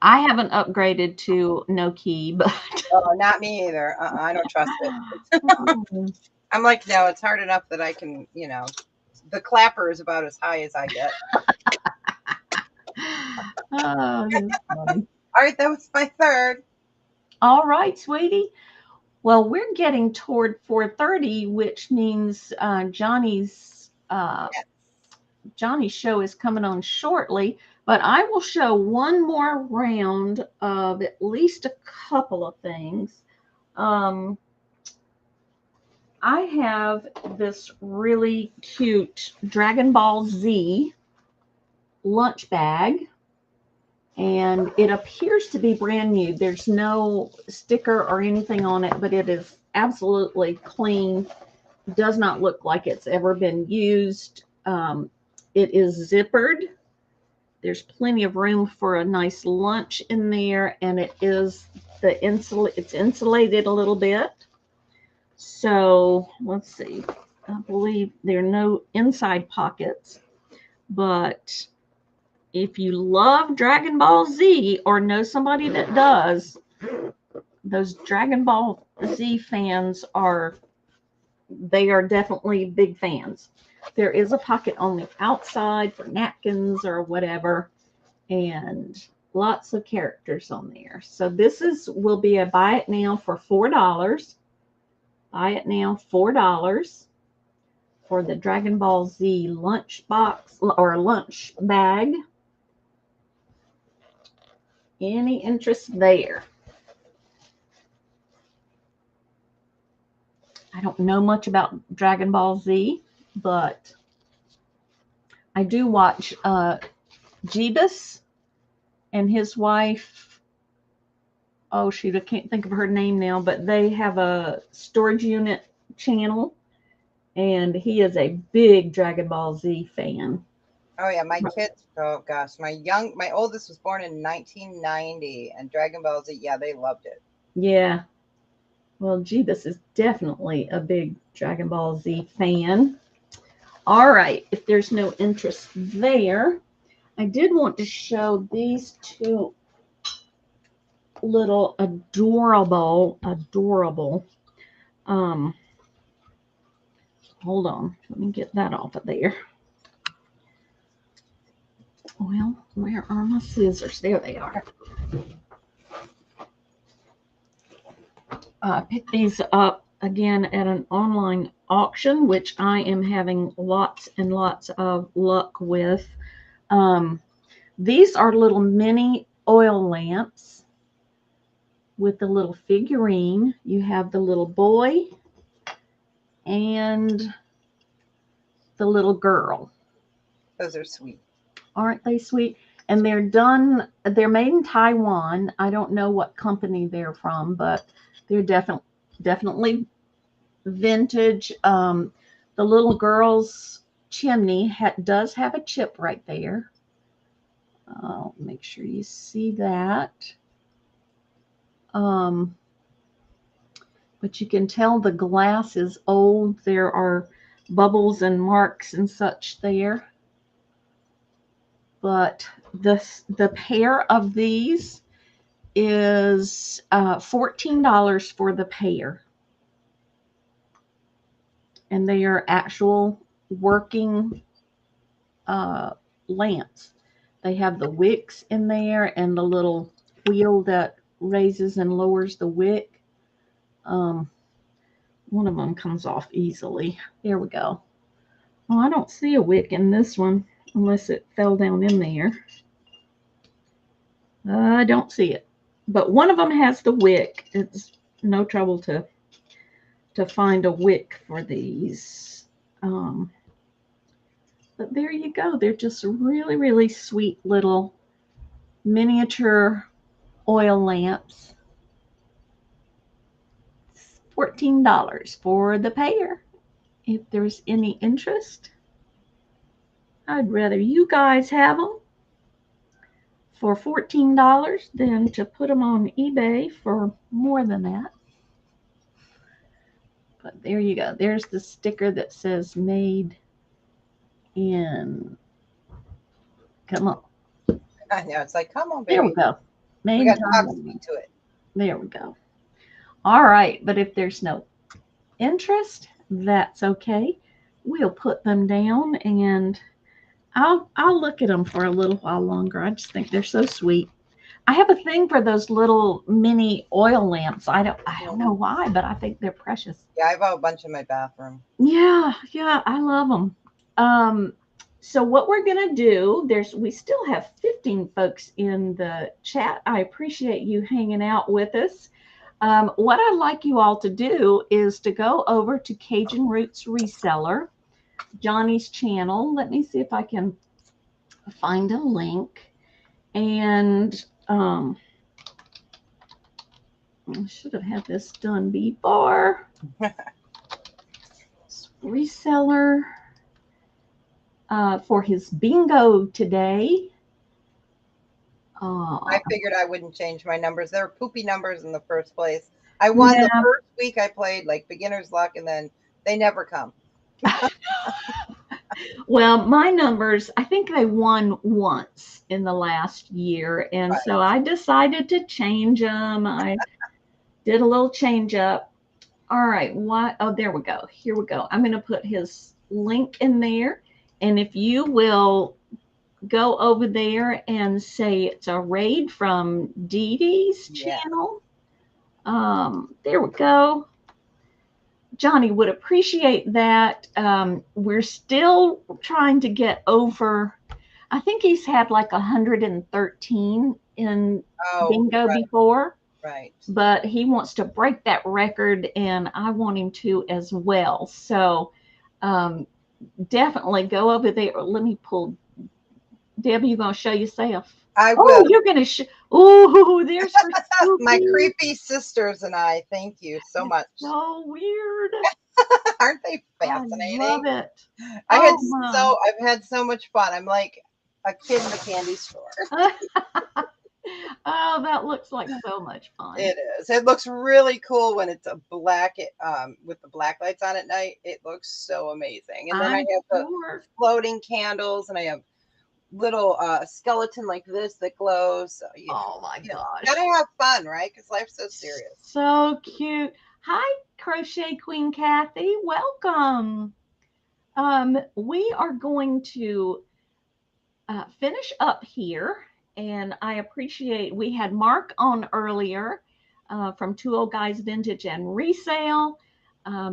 I haven't upgraded to no key, but Oh, not me either. I don't trust it. I'm like, no, it's hard enough that I can, you know, the clapper is about as high as I get. Oh, that's funny. All right, that was my third. All right, sweetie. Well, we're getting toward 4:30, which means Johnny's show is coming on shortly. But I will show one more round of at least a couple of things. I have this really cute Dragon Ball Z lunch bag, and it appears to be brand new. There's no sticker or anything on it, but it is absolutely clean. Does not look like it's ever been used. It is zippered. There's plenty of room for a nice lunch in there, and it is it's insulated a little bit. So let's see. I believe there are no inside pockets, but if you love Dragon Ball Z or know somebody that does, those Dragon Ball Z fans are definitely big fans. There is a pocket on the outside for napkins or whatever, and lots of characters on there. So this will be a buy it now for $4. Buy it now $4 for the Dragon Ball Z lunch box or lunch bag. Any interest there? I don't know much about Dragon Ball Z, but I do watch Jeebus and his wife. Oh, shoot, I can't think of her name now, but they have a storage unit channel, and he is a big Dragon Ball Z fan. Oh yeah, my kids. Oh gosh, my oldest was born in 1990, and Dragon Ball Z. Yeah, they loved it. Yeah. Well, Jeebus is definitely a big Dragon Ball Z fan. All right, if there's no interest there, I did want to show these two little adorable. Hold on, let me get that off of there. Well, where are my scissors? There they are. I picked these up again at an online auction, which I am having lots and lots of luck with. These are little mini oil lamps with the little figurine. You have the little boy and the little girl. Those are sweet. Aren't they sweet? And they're made in Taiwan. I don't know what company they're from, but they're definitely vintage. The little girl's chimney does have a chip right there. I'll make sure you see that. But you can tell the glass is old. There are bubbles and marks and such there. But the pair of these is $14 for the pair. And they are actual working lamps. They have the wicks in there and the little wheel that raises and lowers the wick. One of them comes off easily. There we go. Oh, I don't see a wick in this one unless it fell down in there. I don't see it. But one of them has the wick. It's no trouble to find a wick for these. But there you go. They're just really, really sweet little miniature oil lamps. $14 for the pair. If there's any interest, I'd rather you guys have them for $14 than to put them on eBay for more than that. But there you go. There's the sticker that says made in. Come on. I know. It's like, come on, baby. There we go. Made We got in to talk Taiwan. to it. There we go. All right. But if there's no interest, that's okay. We'll put them down and I'll look at them for a little while longer. I just think they're so sweet. I have a thing for those little mini oil lamps. I don't know why, but I think they're precious. Yeah, I have a bunch in my bathroom. Yeah, I love them. So what we're gonna do, we still have 15 folks in the chat. I appreciate you hanging out with us. What I'd like you all to do is to go over to Cajun Roots Reseller, Johnny's channel. Let me see if I can find a link. And I should have had this done before. Reseller for his bingo today. I figured I wouldn't change my numbers. They were poopy numbers in the first place. I won the first week I played, like beginner's luck, and then they never come. Well, my numbers, I think they won once in the last year. And so I decided to change them. I did a little change up. All right. What? Oh, there we go. Here we go. I'm going to put his link in there. And if you will go over there and say it's a raid from DeeDee's channel. There we go. Johnny would appreciate that. We're still trying to get over, I think he's had like 113 in bingo before. Right. But he wants to break that record and I want him to as well. So definitely go over there. Let me pull. Deb, you going to show yourself? I will. Oh, you're going to show. Oh, there's my creepy sisters and I. Thank you so much. So weird. Aren't they fascinating? I love it. I've had so much fun. I'm like a kid in the candy store. Oh, that looks like so much fun. It is. It looks really cool when it's a black with the black lights on at night. It looks so amazing. And then I have the floating candles, and I have little skeleton like this that glows. So, oh my gosh. Gotta have fun, right? Because life's so serious. So cute. Hi, Crochet Queen Kathy. Welcome. We are going to finish up here. And I appreciate, we had Mark on earlier from Twooldguysvintage and Resale.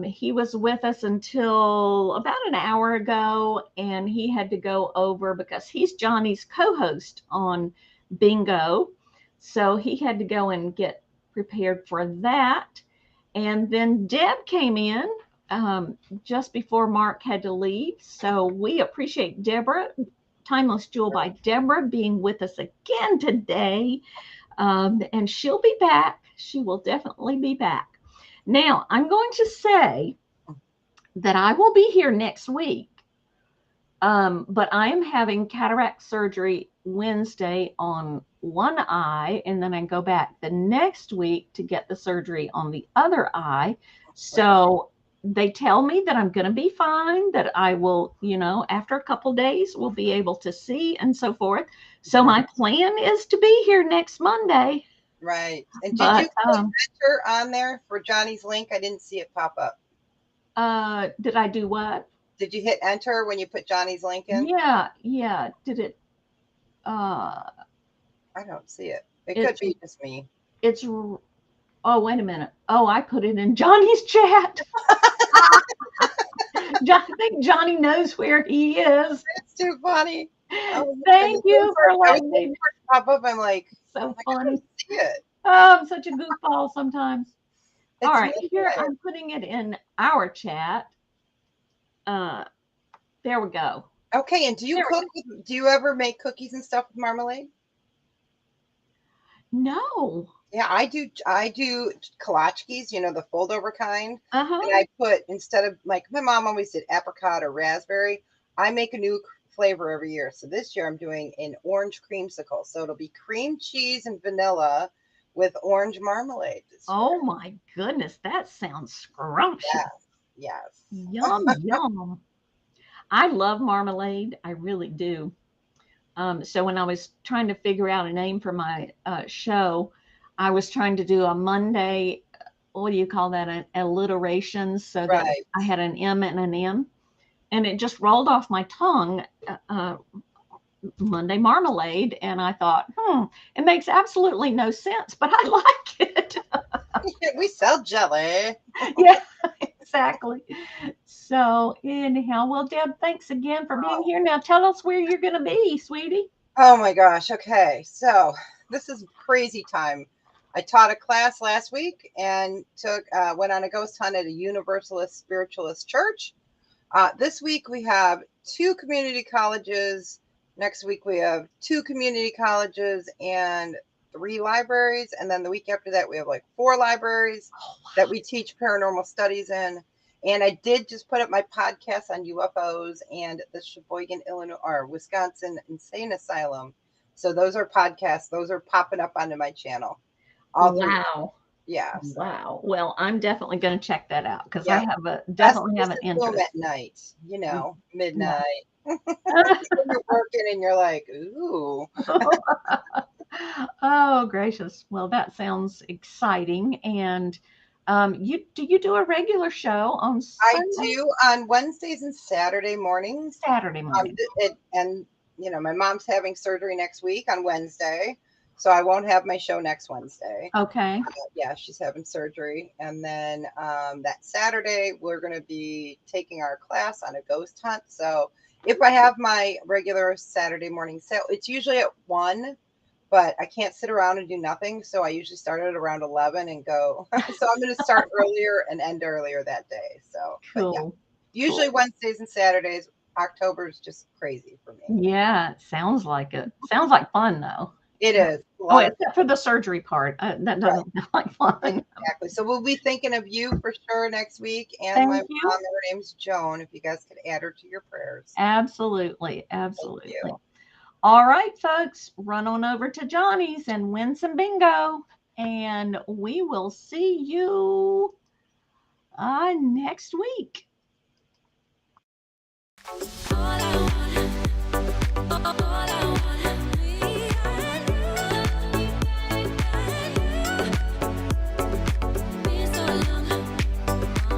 He was with us until about an hour ago, and he had to go over because he's Johnny's co-host on Bingo. So he had to go and get prepared for that. And then Deb came in just before Mark had to leave. So we appreciate Debra, Timeless Jewel by Debra, being with us again today. And she'll be back. She will definitely be back. Now, I'm going to say that I will be here next week. But I am having cataract surgery Wednesday on one eye, and then I go back the next week to get the surgery on the other eye. So they tell me that I'm going to be fine, that I will, after a couple days, will be able to see and so forth. So my plan is to be here next Monday. Right. And did you put enter on there for Johnny's link? I didn't see it pop up. Did I do what? Did you hit enter when you put Johnny's link in? Yeah. Did it? I don't see it. It could be just me. Oh, wait a minute. Oh, I put it in Johnny's chat. I think Johnny knows where he is. It's too funny. Oh, thank you for letting me pop up. I'm like, so funny. I see it. Oh, I'm such a goofball sometimes. It's all right, here I'm putting it in our chat. There we go. Okay, and do you cook? Do you ever make cookies and stuff with marmalade? No. Yeah, I do kolaczkis, the fold over kind. And I put, instead of, like, my mom always did apricot or raspberry, I make a new flavor every year. So this year I'm doing an orange creamsicle. So it'll be cream cheese and vanilla with orange marmalade. Oh my goodness, that sounds scrumptious. Yes. Yum, yum. I love marmalade. I really do. So when I was trying to figure out a name for my show, I was trying to do a Monday, what do you call that, an alliteration, so that I had an M and an M. And it just rolled off my tongue, Monday Marmalade. And I thought, it makes absolutely no sense, but I like it. We sell jelly. Yeah, exactly. So anyhow, well, Deb, thanks again for being here. Now tell us where you're going to be, sweetie. Oh my gosh. Okay. So this is crazy time. I taught a class last week and went on a ghost hunt at a Universalist Spiritualist church. This week we have 2 community colleges. Next week we have 2 community colleges and 3 libraries. And then the week after that, we have like 4 libraries that we teach paranormal studies in. And I did just put up my podcast on UFOs and the Sheboygan, Illinois, or Wisconsin Insane Asylum. So those are podcasts. Those are popping up onto my channel. Wow. Yes. Wow. Well, I'm definitely going to check that out because I definitely have an interest. At night, midnight. You're working and you're like, ooh. Oh, gracious. Well, that sounds exciting. And do you do a regular show on Sunday? I do on Wednesdays and Saturday mornings. And my mom's having surgery next week on Wednesday, so I won't have my show next Wednesday. Okay. Yeah, she's having surgery. And then that Saturday, we're going to be taking our class on a ghost hunt. So if I have my regular Saturday morning sale, it's usually at 1, but I can't sit around and do nothing. So I usually start at around 11 and go. So I'm going to start earlier and end earlier that day. So cool. Usually Wednesdays and Saturdays. October is just crazy for me. Yeah, it sounds like it. Sounds like fun, though. It is. Oh, except for the surgery part. That doesn't sound like fun. Exactly. So we'll be thinking of you for sure next week. And my mom, her name's Joan, if you guys could add her to your prayers. Absolutely. Absolutely. All right, folks, run on over to Johnny's and win some bingo. And we will see you next week.